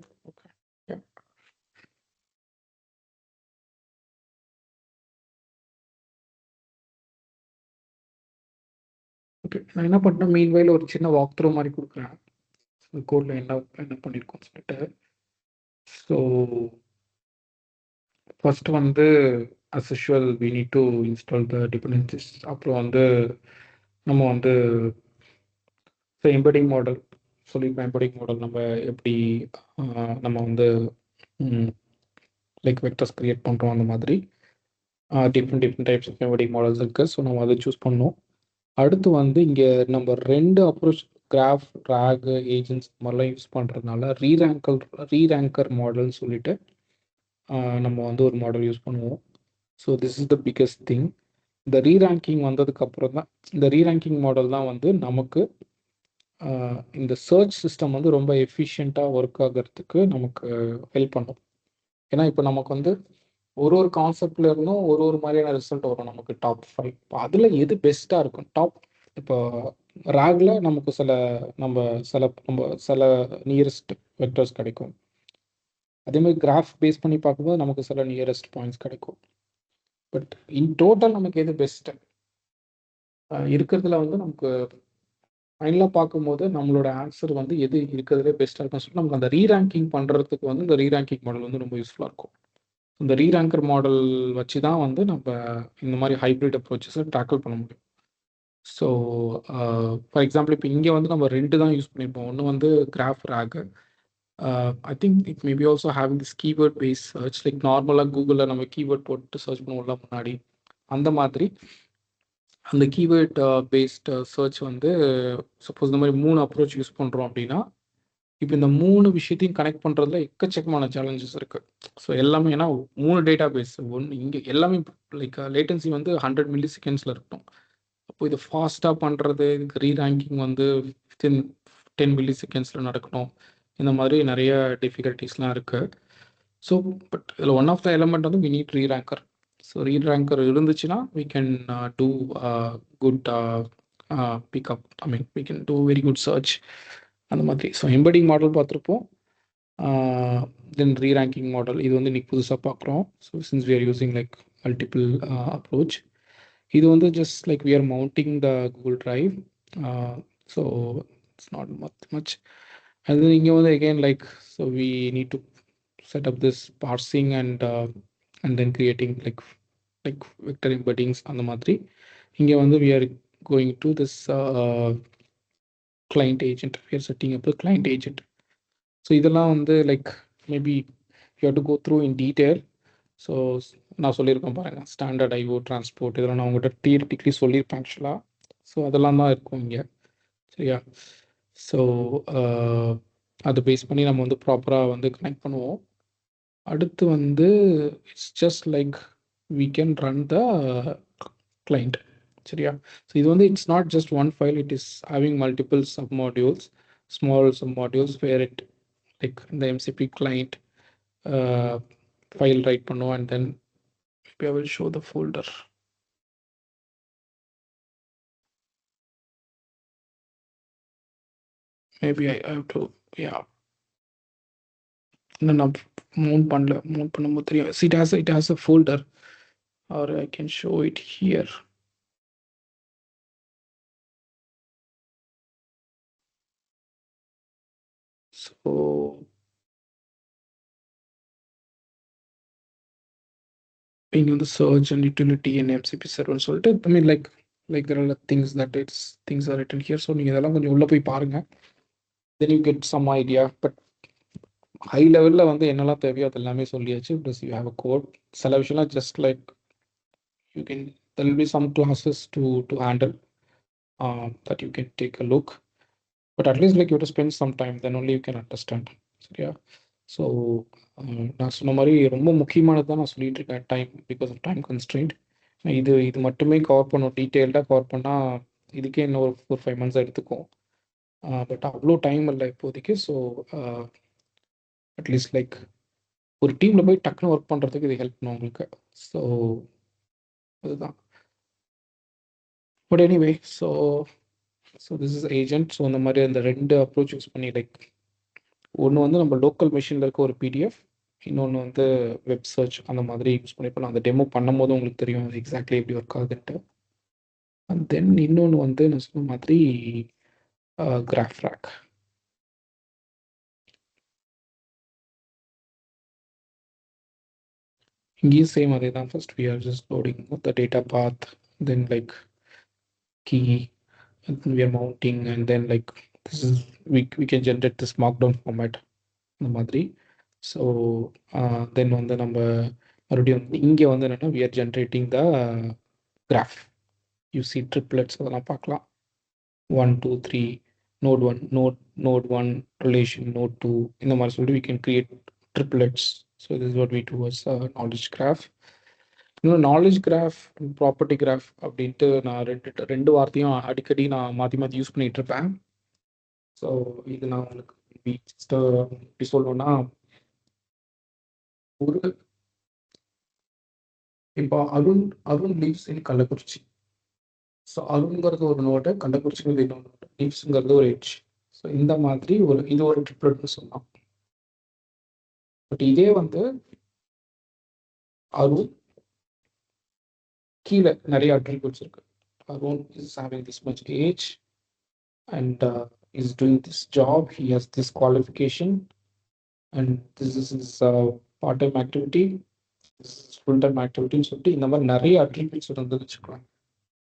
ஓகே, நான் என்ன பண்ணேன், மீன்வைல் ஒரு சின்ன வாக் த்ரூ மாதிரி கொடுக்குறேன் கோடில் என்ன பண்ணியிருக்கோம் சொல்லிட்டு. ஸோ ஃபர்ஸ்ட் வந்து as usual we need to install the dependencies. அப்புறம் வந்து நம்ம வந்து எம்பெடிங் மாடல் சொல்லியிருப்பேன். எம்பெடிங் மாடல் நம்ம எப்படி நம்ம வந்து லைக் வெக்டர்ஸ் கிரியேட் பண்ணுறோம் அந்த மாதிரி different types of embedding models இருக்குது. ஸோ நம்ம அதை சூஸ் பண்ணோம். அடுத்து வந்து இங்கே நம்ம 2 அப்ரோச், கிராஃப், ட்ராக், ஏஜென்ட்ஸ் மாதிரிலாம் யூஸ் பண்ணுறதுனால ரீரேங்கர் மாடல்னு சொல்லிட்டு நம்ம வந்து ஒரு மாடல் யூஸ் பண்ணுவோம். So this is the biggest thing. இந்த ரீரேங்கிங் வந்ததுக்கப்புறம் தான், இந்த ரீரேங்கிங் மாடல் தான் வந்து நமக்கு இந்த சர்ச் சிஸ்டம் வந்து ரொம்ப எஃபிஷியண்ட்டாக ஒர்க் ஆகிறதுக்கு நமக்கு ஹெல்ப் பண்ணும். ஏன்னா இப்போ நமக்கு வந்து ஒரு கான்செப்ட்ல இருந்தும் ஒரு மாதிரியான ரிசல்ட் வரும் நமக்கு டாப் 5. இப்போ அதில் எது பெஸ்ட்டாக இருக்கும் இப்போ ரேக்ல நமக்கு சில நியரஸ்ட் வெக்டர்ஸ் கிடைக்கும். அதே மாதிரி கிராஃப் பேஸ் பண்ணி பார்க்கும்போது நமக்கு சில நியரஸ்ட் பாயிண்ட்ஸ் கிடைக்கும். பட் இன் டோட்டல் நமக்கு எது பெஸ்ட்டு இருக்கிறதுல வந்து நமக்கு ஃபைனலாக பார்க்கும்போது நம்மளோட ஆன்சர் வந்து எது இருக்கிறதுலே பெஸ்ட்டாக இருக்குன்னு சொல்லிட்டு நமக்கு அந்த ரீரேங்கிங் பண்ணுறதுக்கு வந்து இந்த ரீரேங்கிங் மாடல் வந்து ரொம்ப யூஸ்ஃபுல்லாக இருக்கும். இந்த ரீரேங்கர் மாடல் வச்சு தான் வந்து நம்ம இந்த மாதிரி ஹைப்ரிட் அப்ரோச்சஸை டேக்கிள் பண்ண முடியும். ஸோ ஃபார் எக்ஸாம்பிள் இப்போ இங்கே வந்து நம்ம 2 தான் யூஸ் பண்ணியிருப்போம். ஒன்று வந்து graph RAG. I think it maybe also having this keyword base search. Like நார்மலாக கூகுளில் நம்ம கீவேர்ட் போட்டு சர்ச் பண்ணுவோம்ல முன்னாடி, அந்த மாதிரி அந்த கீவேர்ட் பேஸ்ட் சர்ச் வந்து சப்போஸ் இந்த மாதிரி 3 அப்ரோச் யூஸ் பண்ணுறோம் அப்படின்னா, இப்போ இந்த 3 விஷயத்தையும் கனெக்ட் பண்ணுறதுல எக்கச்சக்கமான சேலஞ்சஸ் இருக்குது. ஸோ எல்லாமே ஏன்னா 3 டேட்டா பேஸ், ஒன்று இங்கே எல்லாமே லைக் லேட்டன்சி வந்து 100 மில்லி செகண்ட்ஸில் இருக்கும். அப்போ இது ஃபாஸ்ட்டாக பண்ணுறது, இதுக்கு ரீரேங்கிங் வந்து 10 மில்லி செகண்ட்ஸில் நடக்கணும். இந்த மாதிரி நிறைய டிஃபிகல்ட்டிஸ்லாம் இருக்குது. ஸோ பட் இதில் ஒன் ஆஃப் த எலமெண்ட் வந்து we need reranker. So reranker இருந்துச்சுன்னா we can do good pickup. I mean we can do very good search அந்த மாதிரி. ஸோ எம்பெடிங் மாடல் பார்த்துருப்போம். தென் ரீரேங்கிங் மாடல் இது வந்து இன்னைக்கு புதுசாக பார்க்குறோம். So since we are using like multiple approach. இது வந்து just like we are mounting the Google drive. So it's not much. அது இங்கே வந்து again like so we need to set up this parsing and then creating like vector embeddings அந்த மாதிரி. இங்கே வந்து we are going to this client agent. We are setting up the client agent. So இதெல்லாம் வந்து like maybe you have to go through in detail. So நான் சொல்லியிருக்கேன் பாருங்கள், standard IO transport இதெல்லாம் நான் உங்கள்கிட்ட தியரிட்டிக்கலி சொல்லியிருப்பேன் ஆக்சுவலாக. ஸோ அதெல்லாம் தான் இருக்கும் இங்கே, சரியா? ஸோ அதை பேஸ் பண்ணி நம்ம வந்து ப்ராப்பராக வந்து கனெக்ட் பண்ணுவோம். அடுத்து வந்து it's just like we can run the client, சரியா? ஸோ இது வந்து it's not just one file, it is having multiple sub modules, small sub modules where it like இந்த எம்சிபி கிளைண்ட் ஃபைல் ரைட் பண்ணுவோம். And then I will show the folder. Maybe I have to, yeah. No, mount பண்ணும்போது தெரியும். It has a folder, or I can show it here. So being on the search and utility and MCP server சொல்லிட்டு, I mean like there are things are written here. So நீங்க இதெல்லாம் கொஞ்சம் உள்ள போய் பாருங்க, then you get some idea. But high லெவலில் வந்து என்னெல்லாம் தேவையோ அது எல்லாமே சொல்லியாச்சு. Plus you have a code. சில விஷயம்லாம் just like you can there will be some classes to handle that you can take a look. But at least like you have to spend some time, then only you can understand, சரியா? So நான் சொன்ன மாதிரி ரொம்ப முக்கியமானது தான் நான் சொல்லிட்டு இருக்கேன், time, because of time constraint. இது மட்டுமே கவர் பண்ணும், டீட்டெயில்டாக கவர் பண்ணால் இதுக்கே இன்னும் ஒரு 4-5 months எடுத்துக்கும். பட் அவ்வளோ டைம் இல்லை இப்போதைக்கு. ஸோ அட்லீஸ்ட் லைக் ஒரு டீமில் போய் டக்குன்னு ஒர்க் பண்ணுறதுக்கு இது ஹெல்ப் பண்ணும் உங்களுக்கு. ஸோ அதுதான். But anyway, so this is agent. So அந்த மாதிரி அந்த 2 அப்ரோச் யூஸ் பண்ணி லைக் ஒன்று வந்து நம்ம லோக்கல் மிஷினில் இருக்க ஒரு பிடிஎஃப், இன்னொன்று வந்து வெப் சர்ச் அந்த மாதிரி யூஸ் பண்ணி பண்ணலாம். அந்த டெமோ பண்ணும் போது உங்களுக்கு தெரியும் எக்ஸாக்ட்லி எப்படி ஒர்க் ஆகுதுன்ட்டு. அண்ட் தென் இன்னொன்று வந்து நான் சொன்ன மாதிரி கிராஃப் ரேக். இங்கேயும் சேம் அதே தான். First we are just loading the data path, then like key, and then we are mounting, and then like this is we can generate this markdown format இந்த மாதிரி. ஸோ தென் வந்து நம்ம மறுபடியும் இங்கே வந்து என்னென்னா we are generating the graph. You see triplets அதெல்லாம் பார்க்கலாம். 1 2 3 node 1 node 1 relation node 2 இந்த மாதிரி சொல்லிட்டு we can create triplets. So this is what we do as a knowledge graph. இன்னும் நாலேஜ் கிராஃப், ப்ராப்பர்ட்டி கிராஃப் அப்படின்ட்டு நான் ரெண்டு வார்த்தையும் அடிக்கடி நான் மாற்றி யூஸ் பண்ணிட்டு இருப்பேன். ஸோ இது நான் உங்களுக்கு எப்படி சொல்லணும்னா, ஒரு இப்போ அருண் லீவ்ஸ் இன் கள்ளக்குறிச்சி. ஸோ அருண்ங்கிறது ஒரு நோட்டு, கள்ளக்குறிச்சிங்கிறது இன்னொரு நோட்டு, லீவ்ஸுங்கிறது ஒரு எட்ஜ். ஸோ இந்த மாதிரி இது ஒரு ட்ரிப்லெட்னு சொல்லலாம். பட் இதே வந்து அருண் கீழே நிறைய அட்ரிபியூட்ஸ் இருக்கு. Arun is having this much age and is doing this job. He has this qualification and this is his part-time activity, this is full-time activity சொல்லிட்டு இந்த மாதிரி நிறைய அட்ரிபியூட்ஸ் வந்து வச்சுக்கலாம்.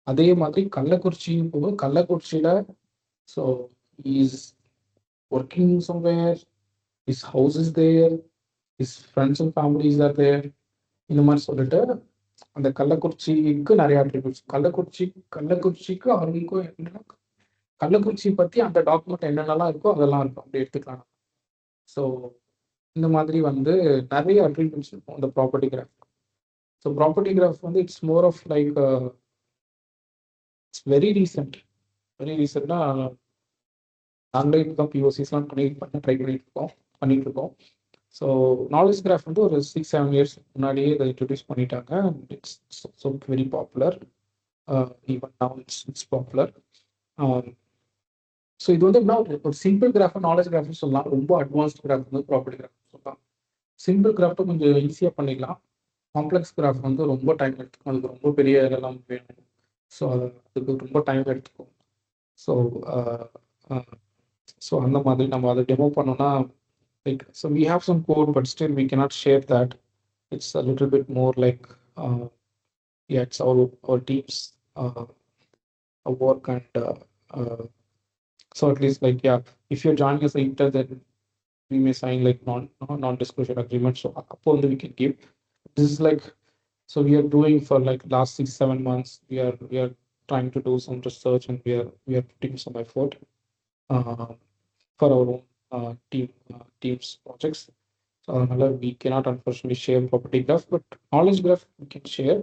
அதே மாதிரி கள்ளக்குறிச்சியும் போது கள்ளக்குறிச்சியில் so is working somewhere, his house is there, his friends and families are there. இந்த மாதிரி சொல்லிட்டு அந்த கள்ளக்குறிச்சிக்கு நிறைய அட்ரிபியூட்ஸ். கள்ளக்குறிச்சிக்கு அவங்களுக்கும் என்னன்னா கள்ளக்குறிச்சி பற்றி அந்த டாக்குமெண்ட் என்னென்னலாம் இருக்கோ அதெல்லாம் இருக்கும், அப்படி எடுத்துக்கலாம். ஸோ இந்த மாதிரி வந்து நிறைய அட்ரிபியூட்ஸ் இருக்கும் அந்த property graph. So property graph வந்து it's more of like it's very ரீசெண்டாக நாங்களே இப்போ தான் பிஓசிஸ்லாம் ட்ரை பண்ணிட்டு இருக்கோம். ஸோ நாலேஜ் கிராஃப் வந்து ஒரு 6-7 இயர்ஸ் முன்னாடியே இதை இன்ட்ரடியூஸ் பண்ணிட்டாங்க. It's so very popular. Even now it's popular. So இது வந்து என்ன ஒரு சிம்பிள் கிராஃப் நாலேஜ் கிராஃப்னு சொல்லலாம். ரொம்ப அட்வான்ஸ்ட் கிராஃப் வந்து ப்ராப்பர்ட்டி கிராஃப் சொல்லலாம். சிம்பிள் கிராஃப்ட்டும் கொஞ்சம் ஈஸியாக பண்ணிக்கலாம். காம்ப்ளெக்ஸ் கிராஃப் வந்து ரொம்ப டைம் எடுத்துக்கும். அதுக்கு ரொம்ப பெரிய இதெல்லாம் வேணும். ஸோ அதுக்கு ரொம்ப டைம் எடுத்துக்கும். ஸோ ஸோ அந்த மாதிரி நம்ம அதை டெமோ பண்ணோம்னா like so we have some code but still we cannot share that. It's a little bit more like yeah, it's our teams work and so at least like yeah, if you're joining as an intern then we may sign like non-disclosure agreement. So upon we can give this is like so we are doing for like last 6-7 months we are trying to do some research and we are putting some effort for our own teams projects. So we cannot unfortunately share property graph, but knowledge graph we can share.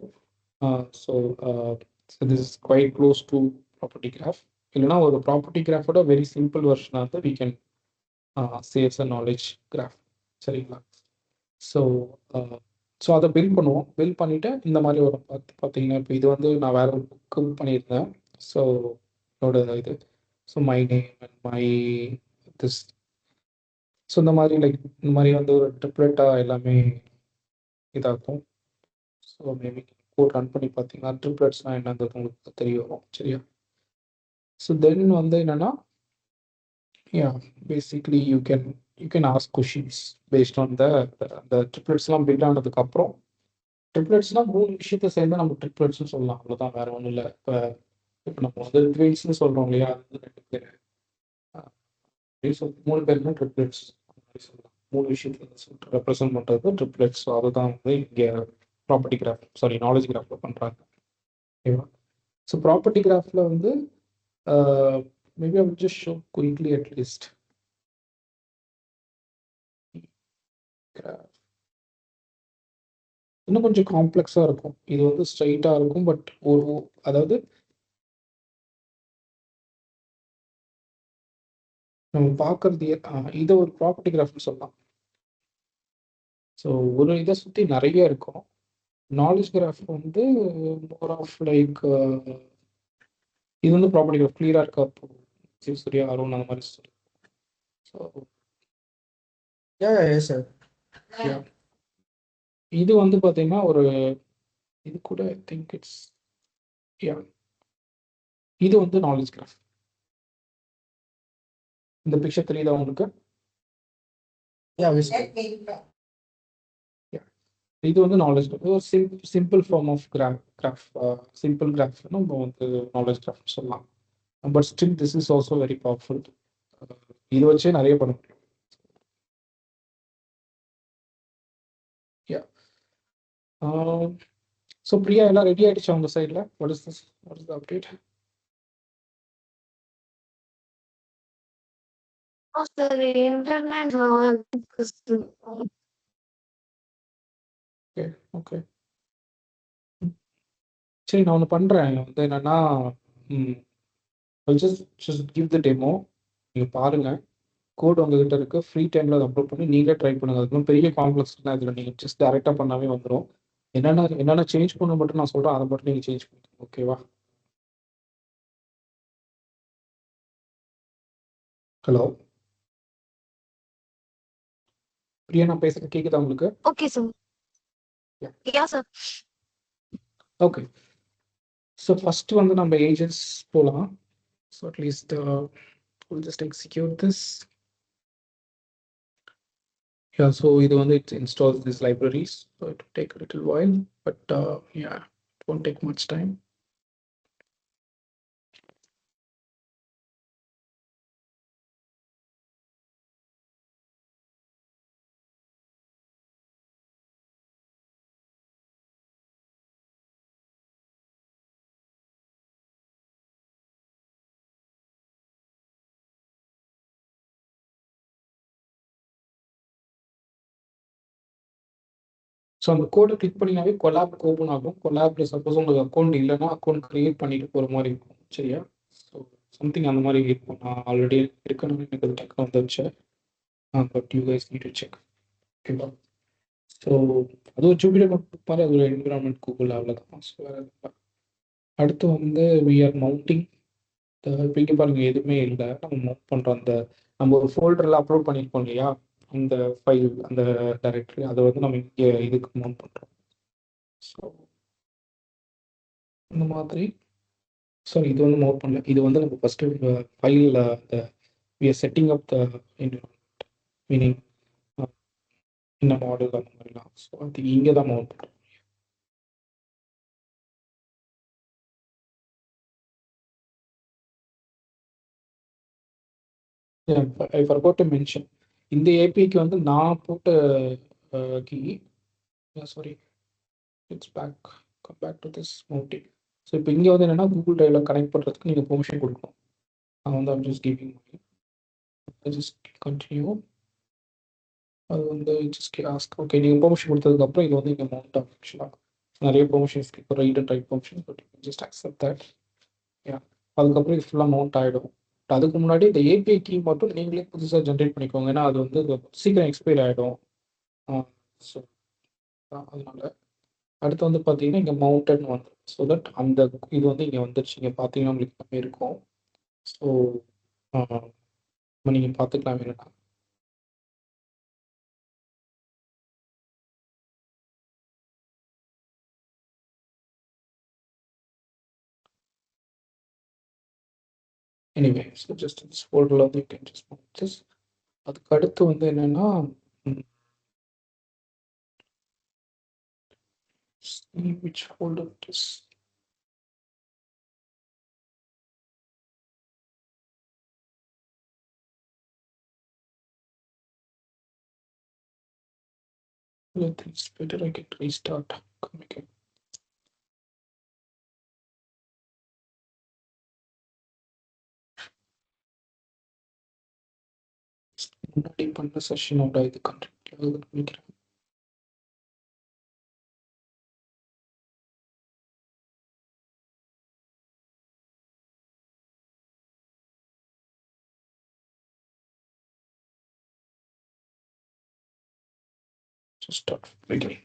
So this is quite close to property graph. இல்லைனா ஒரு property கிராஃபோட very simple வெர்ஷனாக வந்து we can saves a knowledge graph. சரிங்களா? So அதை build பண்ணிவிட்டு இந்த மாதிரி ஒரு பார்த்தீங்கன்னா இப்போ இது வந்து நான் வேற ஒரு புக்கு பண்ணியிருந்தேன். ஸோ என்னோட இது so my name and my this so இந்த மாதிரி லைக் இந்த மாதிரி வந்து ஒரு ட்ரிப்ளெட்டாக எல்லாமே இதாகும். ஸோ மேபி கோட் ரன் பண்ணி பார்த்தீங்கன்னா ட்ரிப்ளெட்ஸ்னால் என்னன்றது உங்களுக்கு தெரிய வரும். சரியா? ஸோ தென் வந்து என்னென்னா basically you can ask questions based on அந்த ட்ரிப்ளெட்ஸ்லாம் பில்ட் ஆனதுக்கப்புறம் ட்ரிப்ளெட்ஸ்னால் 3 விஷயத்தை சேர்ந்து நம்ம ட்ரிப்ளெட்ஸ்னு சொல்லலாம். அவ்வளோதான், வேறு ஒன்றும் இல்லை. இப்போ நம்ம வந்து ட்வின்ஸ்னு சொல்கிறோம் இல்லையா, அது வந்து 2 பேர் 3 பேருமே ட்ரிப்ளெட்ஸ் சொல்லலாம். 3 விஷயத்தை ரெப்ரசென்ட் பண்ணுறது ட்ரிப்ளெட்ஸ். ஸோ அதுதான் வந்து இங்கே ப்ராப்பர்ட்டி கிராஃப் நாலேஜ் கிராஃபில் பண்ணுறாங்க. ஓகேவா? ஸோ ப்ராப்பர்ட்டி கிராஃபில் வந்து maybe I will just show quickly at least graph. இன்னும் கொஞ்சம் காம்ப்ளெக்ஸாக இருக்கும். இது வந்து ஸ்ட்ரைட்டாக இருக்கும். பட் அதாவது நம்ம பார்க்கறது இதை ஒரு ப்ராப்பர்ட்டி கிராஃப்னு சொல்லலாம். ஸோ ஒரு இதை சுற்றி நிறைய இருக்கும். நாலேஜ் கிராஃப் வந்து மோர் ஆஃப் லைக் இது வந்து ப்ராப்பர்ட்டி கிராஃப் கிளியராக இருக்கா, சூர்யா அருண் அந்த மாதிரி சொல்லி. ஸோ சார் இது வந்து பார்த்தீங்கன்னா ஒரு இது கூட ஐ திங்க் இட்ஸ் இது வந்து நாலேஜ் கிராஃப். இந்த பிக்சர் தெரியுதா உங்களுக்கு? இது வந்து knowledge graph, simple form of graph. Simple graph நம்ம வந்து நாலேஜ் கிராஃப் சொல்லலாம். But still this is also very powerful. இது வச்சே நிறைய பண்ண முடியும். ஸோ பிரியா எல்லாம் ரெடி ஆயிடுச்சு அவங்க சைடில்? What is the update? Okay சரி, நான் ஒன்று பண்ணுறேன். வந்து என்னென்னா ஜஸ்ட் கிவ் த டெமோ. நீங்கள் பாருங்கள், கோட் உங்ககிட்ட இருக்குது, ஃப்ரீ டைமில் அதை அப்லோட் பண்ணி நீங்களே ட்ரை பண்ணுங்கள். அதுக்கு பெரிய காம்ப்ளெக்ஸ்னா இதில் நீங்கள் ஜஸ்ட் டேரெக்டாக பண்ணாவே வந்துடும். என்னென்ன சேஞ்ச் பண்ண மட்டும் நான் சொல்கிறேன், அதை மட்டும் நீங்கள் சேஞ்ச் பண்ணிக்கோங்க. ஓகேவா? ஹலோ பிரியா, நான் பேசுறது கேட்குதா உங்களுக்கு? Okay sir. Yeah sir. Okay, so first வந்து நம்ம ஏஜென்ட்ஸ் போகலாம். So at least we'll just execute this. Yeah, so இது வந்து it installs these libraries, so it will take a little while, but yeah, it won't take much time. So அந்த கோடை click பண்ணினாவே collab open ஆகும். கொலாப்ல suppose உங்களுக்கு account இல்லைன்னா account create பண்ணிட்டு போகிற மாதிரி இருக்கும். சரியா? ஸோ சம்திங் அந்த மாதிரி இருக்கும். நான் ஆல்ரெடி இருக்கணும்னு எனக்கு அது டக்குனு வந்துருச்சு. But you guys need to check. ஓகேவா? ஸோ அது ஒரு ஜூபிட்டர் நோட்புக் மாதிரி, அது ஒரு என்விரான்மெண்ட் கூகுள், அவ்வளோதான். ஸோ அடுத்து வந்து வி ஆர் மவுண்டிங். இப்போ இங்கே பாருங்க எதுவுமே இல்லை. நம்ம மவுண்ட் பண்ணுறோம். அந்த நம்ம ஒரு ஃபோல்டரில் அப்லோட் பண்ணியிருக்கோம் இல்லையா, அந்த ஃபைல், அந்த டைரக்டரி, அதை வந்து நம்ம இங்கே இதுக்கு மவுண்ட் பண்ணுறோம். ஸோ இந்த மாதிரி. சாரி, இது வந்து மவுண்ட் பண்ணல. இது வந்து நம்ம ஃபஸ்ட்டு ஃபைலில் அந்த we are setting up the environment, meaning இந்த மாடல் அந்த மாதிரிலாம். ஸோ அது இங்கே தான் மவுண்ட் பண்ணுறோம். ஐ ஃபர்காட் டு மென்ஷன், இந்த ஏபிஐக்கு வந்து நான் போட்ட key, sorry, it's back, come back to this mounting. So இப்போ இங்கே வந்து என்னென்னா கூகுள் டிரைவில் கனெக்ட் பண்ணுறதுக்கு நீங்கள் பெர்மிஷன் கொடுக்கணும். நான் வந்து I'm just giving just continue. அது வந்து ஜஸ்ட் ஆஸ்க். ஓகே, நீங்கள் பெர்மிஷன் கொடுத்ததுக்கப்புறம் இது வந்து இங்கே மவுண்ட் ஆகும். ஆக்சுவலாக நிறைய பெர்மிஷன்ஸ் இப்போ write and write permission, but just accept that. Yeah, அதுக்கப்புறம் இது ஃபுல்லாக மவுண்ட் ஆகிடும். அதுக்கு முன்னாடி இந்த ஏபிஐ கீ மட்டும் நீங்களே புதுசாக ஜென்ரேட் பண்ணிக்கோங்க, ஏன்னா அது வந்து சீக்கிரம் எக்ஸ்பைர் ஆகிடும். ஸோ அதனால அடுத்து வந்து பார்த்தீங்கன்னா இங்கே மவுண்டட்னு வந்து, ஸோ தட் அந்த இது வந்து இங்கே வந்துருச்சு. இங்கே பார்த்தீங்கன்னா உங்களுக்கு எல்லாமே இருக்கும். ஸோ நீங்கள் பார்த்துக்கலாம் வேணும்னா. எனிவே, ஸோ ஜஸ்ட் திஸ் ஃபோல்டரில் வந்து you can just mount this. அதுக்கு அடுத்து வந்து என்னென்னா, see which folder it is. I think it's better I get restart. Come again. முன்னாடி பண்ண செஷனோட இது கண்டெக்ட் நினைக்கிறேன். Just start beginning.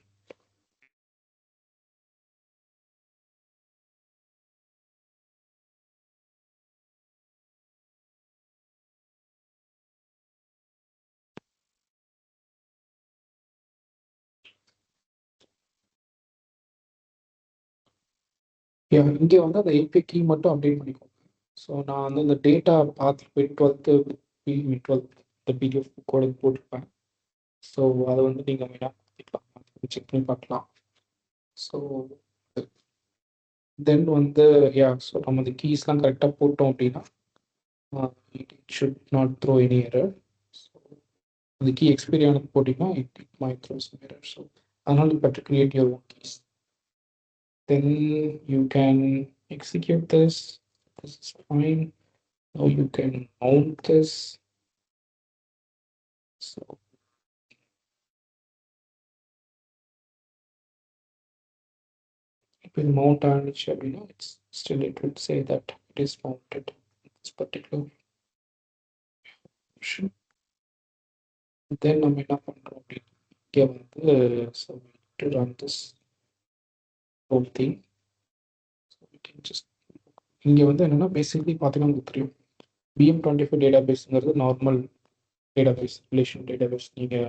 இங்கே வந்து அந்த ஏபி கீ மட்டும் அப்டேட் பண்ணிக்கோங்க. ஸோ நான் வந்து அந்த டேட்டா பார்த்து போய் 12th இந்த பிடிஎஃப் கோடு போட்டிருப்பேன். ஸோ அதை வந்து நீங்கள் மெயினாக பார்த்துக்கலாம், செக் பண்ணி பார்க்கலாம். ஸோ தென் வந்து ஸோ நம்ம அந்த கீஸ்லாம் கரெக்டாக போட்டோம் அப்படின்னா it should not throw any error. So அந்த கீ எக்ஸ்பைரி ஆனது போட்டிங்கன்னா it might throw some error. So அதனால you better create your own keys. Then you can execute this. This is fine. Now you can mount this. So if you mount ஆனிச்சு அப்படின்னா it's still it would say that it is mounted in this particular option. Then நம்ம என்ன பண்றோம் அப்படின்னா இங்கே வந்து so we need to run this whole thing. So we can just இங்கே வந்து என்னன்னா பேசிக்கலி பார்த்தீங்கன்னா உங்களுக்கு தெரியும், BM25 டேட்டாபேஸ்ங்கிறது நார்மல் டேட்டாபேஸ், ரிலேஷன் டேட்டாபேஸ். நீங்கள்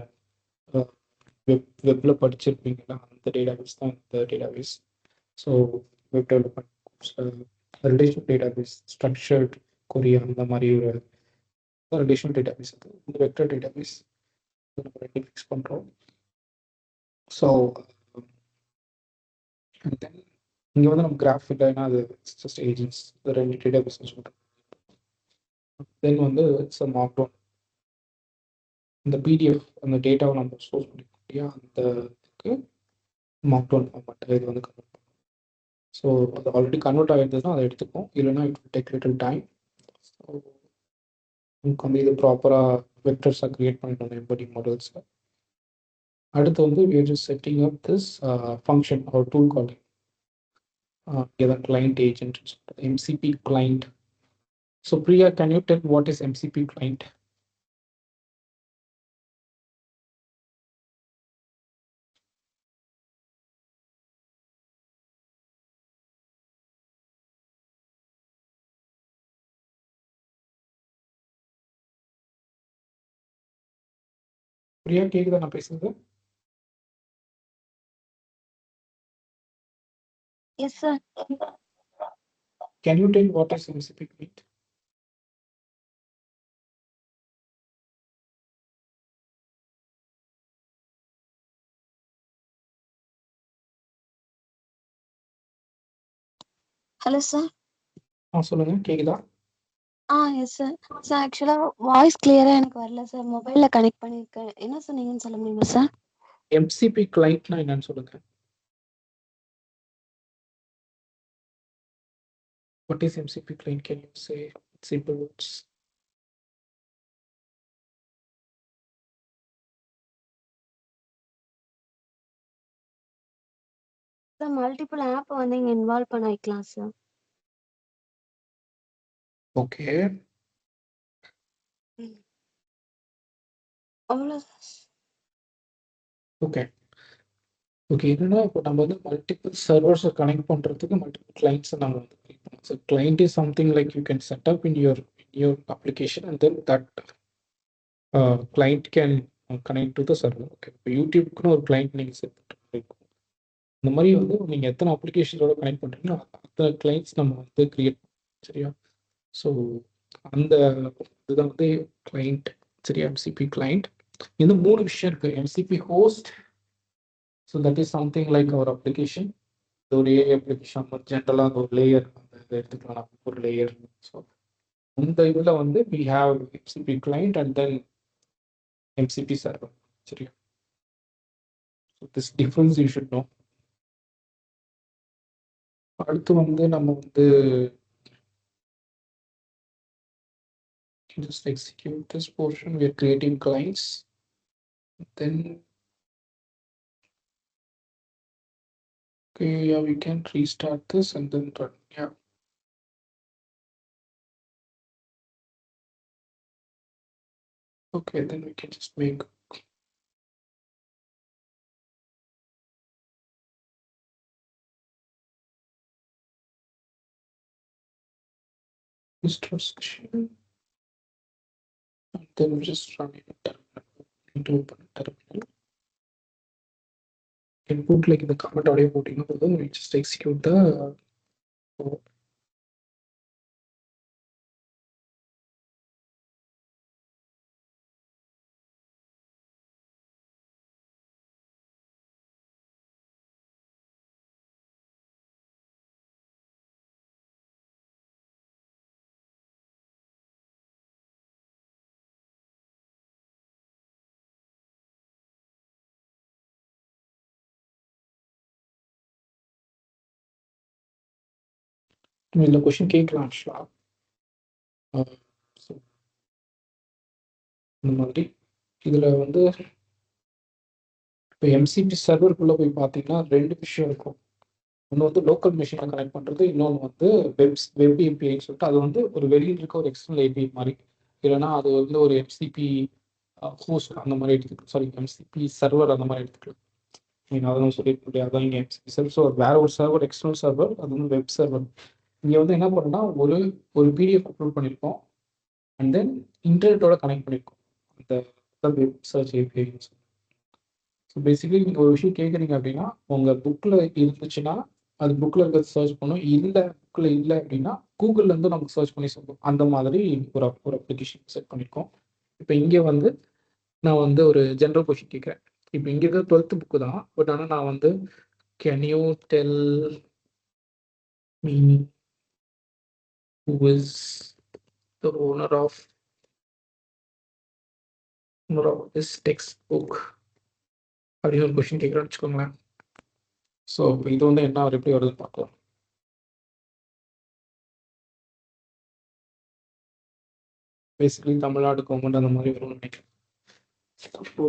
வெப்பில் படிச்சிருப்பீங்கன்னா அந்த டேட்டாபேஸ் தான் இந்த database. So web development relation database, structured query அந்த மாதிரி ஒரு ரிலேஷன் டேட்டாபேஸ். அது இந்த வெக்டர் டேட்டாபேஸ் நம்ம ரெண்டு ஃபிக்ஸ் பண்ணுறோம். ஸோ அண்ட் தென் இங்கே வந்து நம்ம கிராஃப் இல்லைன்னா அது ஜஸ்ட் ஏஜென்ட்ஸ், ரெண்டு டேட்டாபேஸ் சொல்கிறோம். தென் வந்து இட்ஸ் அ மார்க் டவுன். இந்த பிடிஎஃப் அந்த டேட்டாவை நம்ம ஸ்டோர் பண்ணிக்க முடியும், அந்த இதுக்கு மார்க் டவுன் ஃபார்மேட் இது வந்து கன்வெர்ட் பண்ணும். ஸோ அது ஆல்ரெடி கன்வெர்ட் ஆகிருந்ததுன்னா அதை எடுத்துப்போம், இல்லைன்னா it will take little time. So நமக்கு வந்து இது ப்ராப்பராக வெக்டர்ஸாக க்ரியேட் பண்ணிட்டு வந்தோம் எம்படி மாடல்ஸில். அடுத்து வந்து we are just setting up this function or tool calling. இதான் client agent, MCP client So Priya, can you tell what is MCP client? Priya கேக்குதா நான் பேசுறது? Yes, sir. Can you tell what is MCP client? Hello, sir. சொல்லுங்க கேக்குதா? Yes sir. Sir ஆக்சுவலா voice கிளியரா எனக்கு வரல சார். மொபைல்ல கனெக்ட் பண்ணியிருக்கேன். என்ன சொன்னீங்கன்னு சொல்ல முடியுமா சார்? MCP clientனா என்னன்னு சொல்லுங்க. What is MCP client? Can you say simple words? Sir multiple app வந்து இங்க இன்வால்வ் பண்ண வைக்கலாம் சார். Okay. அவ்வளோ Okay. ஓகே என்னன்னா இப்போ நம்ம வந்து மல்டிபிள் சர்வர்ஸை கனெக்ட் பண்ணுறதுக்கு மல்டிபிள் கிளைண்ட்ஸை நம்ம வந்து கிரியேட் பண்ணலாம். So client is something like you can set up in your application and then that client can connect to the server. Okay இப்போ யூடியூப்க்குன்னு ஒரு கிளைண்ட் நீங்கள் செட் பண்ணிருக்கோம். இந்த மாதிரி வந்து நீங்கள் எத்தனை அப்ளிகேஷனோட கனெக்ட் பண்ணுறீங்களோ அத்தனை கிளைண்ட்ஸ் நம்ம வந்து கிரியேட் பண்ணலாம். சரியா? ஸோ அந்த இதுதான் வந்து கிளைண்ட். சரியா? MCB client. இந்த 3 விஷயம் இருக்குது. MCB host. So that is something like our application. ஒரு ஏஐ அப்ளிகேஷன் ஜென்ரலாக அந்த ஒரு லேயர் அந்த இதை எடுத்துக்கலாம் ஒரு லேயர். ஸோ அந்த இதில் வந்து we have MCP client and then MCP server. சரியா? So this difference you should know. அடுத்து வந்து நம்ம வந்து just execute this portion. We are creating clients. Then okay, yeah, we can restart this and then run. Yeah. Okay, then we can just make this transaction and then we just run it in terminal. Need to open terminal. Can put like the comment audio putting, we just execute the code. இந்த question கேட்கலாம் ஆக்சுவலாக. So இந்த மாதிரி இதில் வந்து இப்போ MCB சர்வருக்குள்ளே போய் பார்த்தீங்கன்னா 2 விஷயம் இருக்கும். ஒன்று வந்து லோக்கல் மிஷினை கனெக்ட் பண்ணுறது, இன்னொன்று வந்து வெப் ஏபிஐன்னு சொல்லிட்டு அது வந்து ஒரு வெளியில் இருக்க ஒரு எக்ஸ்டர்னல் ஏபிஐ மாதிரி. இல்லைன்னா அது வந்து ஒரு எம்சிபி ஹோஸ்ட் அந்த மாதிரி எடுத்துக்கலாம். சாரி, எம்சிபி சர்வர் அந்த மாதிரி எடுத்துக்கலாம். நீங்கள் அதெல்லாம் சொல்லியிருக்க முடியாது. அதான் இங்கே எம்சிபி சர்வர். ஸோ வேற ஒரு சர்வர் எக்ஸ்டர்னல் சர்வர், அது வந்து வெப் சர்வர். இங்கே வந்து என்ன பண்ணோம்னா ஒரு பிடிஎஃப் அப்லோட் பண்ணியிருக்கோம் அண்ட் தென் இன்டர்நெட்டோட கனெக்ட் பண்ணியிருக்கோம். அந்த web search API. So basically நீங்கள் ஒரு விஷயம் கேட்குறீங்க அப்படின்னா உங்கள் புக்கில் இருந்துச்சுன்னா அது புக்கில் இருக்கிறது சர்ச் பண்ணும். இல்லை புக்கில் இல்லை அப்படின்னா கூகுள்லேருந்து நமக்கு சர்ச் பண்ணி சொல்லும். அந்த மாதிரி ஒரு அப்ளிகேஷன் செட் பண்ணியிருக்கோம். இப்போ இங்கே வந்து நான் வந்து ஒரு ஜென்ரல் கொஷின் கேட்குறேன். இப்போ இங்கே இருக்கிற 12th புக்கு தான். பட் ஆனால் நான் வந்து can you tell me who is the owner of this textbook அப்படின்னு ஒரு கொஷின் கேட்குறேன்னு வச்சுக்கோங்களேன். ஸோ இது வந்து என்ன எப்படி வருதுன்னு பார்க்கலாம். பேசிக்கலி தமிழ்நாடு கவர்மெண்ட் அந்த மாதிரி வரும்னு நினைக்கிறேன். அப்போ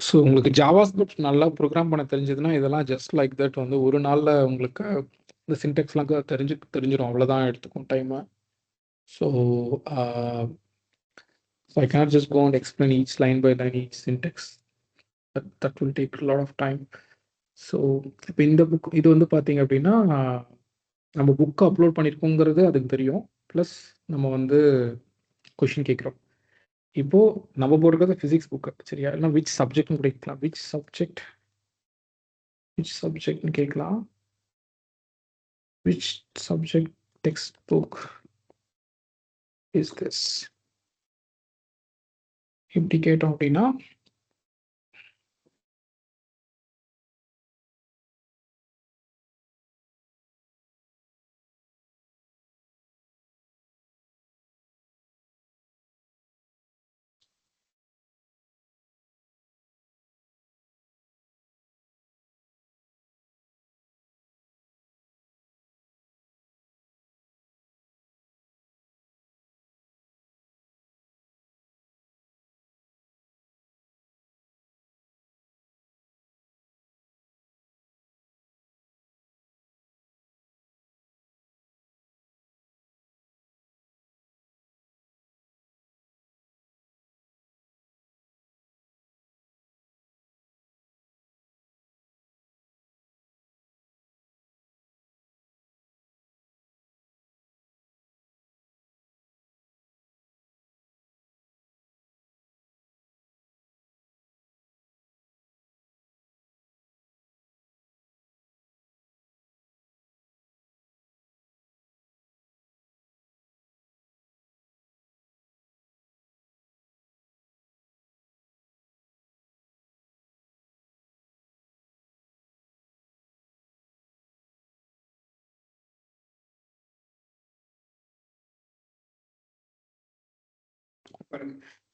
ஸோ உங்களுக்கு ஜாவா ஸ்கிரிப்ட் நல்லா ப்ரோக்ராம் பண்ண தெரிஞ்சதுன்னா இதெல்லாம் ஜஸ்ட் லைக் தட் வந்து ஒரு நாளில் உங்களுக்கு இந்த சின்டெக்ஸ்லாம் தெரிஞ்சிடும், அவ்வளோதான் எடுத்துக்கும் டைமை. So I cannot just go and explain each line by line, each syntax. That will take a lot of time. So இப்போ இந்த புக் இது வந்து பார்த்தீங்க அப்படின்னா நம்ம புக்கு அப்லோட் பண்ணியிருக்கோங்கிறது அதுக்கு தெரியும். ப்ளஸ் நம்ம வந்து கொஷின் கேட்குறோம். இப்போது நம்ம போடுறது ஃபிசிக்ஸ் புக்கு, சரியா? இல்லைனா விச் சப்ஜெக்ட்னு கூட கேட்கலாம். விச் சப்ஜெக்ட்னு கேட்கலாம். Which subject text book is this? இப்படி கேட்டோம் அப்படின்னா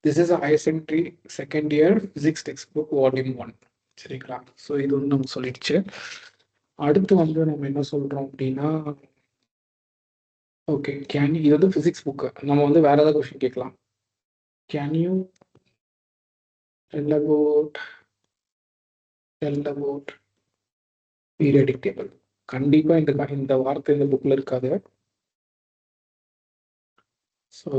this is higher secondary second year physics text book volume 1, சரிங்களா? ஸோ இது வந்து நம்ம சொல்லிடுச்சு. அடுத்து வந்து நம்ம என்ன சொல்கிறோம் அப்படின்னா, ஓகே இது வந்து ஃபிசிக்ஸ் புக்கு. நம்ம வந்து வேற ஏதாவது கொஸ்டின் கேட்கலாம். Can you tell about periodic table? கண்டிப்பாக இந்த வார்த்தை இந்த புக்கில் இருக்காது. ஸோ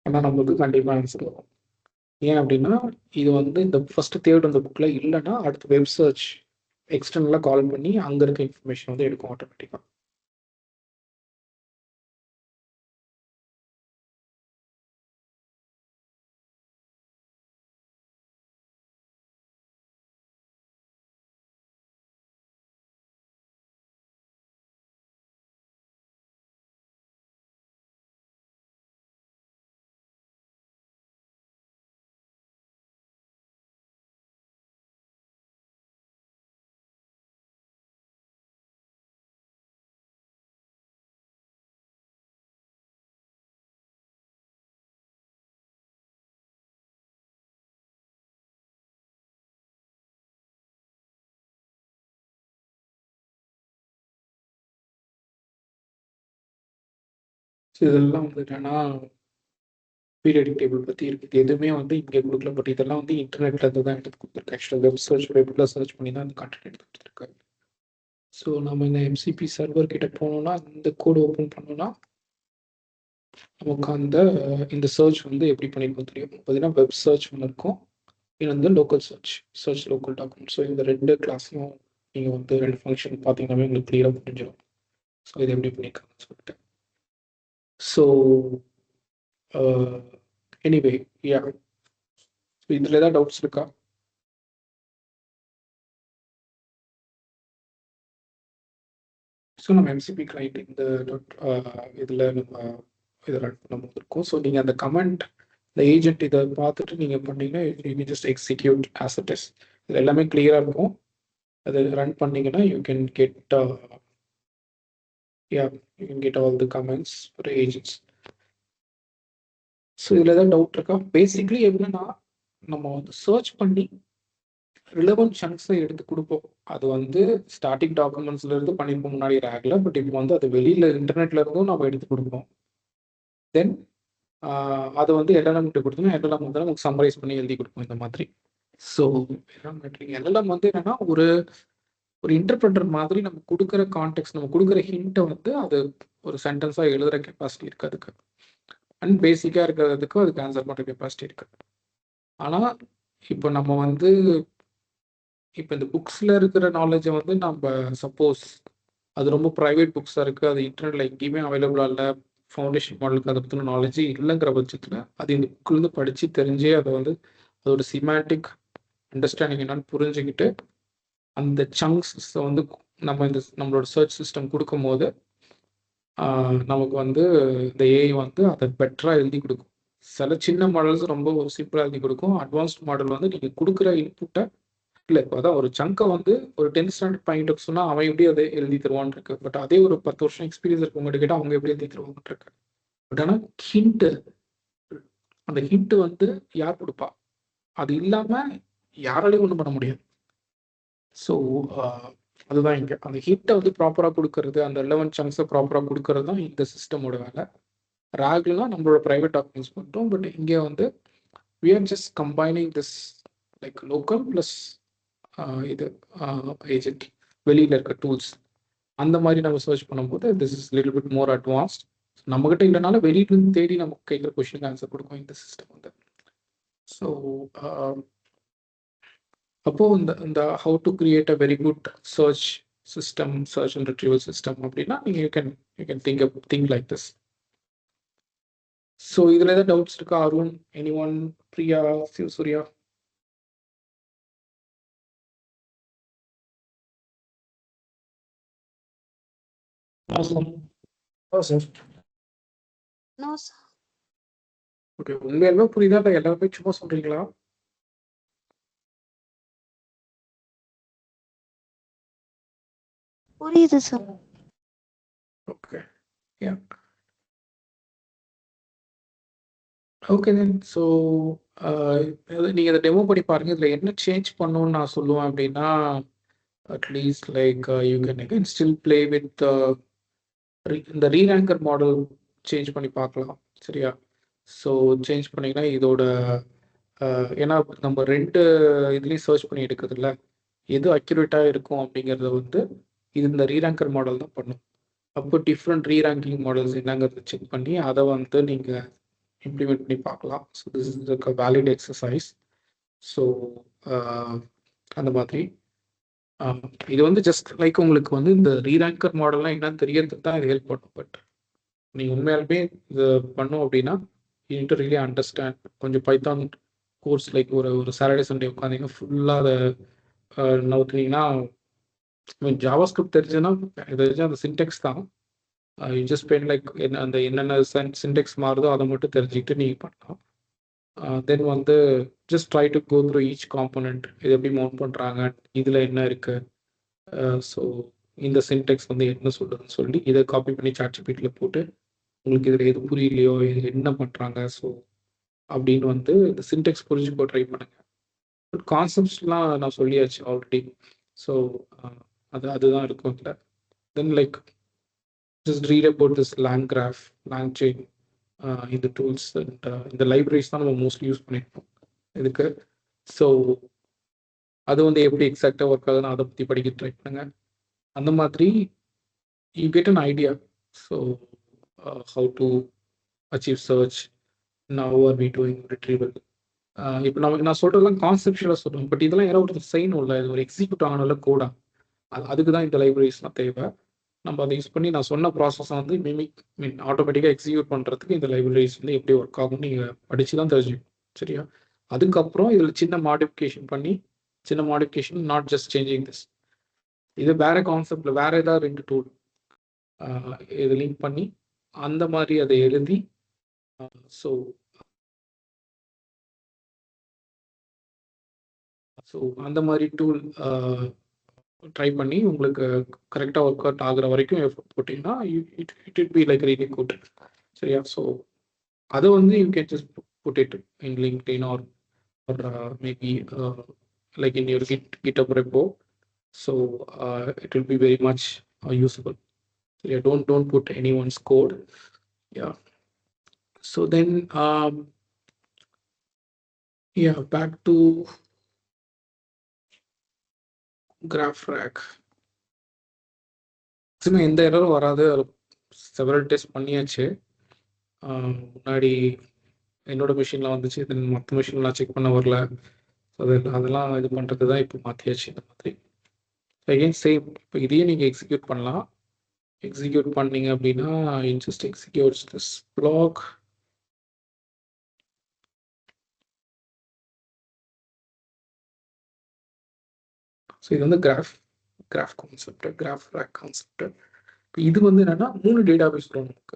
ஆனால் நம்மளுக்கு கண்டிப்பாக ஆன்சர் வரும். ஏன் அப்படின்னா இது வந்து இந்த ஃபர்ஸ்ட் தேர்ட் அந்த புக்கில் இல்லைன்னா அடுத்து வெப் சர்ச் எக்ஸ்டர்னலாக கால் பண்ணி அங்கே இருக்க இன்ஃபர்மேஷன் வந்து எடுக்கும் ஆட்டோமேட்டிக்காக. ஸோ இதெல்லாம் வந்து என்னன்னா பீரியாடிக் டேபிள் பற்றி இருக்குது. எதுவுமே வந்து இங்கே கொடுக்கல, பட் இதெல்லாம் வந்து இன்டர்நெட்ல இருந்து தான் எடுத்து கொடுத்துருக்கேன். ஆக்சுவலாக வெப்பில் சர்ச் பண்ணி தான் இந்த கண்டென்ட் எடுத்து கொடுத்துருக்காங்க. ஸோ நம்ம இந்த எம்சிபி சர்வர் கிட்ட போனோம்னா இந்த கோடு ஓப்பன் பண்ணோம்னா நமக்கு இந்த சர்ச் வந்து எப்படி பண்ணியிருக்கோம் தெரியும். பார்த்தீங்கன்னா வெப் சர்ச் ஒன்று இருக்கும், இது வந்து local search local document. So இந்த ரெண்டு கிளாஸையும் நீங்கள் வந்து ரெண்டு ஃபங்க்ஷன் பார்த்தீங்கன்னாவே உங்களுக்கு கிளியராக புரிஞ்சிடும். ஸோ இது எப்படி பண்ணியிருக்காங்கன்னு சொல்லிட்டு. ஸோ எனிவே யா, இதில் ஏதாவது டவுட்ஸ் இருக்கா? ஸோ நம்ம எம்சிபி கிளைண்ட் இந்த இதில் நம்ம இதை ரன் பண்ணும்போது இருக்கும். ஸோ நீங்கள் அந்த கமெண்ட் இந்த ஏஜென்ட் இதை பார்த்துட்டு நீங்கள் பண்ணீங்கன்னா you just execute as it is. இது எல்லாமே கிளியராக இருக்கும். அது ரன் பண்ணீங்கன்னா you can get all the comments for agents. So இதில் ஏதாவது டவுட் இருக்கா? பேசிக்லி எப்படின்னா நம்ம வந்து சர்ச் பண்ணி ரிலவெண்ட் சங்க்ஸை எடுத்து கொடுப்போம். அது வந்து ஸ்டாட்டிக் டாக்குமெண்ட்ஸ்ல இருந்து பண்ணியிருப்போம் முன்னாடி ரேக்ல, பட் இப்போ வந்து அது வெளியில இன்டர்நெட்ல இருந்தும் நம்ம எடுத்து கொடுப்போம். தென் அதை வந்து எல்எல்எம் கிட்ட கொடுத்தோம்னா எல்எல்எம் வந்து நமக்கு சம்மரைஸ் பண்ணி எழுதி கொடுக்கும் இந்த மாதிரி. ஸோ எல்எல்எம் வந்து என்னன்னா ஒரு இன்டர்பிரட்டர் மாதிரி நம்ம கொடுக்குற கான்டெக்ட், நம்ம கொடுக்குற ஹிண்ட்டை வந்து அது ஒரு சென்டென்ஸாக எழுதுகிற கெப்பாசிட்டி இருக்குது அதுக்கு. அண்ட் பேசிக்காக இருக்கிறதுக்கும் அதுக்கு ஆன்சர் பண்ணுற கெப்பாசிட்டி இருக்குது. ஆனால் இப்போ நம்ம வந்து இப்போ இந்த புக்ஸில் இருக்கிற நாலேஜை வந்து நம்ம சப்போஸ் அது ரொம்ப ப்ரைவேட் புக்ஸாக இருக்குது, அது இன்டர்நெட்டில் எங்கேயுமே அவைலபிளாக இல்லை, ஃபவுண்டேஷன் மாடலுக்கு அதை பற்றின நாலேஜே இல்லைங்கிற பட்சத்தில் அது இந்த புக்கிலேருந்து படித்து தெரிஞ்சே அதை வந்து அதோட சிமேட்டிக் அண்டர்ஸ்டாண்டிங் என்னன்னு புரிஞ்சுக்கிட்டு அந்த சங்க்ஸை வந்து நம்ம நம்மளோட சர்ச் சிஸ்டம் கொடுக்கும் போது நமக்கு வந்து இந்த ஏஐ வந்து அதை பெட்டராக எழுதி கொடுக்கும். சில சின்ன மாடல்ஸ் ரொம்ப ஒரு சிம்பிளாக எழுதி கொடுக்கும். அட்வான்ஸ்ட் மாடல் வந்து நீங்கள் கொடுக்குற இன்புட்டை இல்லை, இப்போ அதான் ஒரு சங்கை வந்து ஒரு 10th ஸ்டாண்டர்ட் பையன்ட்டு சொன்னால் அவன் எப்படி அதை எழுதி தருவான்னு இருக்கு. பட் அதே ஒரு 10 வருஷம் எக்ஸ்பீரியன்ஸ் இருக்கவங்க கேட்டால் அவங்க எப்படி எழுதி தருவாங்கன்னு இருக்கு. பட் ஆனால் ஹிண்ட்டு, அந்த ஹிண்ட்டு வந்து யார் கொடுப்பா? அது இல்லாமல் யாராலையும் ஒன்றும் பண்ண முடியாது. ஸோ அதுதான் இங்கே அந்த ஹிண்ட்டை வந்து ப்ராப்பராக கொடுக்கறது, அந்த 11 சங்க்ஸை ப்ராப்பராக கொடுக்கறது தான் இந்த சிஸ்டமோட வேலை. ராக்லாம் நம்மளோட ப்ரைவேட் டாக்குமெண்ட்ஸ் பண்ணுறோம். பட் இங்கே வந்து we are just combining this like local plus இது ஏஜென்ட் வெளியில் இருக்க டூல்ஸ் அந்த மாதிரி நம்ம சர்ச் பண்ணும்போது this is little bit more advanced. நம்மகிட்ட இல்லைனால வெளியிலேருந்து தேடி நமக்கு கேட்குற கொஸ்டினுக்கு ஆன்சர் கொடுக்கும் இந்த சிஸ்டம் வந்து. ஸோ அப்போ இந்த how to create a very good search system, search and retrieval system அப்படின்னா நீங்கள் you can think like this. So இதில் ஏதாவது டவுட்ஸ் இருக்கா? Arun, anyone, Priya, Sivasurya? No sir. Okay, உண்மையாலுமே புரியுதா இல்லை எல்லாருமே சும்மா சொல்றீங்களா? புரியுது சார். ஓகே, யா, ஓகே தென். ஸோ நீங்கள் இதை டெமோ பண்ணி பாருங்கள். இதில் என்ன சேஞ்ச் பண்ணணும்னு நான் சொல்லுவேன் அப்படின்னா, at least like you can still play with இந்த ரீரேங்கர் மாடல் சேஞ்ச் பண்ணி பார்க்கலாம். சரியா? ஸோ சேஞ்ச் பண்ணிங்கன்னா இதோட ஏன்னா நம்ம 2 இதுலேயும் சர்ச் பண்ணி எடுக்கிறதுல எது அக்யூரேட்டாக இருக்கும் அப்படிங்கிறத வந்து இது இந்த ரீரேங்கர் மாடல் தான் பண்ணும். அப்போ டிஃப்ரெண்ட் ரீரேங்கிங் மாடல்ஸ் என்னங்கிறத செக் பண்ணி அதை வந்து நீங்கள் இம்ப்ளிமெண்ட் பண்ணி பார்க்கலாம். So this is a valid exercise. So அந்த மாதிரி இது வந்து ஜஸ்ட் லைக் உங்களுக்கு வந்து இந்த ரீரேங்கர் மாடல்லாம் என்னன்னு தெரியறதுக்கு தான் இது ஹெல்ப் பண்ணும். பட் நீங்கள் உண்மையாலுமே இது பண்ணோம் அப்படின்னா you need to really understand. கொஞ்சம் பைத்தான் கோர்ஸ் லைக் ஒரு சாட்டர்டே சண்டே உட்காந்தீங்கன்னா ஃபுல்லாக அதை நவுத்துனீங்கன்னா, ஜாவா ஸ்கிரிப்ட் தெரிஞ்சுன்னா தெரிஞ்சு அந்த சின்டெக்ஸ் தான் யூ ஜஸ்ட் ஸ்பெண்ட் லைக் அந்த என்னென்ன சின்டெக்ஸ் மாறுதோ அதை மட்டும் தெரிஞ்சுக்கிட்டு நீங்கள் பண்ணலாம். தென் வந்து just try to go through each component, இது எப்படி மவுண்ட் பண்ணுறாங்க, இதில் என்ன இருக்குது, ஸோ இந்த சின்டெக்ஸ் வந்து என்ன சொல்லுதுன்னு சொல்லி இதை காப்பி பண்ணி சாட்ஜிபிட்டியில் போட்டு உங்களுக்கு இதில் எது புரியலையோ இது என்ன பண்ணுறாங்க ஸோ அப்படின்னு வந்து இந்த சின்டெக்ஸ் புரிஞ்சுக்கோ ட்ரை பண்ணுங்க. பட் கான்செப்ட்ஸ்லாம் நான் சொல்லியாச்சு ஆல்ரெடி. ஸோ அதுதான் இருக்கும் இதில். Then like just read about this lang graph, lang chain, இந்த டூல்ஸ் அண்ட் இந்த லைப்ரரிஸ் தான் நம்ம மோஸ்ட்லி யூஸ் பண்ணியிருப்போம் இதுக்கு. ஸோ அது வந்து எப்படி எக்ஸாக்டாக ஒர்க் ஆகுதுன்னு அதை பற்றி படிக்க ட்ரை பண்ணுங்க. அந்த மாதிரி you get an idea. So how to achieve search, now are we doing retrieval. இப்போ நமக்கு நான் சொல்கிறதுலாம் கான்செப்ஷுவலாக சொல்லுவேன். பட் இதெல்லாம் யாராவது ஒருத்தர் செய்யணும்ல, இது ஒரு எக்ஸிக்யூட் ஆகணும்ல கோடா, அதுக்கு தான் இந்த லைப்ரரிஸ்லாம் தேவை. நம்ம அதை யூஸ் பண்ணி நான் சொன்ன ப்ராசஸை வந்து ஆட்டோமேட்டிக்காக எக்ஸிக்யூட் பண்ணுறதுக்கு இந்த லைப்ரரிஸ் வந்து எப்படி ஒர்க் ஆகும்னு நீங்கள் படித்து தான் தெரிஞ்சுக்கணும். சரியா? அதுக்கப்புறம் இதில் சின்ன மாடிஃபிகேஷன் பண்ணி, சின்ன modification not just changing this, இது வேறு கான்செப்டில் வேறு ஏதாவது 2 டூல் இது லிங்க் பண்ணி அந்த மாதிரி அதை எழுதி ஸோ அந்த மாதிரி டூல் ட்ரை பண்ணி உங்களுக்கு கரெக்டாக ஒர்க் அவுட் ஆகுற வரைக்கும் எஃபோர்ட் போட்டிங்கன்னா it be like really good. சரியா? ஸோ அதை வந்து you can just put it in LinkedIn or maybe like in your GitHub repo. So it will be very much useful. Yeah, don't put anyone's code. Yeah. So then, yeah, back to GraphRag. Maximum எந்த எரரும் வராது. Several test பண்ணியாச்சு. முன்னாடி என்னோட மிஷினில் வந்துச்சு, தென் மற்ற மிஷின்லாம் check பண்ண வரல. அதெல்லாம் இது பண்ணுறது தான் இப்போ மாற்றியாச்சு இந்த மாதிரி. அகெயின் சேம், இப்போ இதையும் நீங்கள் எக்ஸிக்யூட் பண்ணலாம். எக்ஸிக்யூட் பண்ணீங்க அப்படின்னா just executes this block. So இது வந்து கிராஃப் கான்செப்ட், GraphRag கான்செப்ட். இப்போ இது வந்து என்னன்னா 3 டேட்டாபேஸ் வரும் நமக்கு.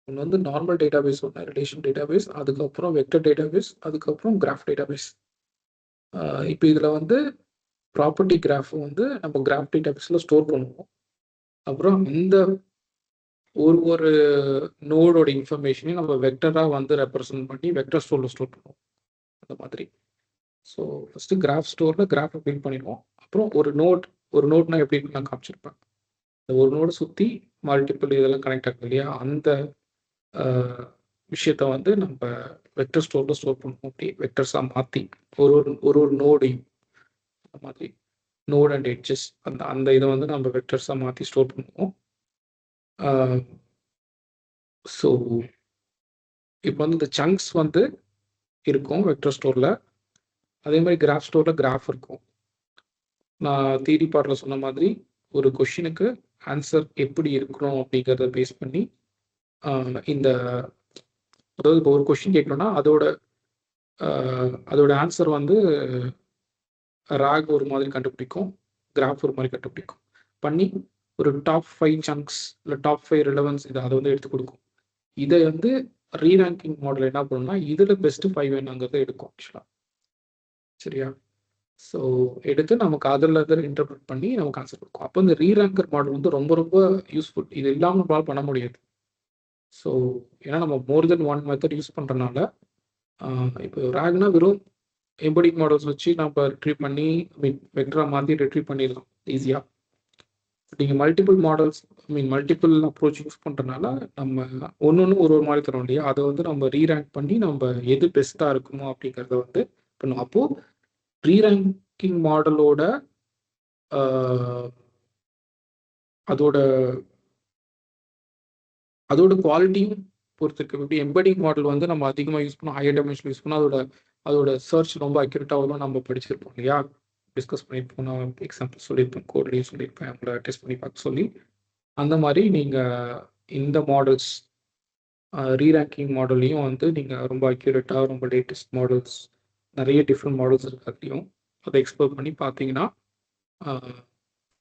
ஒன்று வந்து நார்மல் டேட்டாபேஸ், ஒன்று ரிலேஷன் டேட்டாபேஸ், அதுக்கப்புறம் வெக்டர் டேட்டாபேஸ், அதுக்கப்புறம் கிராஃப் டேட்டாபேஸ். இப்போ இதில் வந்து ப்ராப்பர்ட்டி கிராஃப் வந்து நம்ம கிராஃப் டேட்டாபேஸில் ஸ்டோர் பண்ணுவோம். அப்புறம் அந்த ஒரு நோடோட இன்ஃபர்மேஷனையும் நம்ம வெக்டராக வந்து ரெப்ரசன்ட் பண்ணி வெக்டர் ஸ்டோரில் ஸ்டோர் பண்ணுவோம் அந்த மாதிரி. ஸோ ஃபஸ்ட்டு கிராஃப் ஸ்டோரில் கிராஃபை பில்ட் பண்ணிடுவோம். அப்புறம் ஒரு நோட்னா எப்படின்னு நான் காமிச்சிருப்பேன். இந்த ஒரு நோடு சுற்றி மல்டிபிள் இதெல்லாம் கனெக்ட் ஆகுது இல்லையா, அந்த விஷயத்த வந்து நம்ம வெக்டர் ஸ்டோரில் ஸ்டோர் பண்ணுவோம். அப்படி வெக்டர்ஸாக மாற்றி ஒரு நோடையும் அந்த மாதிரி நோட் அண்ட் எட்ஜஸ் அந்த இதை வந்து நம்ம வெக்டர்ஸாக மாற்றி ஸ்டோர் பண்ணுவோம். ஸோ இப்போ வந்து இந்த சங்க்ஸ் வந்து இருக்கும் வெக்டர் ஸ்டோரில். அதே மாதிரி கிராஃப் ஸ்டோரில் கிராஃப் இருக்கும். நான் தியரி பார்ட்டில் சொன்ன மாதிரி ஒரு கொஷினுக்கு ஆன்சர் எப்படி இருக்கணும் அப்படிங்கிறத பேஸ் பண்ணி இந்த, அதாவது இப்போ ஒரு கொஷின் கேட்கணும்னா அதோட ஆன்சர் வந்து ராக் ஒரு மாதிரி கண்டுபிடிக்கும், கிராஃப் ஒரு மாதிரி கண்டுபிடிக்கும் பண்ணி ஒரு டாப் 5 சங்க்ஸ் இல்லை டாப் 5 ரிலவன்ஸ் அதை வந்து எடுத்து கொடுக்கும். இதை வந்து ரீரேங்கிங் மாடல் என்ன பண்ணணும்னா இதில் பெஸ்ட்டு 5 வேணுங்கிறத எடுக்கும் ஆக்சுவலாக. சரியா? ஸோ எடுத்து நமக்கு அதில் இன்டர்பிரட் பண்ணி நமக்கு ஆன்சர் கொடுக்கும். அப்போ இந்த ரீரேங்கர் மாடல் வந்து ரொம்ப ரொம்ப யூஸ்ஃபுல். இது இல்லாமல் நம்மளால் பண்ண முடியாது. ஸோ ஏன்னா நம்ம மோர் தென் 1 மெத்தட் யூஸ் பண்ணுறதுனால, இப்போ ரேக்னா வெறும் எம்படிங் மாடல்ஸ் வச்சு நம்ம ரிட்ரீவ் பண்ணி வெக்டரா மாற்றி ரிட்ரீவ் பண்ணிடலாம் ஈஸியாக. நீங்கள் multiple models multiple approach use பண்ணுறதுனால நம்ம ஒன்று ஒரு மாதிரி தரோம் இல்லையா, அதை வந்து நம்ம ரீரேங்க் பண்ணி நம்ம எது பெஸ்ட்டாக இருக்குமோ அப்படிங்கிறத வந்து பண்ணுவோம். அப்போது ரீரேங்கிங் மாடலோட அதோட குவாலிட்டியும் பொறுத்து இருக்கு. எப்படி எம்படிங் மாடல் வந்து நம்ம அதிகமாக யூஸ் பண்ணோம், ஹையர் டைமென்ஷன் யூஸ் பண்ணோம், அதோட சர்ச் ரொம்ப அக்யூரேட்டாக வரும். நம்ம படிச்சிருப்போம் இல்லையா, டிஸ்கஸ் பண்ணியிருப்போம், நான் எக்ஸாம்பிள் சொல்லியிருப்பேன், கோட்லேயும் சொல்லியிருப்பேன், அவங்கள டெஸ்ட் பண்ணி பார்க்க சொல்லி. அந்த மாதிரி நீங்கள் இந்த மாடல்ஸ் ரீரேங்கிங் மாடல்லையும் வந்து நீங்கள் ரொம்ப அக்யூரேட்டாக ரொம்ப லேட்டஸ்ட் மாடல்ஸ் நிறைய டிஃப்ரெண்ட் மாடல்ஸ் இருக்கிறதையும் அதை எக்ஸ்ப்ளோர் பண்ணி பார்த்தீங்கன்னா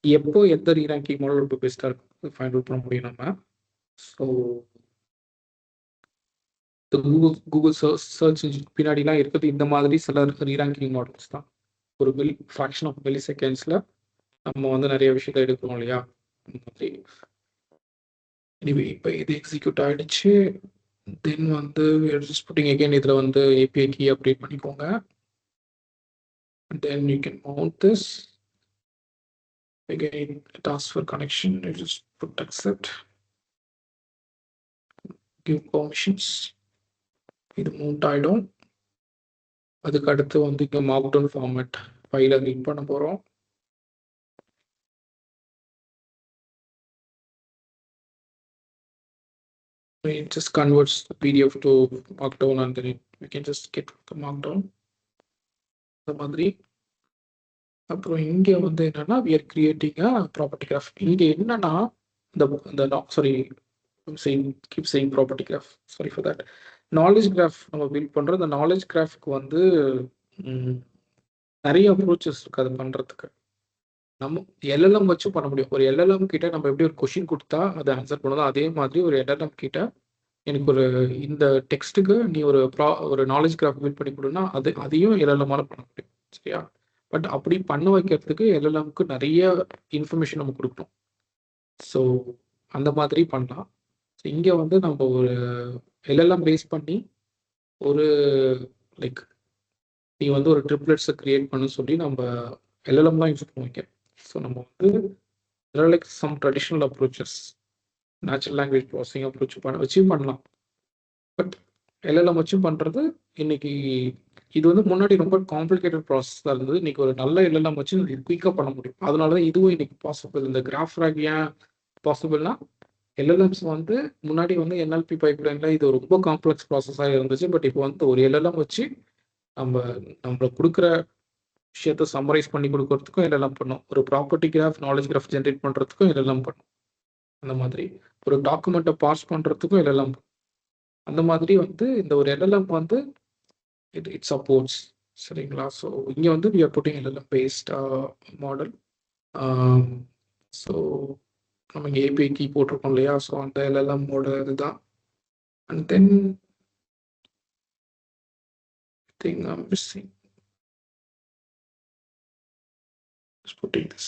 எப்போ எந்த ரீரேங்கிங் மாடல் ரொம்ப பெஸ்ட்டாக இருக்கும் ஃபைண்ட் அவுட் பண்ண முடியும் நம்ம. ஸோ கூகுள் சர்ச் இன்ஜின் பின்னாடிலாம் இருக்கிறது இந்த மாதிரி சில ரீரேங்கிங் மாடல்ஸ் தான். ஒரு ஃப்ராக்ஷன் ஆஃப் மில்லி செகண்ட்ஸில் நம்ம வந்து நிறைய விஷயத்தை எடுக்கிறோம் இல்லையா, அந்த மாதிரி. எனிவே இப்போ இது எக்ஸிக்யூட் ஆகிடுச்சு. தென் வந்து ஜஸ்ட் புட்டிங் அகெயின் இதில் வந்து ஏபிஐ கீ அப்டேட் பண்ணிக்கோங்க. Then you can mount this. Again, it asks for connection. You just put accept. Give permissions. இது மவுண்ட் ஆகிடும். அதுக்கு அடுத்து வந்து இங்கே மார்க்டவுன் ஃபார்மேட் ஃபைலை ரீட் பண்ண போகிறோம். It just converts the PDF to markdown and then we can just get the markdown. அந்த மாதிரி. அப்புறம் இங்கே வந்து என்னன்னா we are creating a property graph. இங்கே என்னன்னா keep saying property graph, sorry for that. Knowledge graph நம்ம பில்ட் பண்ணுறோம். இந்த நாலேஜ் கிராஃப்க்கு வந்து நிறைய அப்ரோச்சஸ் இருக்குது அது பண்ணுறதுக்கு. நம்ம எல்எல்எம் வச்சு பண்ண முடியும். ஒரு எல்எல்எம் கிட்ட நம்ம எப்படி ஒரு கொஷின் கொடுத்தா அதை ஆன்சர் பண்ணுவோம், அதே மாதிரி ஒரு எல்எல்எம் கிட்ட எனக்கு ஒரு இந்த டெக்ஸ்ட்டுக்கு நீ ஒரு நாலேஜ் கிராஃப் பில்ட் பண்ணி கொடுன்னா அதையும் எல்எல்எம்மால பண்ண முடியும். சரியா? பட் அப்படி பண்ண வைக்கிறதுக்கு எல்எல்எம்க்கு நிறைய இன்ஃபர்மேஷன் நம்ம கொடுக்கணும். ஸோ அந்த மாதிரி பண்ணலாம். ஸோ இங்கே வந்து நம்ம ஒரு எல்எல்எம் பேஸ் பண்ணி ஒரு லைக் நீ வந்து ஒரு ட்ரிப்லெட்ஸை க்ரியேட் பண்ண சொல்லி நம்ம எல்எல்எம் தான் யூஸ் பண்ணுவோம். ஸோ நம்ம வந்து like some traditional approaches natural language processing approach வச்சு பண்ணலாம். பட் எல்எல்எம் வச்சு பண்ணுறது இன்னைக்கு இது வந்து முன்னாடி ரொம்ப காம்ப்ளிகேட்டட் ப்ராசஸாக இருந்தது. இன்னைக்கு ஒரு நல்ல எல்எல்எம் வச்சு குயிக்காக பண்ண முடியும். அதனால தான் இதுவும் இன்னைக்கு பாசிபிள். இந்த கிராஃப் ரேக் ஏன் பாசிபிள்னா எல்எல்எம்ஸ் வந்து முன்னாடி வந்து என்எல்பி பைப்லைனில் இது ரொம்ப காம்ப்ளெக்ஸ் ப்ராசஸாக இருந்துச்சு. பட் இப்போ வந்து ஒரு எல்எல்எம் வச்சு நம்மளை கொடுக்குற விஷயத்த சம்மரைஸ் பண்ணி கொடுக்கறதுக்கும் எல்எல்எம் பண்ணும். ஒரு property graph, knowledge graph generate பண்ணுறதுக்கும் எல்எல்எம் பண்ணும். அந்த மாதிரி ஒரு டாக்குமெண்ட்டை பாஸ் பண்ணுறதுக்கும் எல்எல்எம். அந்த மாதிரி வந்து இந்த ஒரு எல்எல்எம் வந்து இட் சப்போர்ட்ஸ். சரிங்களா? ஸோ இங்கே வந்து we are putting LLM based model. So நம்ம இங்கே ஏபிஐ கீ போட்டிருக்கோம் இல்லையா? ஸோ அந்த எல்எல்எம்மோட இதுதான். And then thing I'm missing is putting this.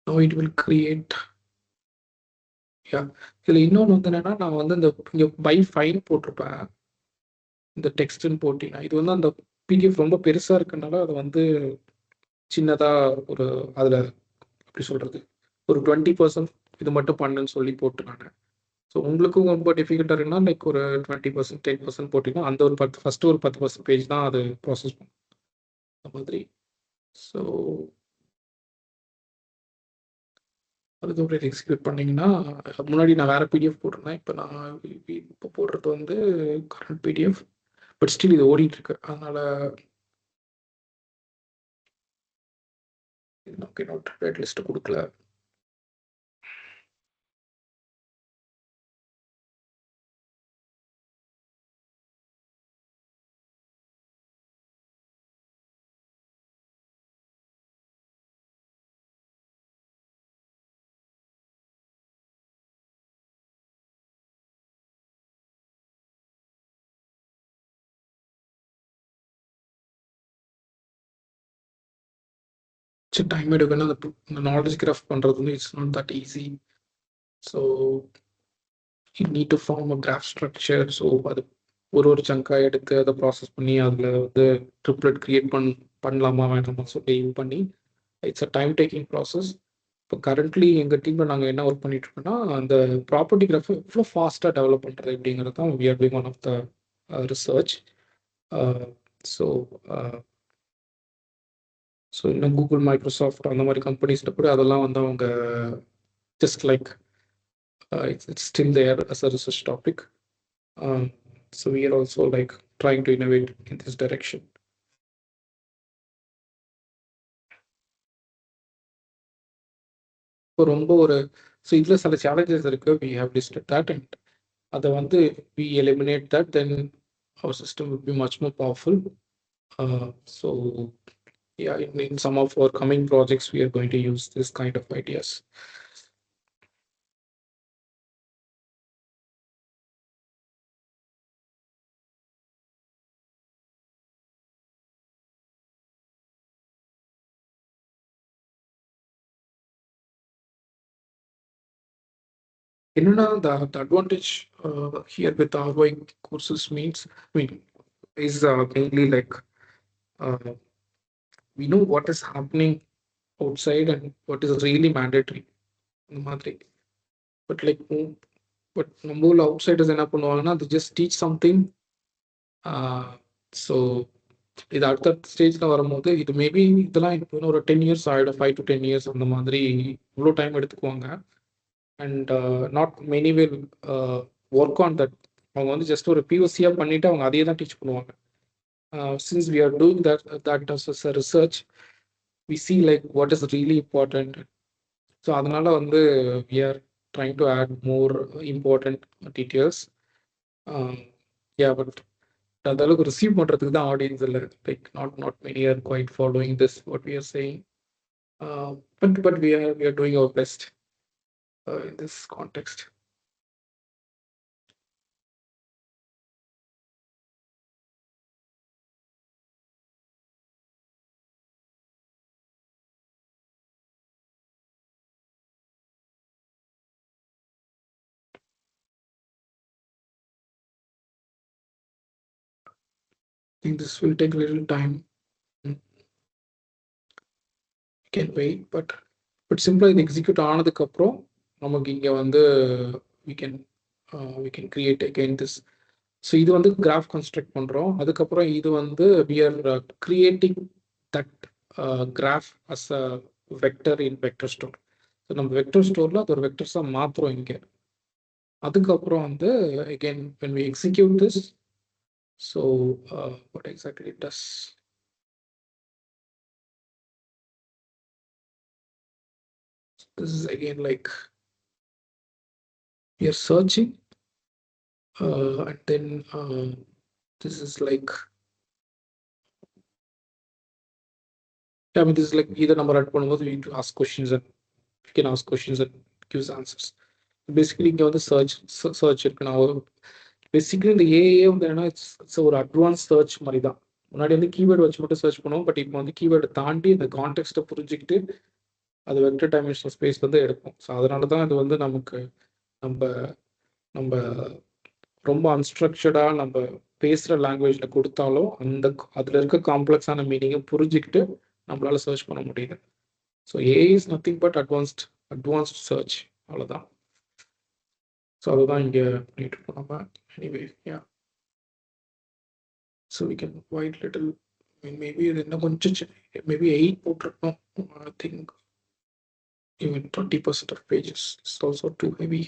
Now it will create. இதில் இன்னொன்று வந்து என்னன்னா, நான் வந்து இந்த இங்கே பை ஃபைல் போட்டிருப்பேன். இந்த டெக்ஸ்ட்னு போட்டினா இது வந்து அந்த பிடிஎஃப் ரொம்ப பெருசாக இருக்கனால அது வந்து சின்னதாக ஒரு அதில் எப்படி சொல்கிறது ஒரு 20% இது மட்டும் பண்ணுன்னு சொல்லி போட்டு நான். ஸோ உங்களுக்கும் ரொம்ப டிஃபிகல்ட்டாக இருக்குன்னா லைக் ஒரு 20%, 10% போட்டிங்கன்னா அந்த ஒரு ஃபஸ்ட்டு ஒரு 10% பேஜ் தான் அது ப்ராசஸ் பண்ணும் அந்த மாதிரி. ஸோ அதுக்கப்புறம் எக்ஸிக்யூட் பண்ணிங்கன்னா முன்னாடி நான் வேறு பிடிஎஃப் போட்டிருந்தேன். இப்போ போடுறது வந்து கரண்ட் பிடிஎஃப். பட் ஸ்டில் இது ஓடிட்டுருக்கு. அதனால் ஓகே நோட் ரெட் லிஸ்ட்டு கொடுக்கல. டைம் எடுக்கணும். அந்த நாலேஜ் கிராஃப்ட் பண்ணுறது வந்து it's not that easy. So you need to form a graph structure. So அது ஒரு சங்காக எடுத்து அதை ப்ராசஸ் பண்ணி அதில் வந்து ட்ரிப்லெட் க்ரியேட் பண்ணலாமா வேணாமா சொல்லி இது பண்ணி it's a time taking process. இப்போ கரண்ட்லி எங்கள் டீமில் நாங்கள் என்ன ஒர்க் பண்ணிட்டு இருக்கோம்னா அந்த ப்ராப்பர்ட்டி கிராஃபை எவ்வளோ ஃபாஸ்ட்டாக டெவலப் பண்ணுறது அப்படிங்கிறது தான் we are doing one of the research. So இன்னும் கூகுள், மைக்ரோசாஃப்ட் அந்த மாதிரி கம்பெனிஸில் கூட அதெல்லாம் வந்து அவங்க just like it's still there as a research topic. So we are also like trying to innovate in this direction. ரொம்ப ஒரு ஸோ இதில் சில சேலஞ்சஸ் இருக்குது. we have listed that and அதை வந்து we eliminate that, then our system will be much more powerful. So yeah, in some of our coming projects we are going to use this kind of ideas. The advantage here with ROI courses means, is mainly like we know what is happening outside and what is really mandatory. But like, but நம்ம outsiders என்ன பண்ணுவாங்கன்னா they just teach something. So இது அடுத்த ஸ்டேஜில் வரும்போது இது maybe இதெல்லாம் இப்போ ஒரு 10 years ஆகிடும், 5 to 10 years அந்த மாதிரி இவ்வளோ டைம் எடுத்துக்குவாங்க. And not many will work on that. அவங்க வந்து ஜஸ்ட் ஒரு பிஓசியாக பண்ணிவிட்டு அவங்க அதையே தான் டீச் பண்ணுவாங்க. Since we are doing that as a research, we see like what is really important. So அதனால் வந்து we are trying to add more important details. But அந்த அளவுக்கு ரிசீவ் பண்ணுறதுக்கு தான் ஆடியன்ஸ் இல்லை. Like not many are quite following this what we are saying. But we are doing our best in this context. I think this will take a little time. You can wait, but simply execute ஆனதுக்கு அப்புறம் நமக்கு இங்கே வந்து we can create again this. So இது வந்து graph construct பண்ணுறோம். அதுக்கப்புறம் இது வந்து we are creating that graph as a vector in vector store. So நம்ம வெக்டர் ஸ்டோரில் அது ஒரு வெக்டர்ஸாக மாற்றுறோம் இங்கே. அதுக்கப்புறம் வந்து again when we execute this, so what exactly it does. This is again like we are searching and then this is like, I mean, this is like either number run பண்ணும்போது we need to ask questions and we can ask questions and gives answers. Basically இங்கே வந்து search இருக்கு. நான் basically இந்த AA வந்து என்னன்னா it's ஒரு advance search மாதிரி தான். முன்னாடி வந்து கீவேர்டு வச்சு மட்டும் சர்ச் பண்ணுவோம். பட் இப்போ வந்து கீவேர்டு தாண்டி இந்த கான்டெக்ஸ்ட்டை புரிஞ்சுக்கிட்டு அது வெக்டர் டைமென்ஷனல் ஸ்பேஸ் வந்து எடுக்கும். ஸோ அதனால தான் இது வந்து நமக்கு நம்ம ரொம்ப அன்ஸ்ட்ரக்சர்டாக நம்ம பேசுகிற லாங்குவேஜில் கொடுத்தாலும் அதில் இருக்க காம்ப்ளெக்ஸான மீனிங்கை புரிஞ்சுக்கிட்டு நம்மளால சர்ச் பண்ண முடியுது. So AI is nothing but advanced search, அவ்வளோதான். ஸோ அதுதான் இங்கே பண்ணிட்டு இருக்கோம் நம்ம. Anyway yeah, so we can wait little maybe இது இன்னும் கொஞ்சம் மேபி 8 போட்டிருக்கோம். I think even 20% of pages is also too heavy.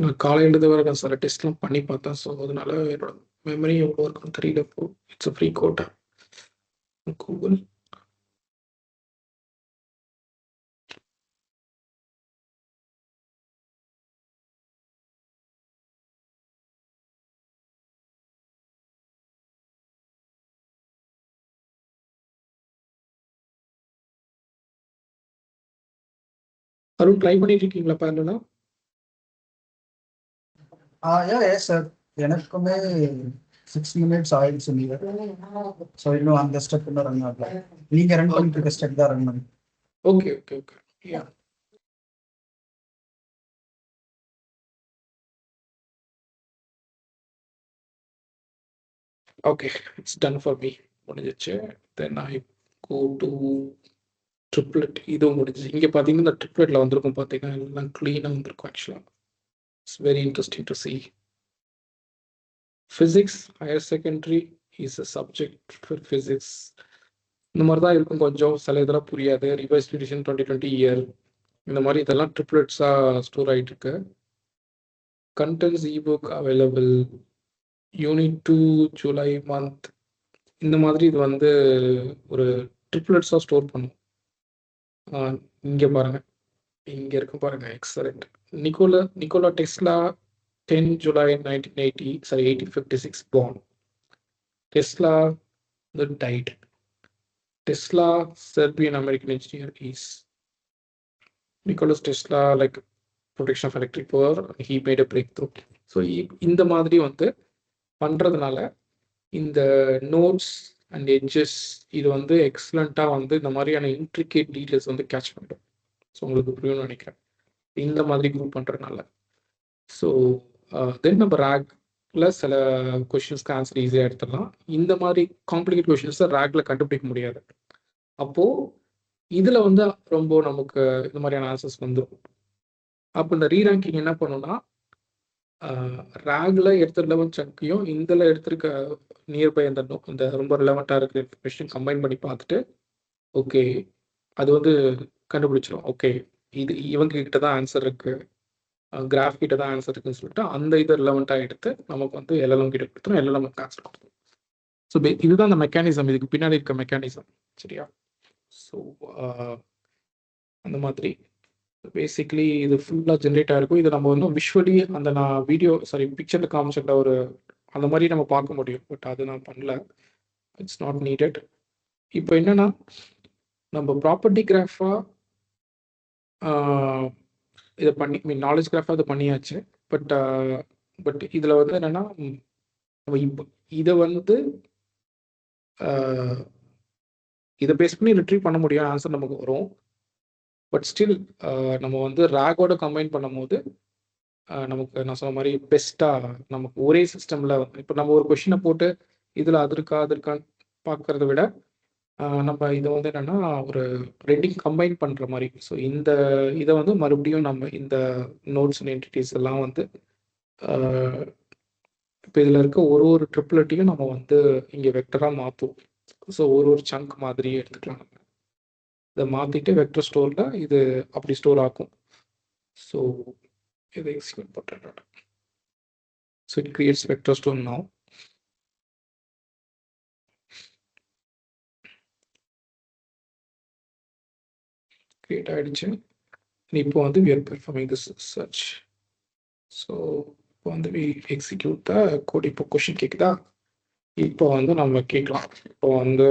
நான் காலையிலேருந்து வர நான் சில டெஸ்ட்லாம் பண்ணி பார்த்தேன். ஸோ அதனால என்னோட மெமரி எவ்வளோ இருக்குன்னு தெரியல. இப்போ it's a free quota Google. Arun try பண்ணிட்டு இருக்கீங்களாப்பா? இல்லைன்னா எஸ் சார், எனக்குமே 6 minutes ஆயிடுச்சு. நீங்க ஸோ இன்னும் அந்த ஸ்டெப் இன்னும் ரன் ஆகல. நீங்க ரன் பண்ணிட்டு இருக்க ஸ்டெப் தான் ரன் பண்ணி. Okay okay okay yeah. Okay, it's done for me. முடிஞ்சிச்சு. தென் ஐ கோ டு ட்ரிப்ளெட். இதுவும் முடிஞ்சிச்சு. இங்கே பார்த்தீங்கன்னா இந்த ட்ரிப்ளெட்டில் வந்திருக்கும். பார்த்தீங்கன்னா எல்லாம் க்ளீனாக வந்திருக்கும். ஆக்சுவலாக it's very interesting to C. Physics higher secondary is a subject for physics. இந்த மாதிரி தான் இருக்கும். கொஞ்சம் சில இதெல்லாம் புரியாது. ரிவைஸ்ட் எடிஷன் 2020 இயர் இந்த மாதிரி இதெல்லாம் ட்ரிப்ளெட்ஸாக ஸ்டோர் ஆகிட்டு இருக்கு. Contents ebook available unit 2 July month. இந்த மாதிரி இது வந்து ஒரு ட்ரிப்ளெட்ஸாக ஸ்டோர் பண்ணும். இங்கே பாருங்க, இங்கே இருக்கும் பாருங்க. Excellent. Nikola Tesla 10 July 1980, sorry 1856 born. Tesla died. Tesla, Serbian American engineer, is Nicholas Tesla, like protection of electric power. He made a breakthrough. So இந்த மாதிரி வந்து பண்றதுனால இந்த நோட்ஸ் அண்ட் எட்ஜஸ் இது வந்து எக்ஸலண்ட்டாக வந்து இந்த மாதிரியான இன்ட்ரிகேட் டீட்டெயில்ஸ் வந்து கேட்ச் பண்ணுறோம். ஸோ உங்களுக்கு புரியும்னு நினைக்கிறேன் இந்த மாதிரி குரூப் பண்ணுறதுனால. ஸோ தென் நம்ம ரேக்ல சில கொஷின்ஸ்க்கு ஆன்சர் ஈஸியாக எடுத்துடலாம். இந்த மாதிரி காம்ப்ளிகேட் கொஷின்ஸை ரேக்ல கண்டுபிடிக்க முடியாது. அப்போது இதில் வந்து ரொம்ப நமக்கு இந்த மாதிரியான ஆன்சர்ஸ் வந்துடும். அப்போ இந்த ரீரேங்கிங் என்ன பண்ணுன்னா, ரேக்ல எடுத்த ரிலவெண்ட் சங்கையும் இதில் எடுத்திருக்க நியர்பை இந்த ரொம்ப ரிலவெண்ட்டாக இருக்கிற இன்ஃபர்மேஷன் கம்பைன் பண்ணி பார்த்துட்டு ஓகே அது வந்து கண்டுபிடிச்சிடும். ஓகே இது இவங்க கிட்ட தான் ஆன்சர் இருக்கு, கிராஃப் கிட்ட தான் ஆன்சர் இருக்குன்னு சொல்லிட்டு அந்த இதை ரிலவெண்ட்டாக எடுத்து நமக்கு வந்து எல்எல்எம் கிட்ட கொடுத்துரும். எல்எல்எம் ஆன்சர் கொடுத்துரும். ஸோ இதுதான் அந்த மெக்கானிசம், இதுக்கு பின்னாடி இருக்க மெக்கானிசம். சரியா? ஸோ அந்த மாதிரி பேசிக்லி இது ஃபுல்லாக ஜென்ரேட் ஆகிருக்கும். இது நம்ம வந்து விஷுவலி அந்த நான் பிக்சரில் காமிச்சிருந்த ஒரு அந்த மாதிரி நம்ம பார்க்க முடியும். பட் அது நான் பண்ணல, இட்ஸ் நாட் நீடட். இப்போ என்னன்னா நம்ம ப்ராப்பர்ட்டி கிராஃபாக இதை நாலேஜ் கிராஃபாக இதை பண்ணியாச்சு. பட் இதில் வந்து என்னென்னா நம்ம இப்போ இதை வந்து இதை பேஸ் பண்ணி ரிட்ரீவ் பண்ண முடியும், ஆன்சர் நமக்கு வரும். பட் ஸ்டில் நம்ம வந்து ரேகோட கம்பைன் பண்ணும் போது நமக்கு நான் சொன்ன மாதிரி பெஸ்ட்டாக நமக்கு ஒரே சிஸ்டமில் இப்போ நம்ம ஒரு கொஷினை போட்டு இதில் அது இருக்கான்னு பார்க்கறத விட நம்ம இதை வந்து என்னென்னா ஒரு ரெண்டையும் கம்பைன் பண்ணுற மாதிரி. ஸோ இந்த இதை வந்து மறுபடியும் நம்ம இந்த நோட்ஸ் அண்ட் என்டிட்டிஸ் எல்லாம் வந்து இப்போ இதில் இருக்க ஒரு ட்ரிப்லெட்டையும் நம்ம வந்து இங்கே வெக்டராக மாற்றுவோம். ஸோ ஒரு சங்க் மாதிரி எடுத்துக்கலாம். நம்ம இதை மாற்றிட்டு வெக்டர் ஸ்டோரில் இது அப்படி ஸ்டோர் ஆகும். ஸோ இதை எக்ஸிக்யூட் பண்ணுறேன். So it creates vector store now. Create ஆகிடுச்சு. இப்போ வந்து we are performing this search. So இப்போ வந்து we execute the code. இப்போ கொஷின் கேட்குதா? இப்போ வந்து நம்ம கேட்கலாம். இப்போ வந்து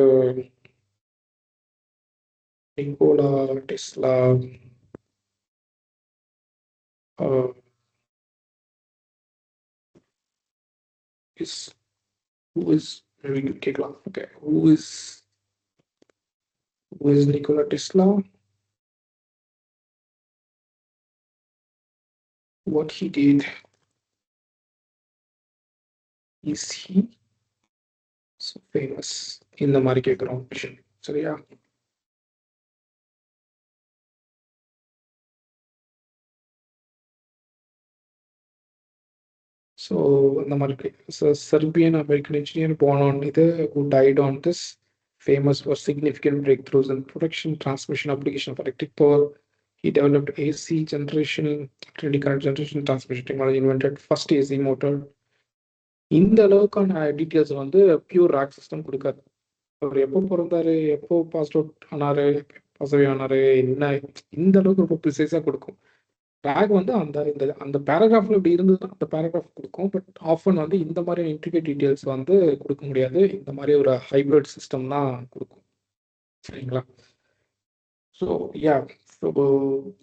Nikola Tesla is who is கேட்கலாம். Okay, who is Nikola Tesla? What he did? Is he so famous? இந்த மாதிரி கேட்குறோம் கொஷின். சரியா? ஸோ இந்த மாதிரி Serbian American engineer born on இது who died on this, famous for significant breakthroughs in production, transmission, application of electric power. He developed AC generation, alternating current generation, transmission technology, invented first AC motor. இந்த அளவுக்கான details வந்து pure rock system கொடுக்காது. அவர் எப்போ பிறந்தாரு, எப்போ pass out ஆனாரு, பசவி ஆனாரு, என்ன இந்த அளவுக்கு ரொம்ப ப்ரிசைஸாக கொடுக்கும். ரேக் வந்து அந்த பேராகிராஃப்ல இப்படி இருந்ததுன்னா அந்த பேராகிராஃப் கொடுக்கும். பட் ஆஃபன் வந்து இந்த மாதிரி இன்ட்ரிகேட் டீட்டெயில்ஸ் வந்து கொடுக்க முடியாது. இந்த மாதிரி ஒரு ஹைப்ரிட் சிஸ்டம் தான் கொடுக்கும். சரிங்களா? So yeah, so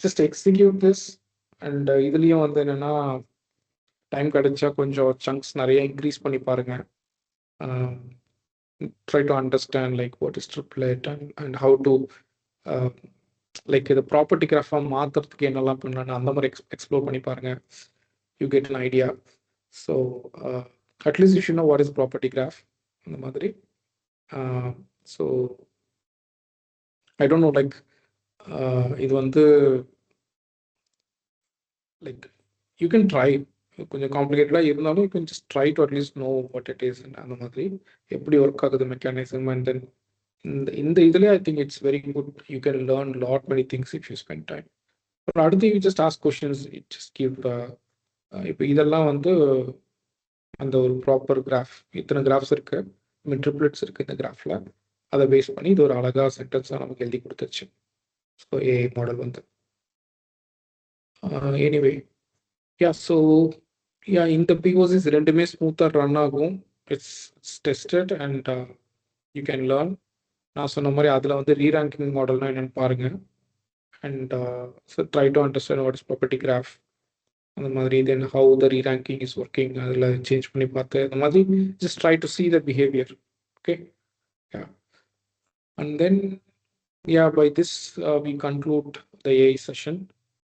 just execute this. And இதுலேயும் வந்து என்னென்னா டைம் கிடைச்சா கொஞ்சம் சங்க்ஸ் நிறைய இன்க்ரீஸ் பண்ணி பாருங்க. Try to understand like what is triplet and how to like இது ப்ராப்பர்ட்டி கிராஃபாக மாற்றுறதுக்கு என்னெல்லாம் பண்ணலான்னு அந்த மாதிரி எக்ஸ்ப்ளோர் பண்ணி பாருங்கள். You get an idea. So at least you should know what is property graph அந்த மாதிரி. So I don't know like இது வந்து லைக் யூ கேன் ட்ரை. கொஞ்சம் காம்ப்ளிகேட்டடாக இருந்தாலும் you can just try to at least know what it is அந்த மாதிரி எப்படி work ஆகுது மெக்கானிசம். அண்ட் தென் இந்த இதுலேயே I think it's very good. You can learn lot many things if you spend time. அடுத்து you just ask questions. It just give இப்போ இதெல்லாம் வந்து அந்த ஒரு ப்ராப்பர் கிராஃப், இத்தனை கிராஃப்ஸ் இருக்கு, ட்ரிப்லெட்ஸ் இருக்கு இந்த கிராஃப்ல, அதை பேஸ் பண்ணி இது ஒரு அழகா சென்டென்ஸாக நமக்கு எழுதி கொடுத்துருச்சு. ஸோ ஏஐ மாடல் வந்து எனிவே யா. ஸோ யா, இந்த பிஓசிஸ் ரெண்டுமே ஸ்மூத்தாக ரன் ஆகும். It's tested and you can learn. நான் சொன்ன மாதிரி அதில் வந்து ரீரேங்கிங் மாடல்னா என்னென்னு பாருங்கள். And so try to understand what is property graph அந்த மாதிரி. Then how the reranking is working அதில் சேஞ்ச் பண்ணி பார்த்து அந்த மாதிரி just try to see the behaviour. Okay, yeah. And then yeah, by this we conclude the AI session.